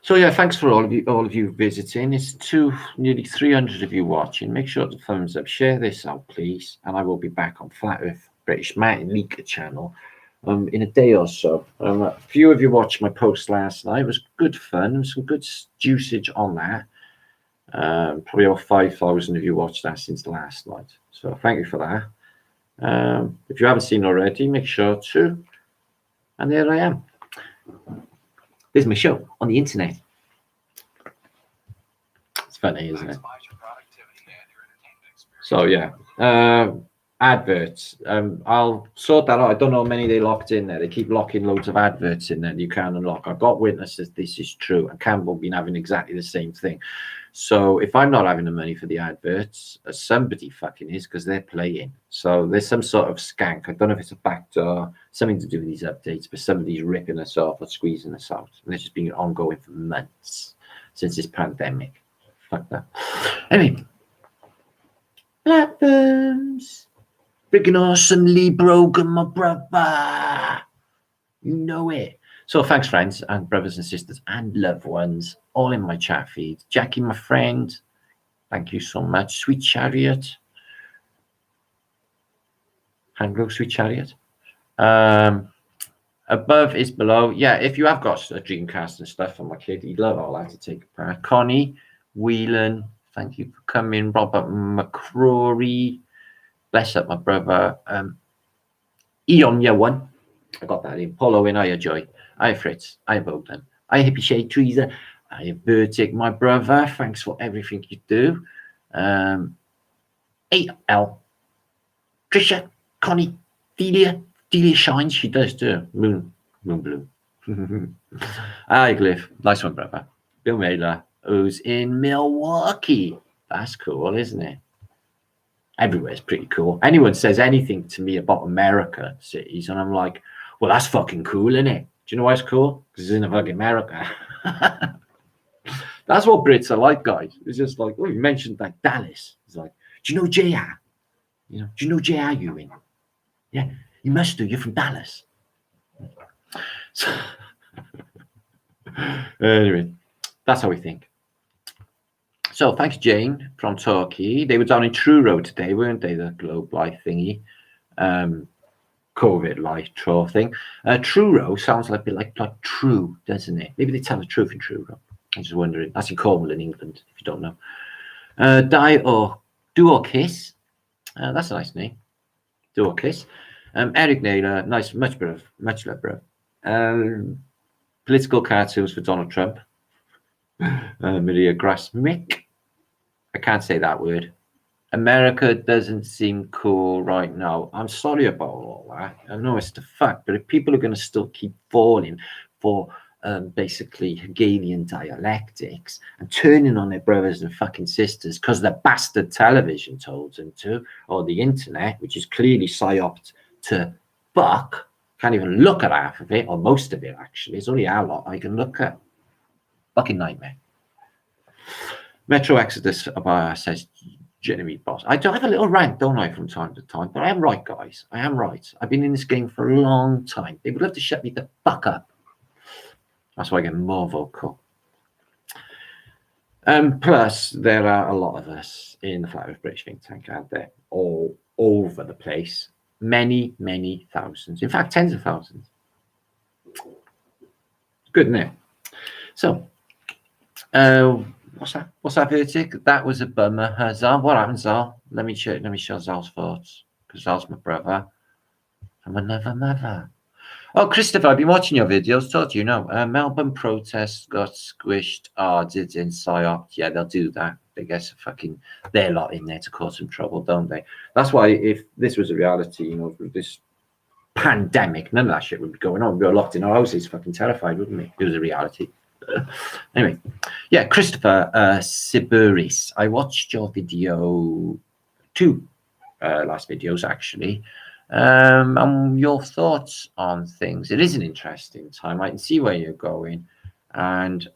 So yeah, thanks for all of you visiting. It's nearly 300 of you watching. Make sure to thumbs up, share this out, please. And I will be back on Flat Earth British Martin Liedtke channel in a day or so. A few of you watched my post last night. It was good fun and some good juicage on that. Probably over 5,000 of you watched that since last night. So thank you for that. If you haven't seen already, make sure to. And there I am. There's my show on the internet. It's funny, isn't it? So yeah, adverts. I'll sort that out. I don't know how many they locked in there. They keep locking loads of adverts in there. You can unlock. I've got witnesses this is true, and Campbell been having exactly the same thing. So if I'm not having the money for the adverts, somebody fucking is, because they're playing. So there's some sort of skank. I don't know if it's a backdoor, something to do with these updates, but somebody's ripping us off or squeezing us out. And it's just been ongoing for months since this pandemic. Fuck that. Anyway, platforms. Freaking awesome, Lee Brogan, my brother. You know it. So thanks, friends and brothers and sisters and loved ones, all in my chat feed. Jackie, my friend, thank you so much. Sweet Chariot. Handglow, Sweet Chariot. Above is below. Yeah, if you have got a Dreamcast and stuff for my kid, he'd love all that to take apart. Connie, Whelan, thank you for coming. Robert McCrory, bless up my brother. Eon, one. I got that in. Polo in, I Joy. I Fritz. I Bogdan. I Hippie Shade Teresa. I Vertic, my brother. Thanks for everything you do. 8L. Trisha, Connie, Delia. Delia shines. She does too. Moon Blue. Hi, Glyph. Nice one, brother. Bill Mailer, who's in Milwaukee. That's cool, isn't it? Everywhere's pretty cool. Anyone says anything to me about America cities, and I'm like, well, that's fucking cool, isn't it? Do you know why it's cool? Because it's in fucking America. That's what Brits are like, guys. It's just like, oh, you mentioned that Dallas. It's like, do you know JR? You know, do you know JR Ewing? Yeah, you must do. You're from Dallas. So, anyway, that's how we think. So thanks, Jane from Turkey. They were down in Truro today, weren't they? The Globe Life thingy. COVID life troll thing. Truro sounds like a bit like true, doesn't it? Maybe they tell the truth in Truro. I'm just wondering. That's in Cornwall in England, if you don't know. Die or Do or Kiss. That's a nice name. Do or Kiss. Eric Naylor, nice, much love, bro. Political cartoons for Donald Trump. Maria Grasmick. I can't say that word. America doesn't seem cool right now. I'm sorry about all that. I know it's the fact, but if people are going to still keep falling for basically Hegelian dialectics and turning on their brothers and fucking sisters because the bastard television told them to, or the internet, which is clearly psyoped to fuck, can't even look at half of it, or most of it actually. It's only our lot I can look at. Fucking nightmare. Metro Exodus says, Genevieve Boss. I do have a little rant, don't I, from time to time, but I am right, guys. I am right. I've been in this game for a long time. They would love to shut me the fuck up. That's why I get more vocal. Plus, there are a lot of us in the Flat Earth British think tank, aren't there? All over the place. Many, many thousands. In fact, tens of thousands. Good, isn't it? So, what's that? What's that verdict? That was a bummer. Zal, what happened, Zal? Let me show Zal's thoughts, because Zal's my brother. I'm another mother. Oh, Christopher, I've been watching your videos. Told you, Melbourne protests got squished. Oh, did in PSYOP. Yeah, they'll do that. They get fucking their lot in there to cause some trouble, don't they? That's why if this was a reality, this pandemic, none of that shit would be going on. We were locked in our houses, fucking terrified, wouldn't we? It was a reality. Anyway, yeah, Christopher Siburis. I watched your video, two last videos actually. And your thoughts on things. It is an interesting time. I can see where you're going, and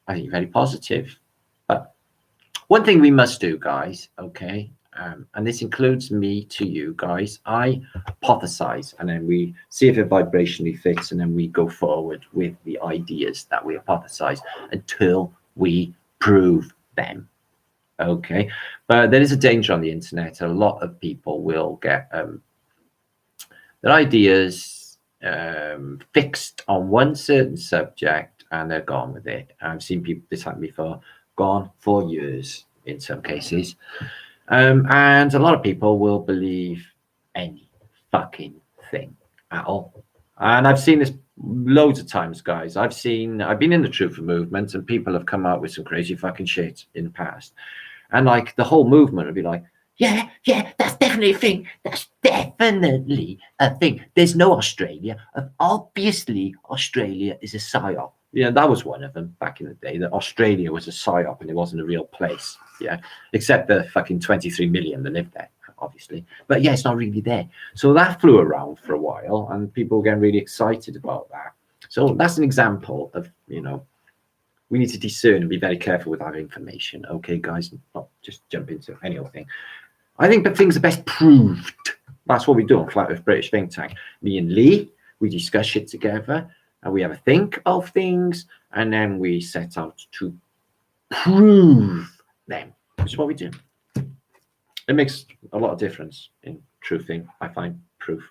I think you're very positive. But one thing we must do, guys, okay, and this includes me to you guys, I hypothesize, and then we see if it vibrationally fits, and then we go forward with the ideas that we hypothesize until we prove them. Okay, but there is a danger on the internet. A lot of people will get their ideas fixed on one certain subject, and they're gone with it. I've seen people, this happen before, gone for years in some cases. And a lot of people will believe any fucking thing at all. And I've seen this loads of times, guys. I've been in the truth movement, and people have come out with some crazy fucking shit in the past. And like the whole movement would be like, yeah, that's definitely a thing. That's definitely a thing. There's no Australia. Obviously, Australia is a psyop. Yeah, that was one of them back in the day, that Australia was a psyop and it wasn't a real place. Yeah, except the fucking 23 million that lived there, obviously. But yeah, it's not really there. So that flew around for a while, and people were getting really excited about that. So that's an example of, we need to discern and be very careful with our information. Okay, guys, not just jump into any old thing. I think that things are best proved. That's what we do on Flat Earth British Think Tank. Me and Lee, we discuss shit together, and we have a think of things, and then we set out to prove them, which is what we do. It makes a lot of difference in truthing, I find, proof.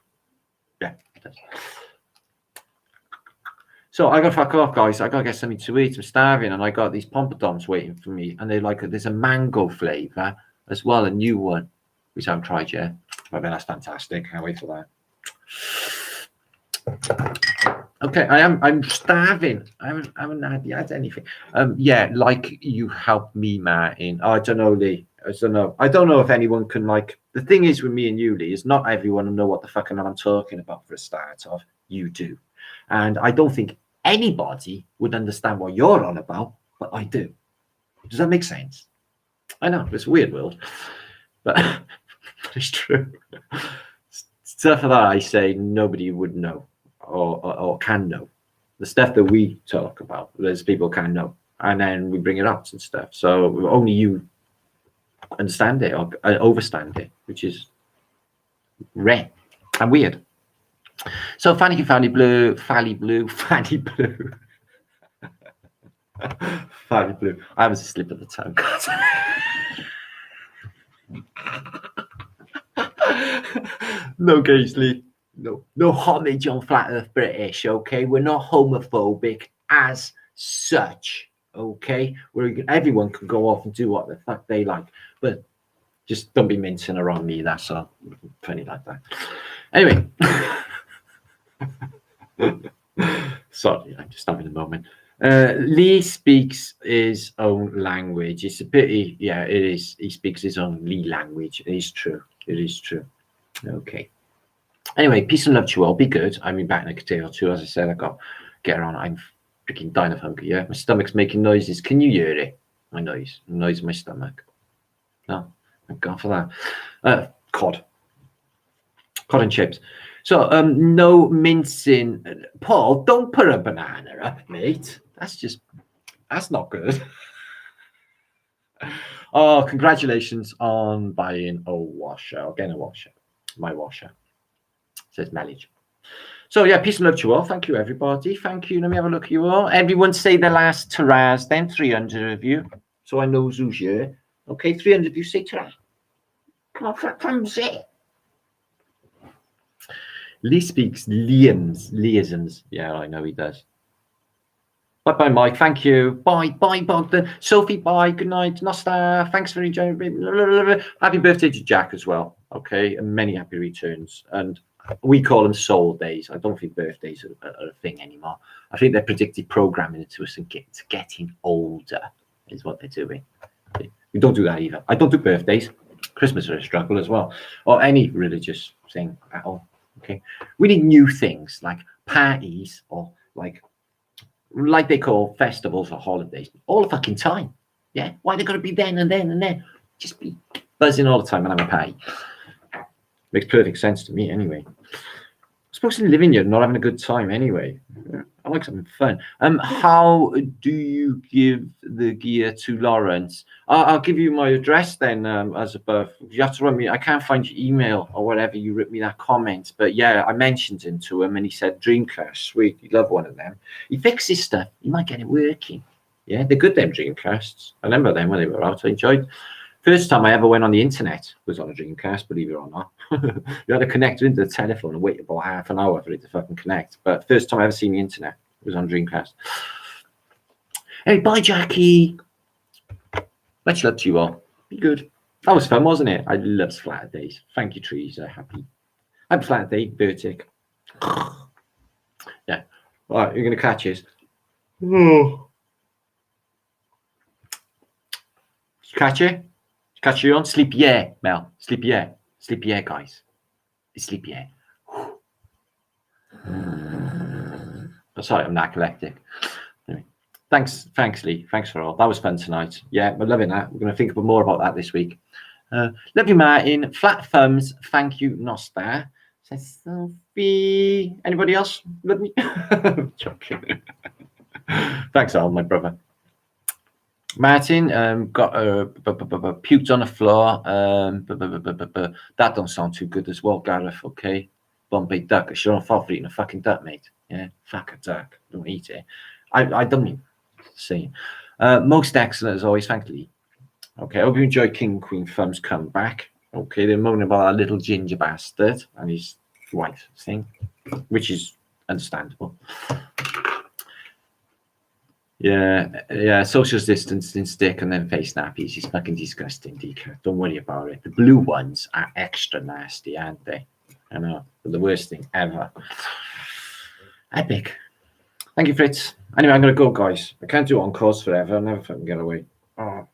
Yeah, it does. So I gotta fuck off, guys. I gotta get something to eat. I'm starving, and I got these pompadons waiting for me, and there's a mango flavor as well, a new one, which I haven't tried yet. I bet that's fantastic. Can't wait for that. Okay, I'm starving. I haven't had anything. Yeah, like you helped me, Martin. I don't know, Lee. I don't know if anyone can, like, the thing is with me and you, Lee, is not everyone will know what the fucking I'm talking about for a start of. You do. And I don't think anybody would understand what you're on about, but I do. Does that make sense? I know, it's a weird world, but it's true. Stuff that I say nobody would know or can know. The stuff that we talk about, there's people can know, and then we bring it up and stuff. So only you understand it or overstand it, which is rare and weird. So thank you, Fanny Blue. Fanny Blue. I was a slip of the tongue. No, Gaisley. No homage on Flat Earth British, okay? We're not homophobic as such, okay? Everyone can go off and do what the fuck they like, but just don't be mincing around me, that's all. Funny like that. Anyway. Sorry, I'm just having a moment. Lee speaks his own language. It's a pity. Yeah, it is. He speaks his own Lee language. It is true. It is true. Okay. Anyway, peace and love to you all. Be good. I'll be back in a day or two. As I said, I got get on. I'm freaking dying of hunger. Yeah, my stomach's making noises. Can you hear it? My noise in my stomach. No, thank God for that. Cod and chips. So no mincing. Paul, don't put a banana up, mate. That's not good. Oh, congratulations on buying a washer or getting a washer. My washer. Says mileage. So yeah, peace and love to you all. Thank you, everybody. Thank you. Let me have a look at you all. Everyone say the last Taraz, then 300 of you. So I know who's here. Okay, 300 of you say Taraz. Come on, thumbs it. Lee speaks liaisons. Yeah, I know he does. Bye, Mike. Thank you. Bye, Bogdan. Sophie, bye. Good night. Nosta. Thanks for enjoying. Happy birthday to Jack as well. Okay, and many happy returns. And we call them soul days. I don't think birthdays are a thing anymore. I think they're predictive programming into us and getting older is what they're doing. We don't do that either. I don't do birthdays. Christmas is a struggle as well, or any religious thing at all. Okay, we need new things like parties or like they call festivals or holidays all the fucking time. Yeah, why they got to be then and then and then? Just be buzzing all the time and have a party. Makes perfect sense to me anyway. I'm supposed to live in here, not having a good time anyway. I like something fun. How do you give the gear to Lawrence? I'll give you my address then, as above. You have to run me. I can't find your email or whatever. You wrote me that comment, but yeah, I mentioned him to him, and he said Dreamcast, sweet. You love one of them. He fixes stuff. You might get it working. Yeah, they're good. Them Dreamcasts. I remember them when they were out. I enjoyed. First time I ever went on the internet was on a Dreamcast, believe it or not. You had to connect it into the telephone and wait about half an hour for it to fucking connect. But first time I ever seen the internet was on Dreamcast. Hey, bye, Jackie. Much love to you all. Be good. That was fun, wasn't it? I love Flatterdays. Thank you, Teresa. Happy Flatterday, Vertic. Yeah. All right, you're going to catch us. Oh. Catch it? Catch you on? Sleep, yeah, Mel. Sleep, yeah. Sleep, yeah, guys. Sleep, yeah. Oh, sorry, I'm narcoleptic. Anyway, thanks, Lee. Thanks for all. That was fun tonight. Yeah, we're loving that. We're going to think more about that this week. Love you, Martin. Flat thumbs. Thank you, Nostar. Says Sophie. Anybody else? Love me. Joking. Thanks, all, my brother. Martin got puked on the floor. That don't sound too good as well, Gareth. Okay, Bombay duck. I should have fought for eating a fucking duck, mate. Yeah, fuck a duck. Don't eat it. I don't mean saying. Most excellent as always. Thank you. Okay, I hope you enjoy King and Queen Thumbs come back. Okay, they're moaning about that little ginger bastard and his wife thing, which is understandable. Yeah, social distancing stick and then face nappies. He's fucking disgusting, DK. Don't worry about it. The blue ones are extra nasty, aren't they? I know. They're the worst thing ever. Epic. Thank you, Fritz. Anyway, I'm going to go, guys. I can't do on-calls forever. I'll never fucking get away. Oh.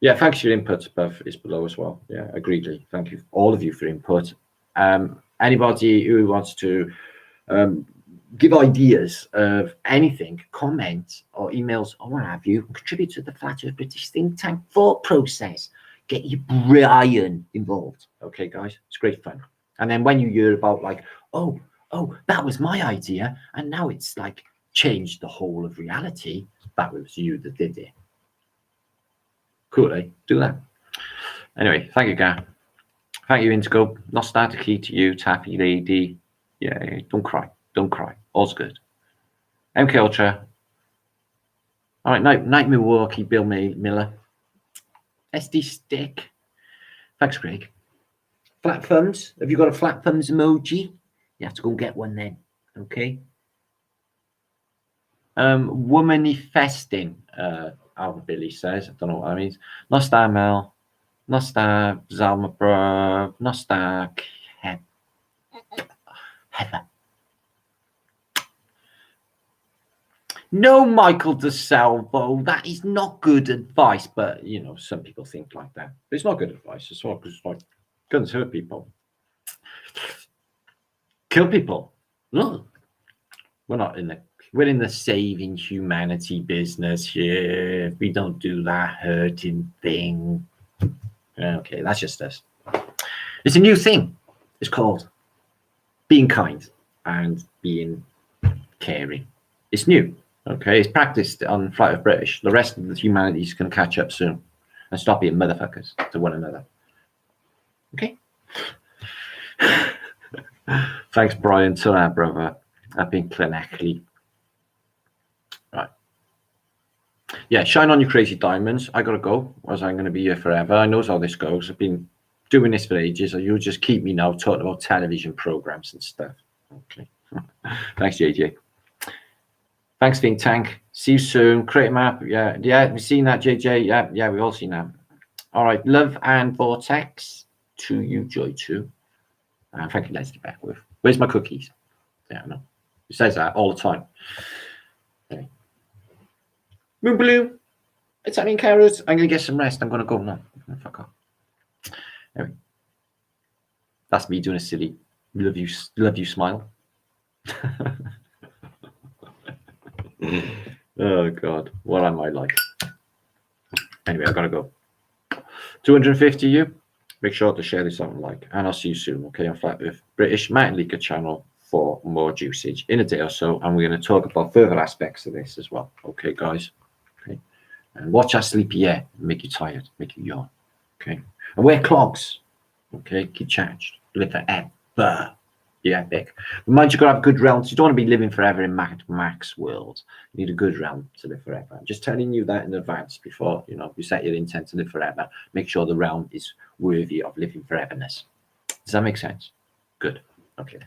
Yeah, thanks for your input above is below as well. Yeah, agreed, Lee. Thank you, all of you, for input. Anybody who wants to give ideas of anything, comment or emails or what have you, contribute to the Flat Earth British think tank thought process. Get your Brian involved. Okay, guys, it's great fun. And then when you hear about like, oh, that was my idea, and now it's like changed the whole of reality, that was you that did it. Cool, eh? Do that. Anyway, thank you, Gar. Thank you, Indigo. Nostalgia key to you, Taffy Lady. Yeah, don't cry. Don't cry. All's good. MK Ultra. All right, night Milwaukee, Bill Miller. SD Stick. Thanks, Greg. Flat thumbs. Have you got a flat thumbs emoji? You have to go get one then. Okay. Womanifesting. Albert Billy says. I don't know what that means. Nostar Mel. Nostar Zalma Bro. Nostar Heather. No, Michael DeSalvo, that is not good advice. But, you know, some people think like that. But it's not good advice. It's not because, like, guns hurt people. Kill people. No. We're in the saving humanity business here. We don't do that hurting thing. Okay, that's just us. It's a new thing. It's called being kind and being caring. It's new. Okay, it's practiced on Flight of British. The rest of the humanities can catch up soon and stop being motherfuckers to one another. Okay. Thanks, Brian. To our brother. I've been clinically. Right. Yeah, shine on your crazy diamonds. I gotta go, as I'm gonna be here forever. I know how this goes. I've been doing this for ages. So you'll just keep me now talking about television programs and stuff. Okay. Thanks, JJ. Thanks, Think Tank. See you soon. Create a map. Yeah. We've seen that, JJ. Yeah. We've all seen that. All right. Love and Vortex to you, Joy too. And thank you, Leslie Beckwith. Where's my cookies? Yeah, I know. He says that all the time. Okay. Moon Blue. It's Annie and Carrots. I'm going to get some rest. I'm going to go now. Fuck off. Anyway. That's me doing a silly love you smile. Oh, God. What am I like? Anyway, I've got to go. 250 you. Make sure to share this out and like. And I'll see you soon, okay, on Flat Earth British Matt and Liedtke channel for more usage in a day or so. And we're going to talk about further aspects of this as well. Okay, guys? Okay. And watch our sleepy air. Make you tired. Make you yawn. Okay. And wear clogs. Okay. Keep charged. Live forever. Yeah, epic. Mind you, got to have good realms. You don't want to be living forever in Mac's world. You need a good realm to live forever. I'm just telling you that in advance before, you know, you set your intent to live forever. Make sure the realm is worthy of living foreverness. Does that make sense? Good. Okay.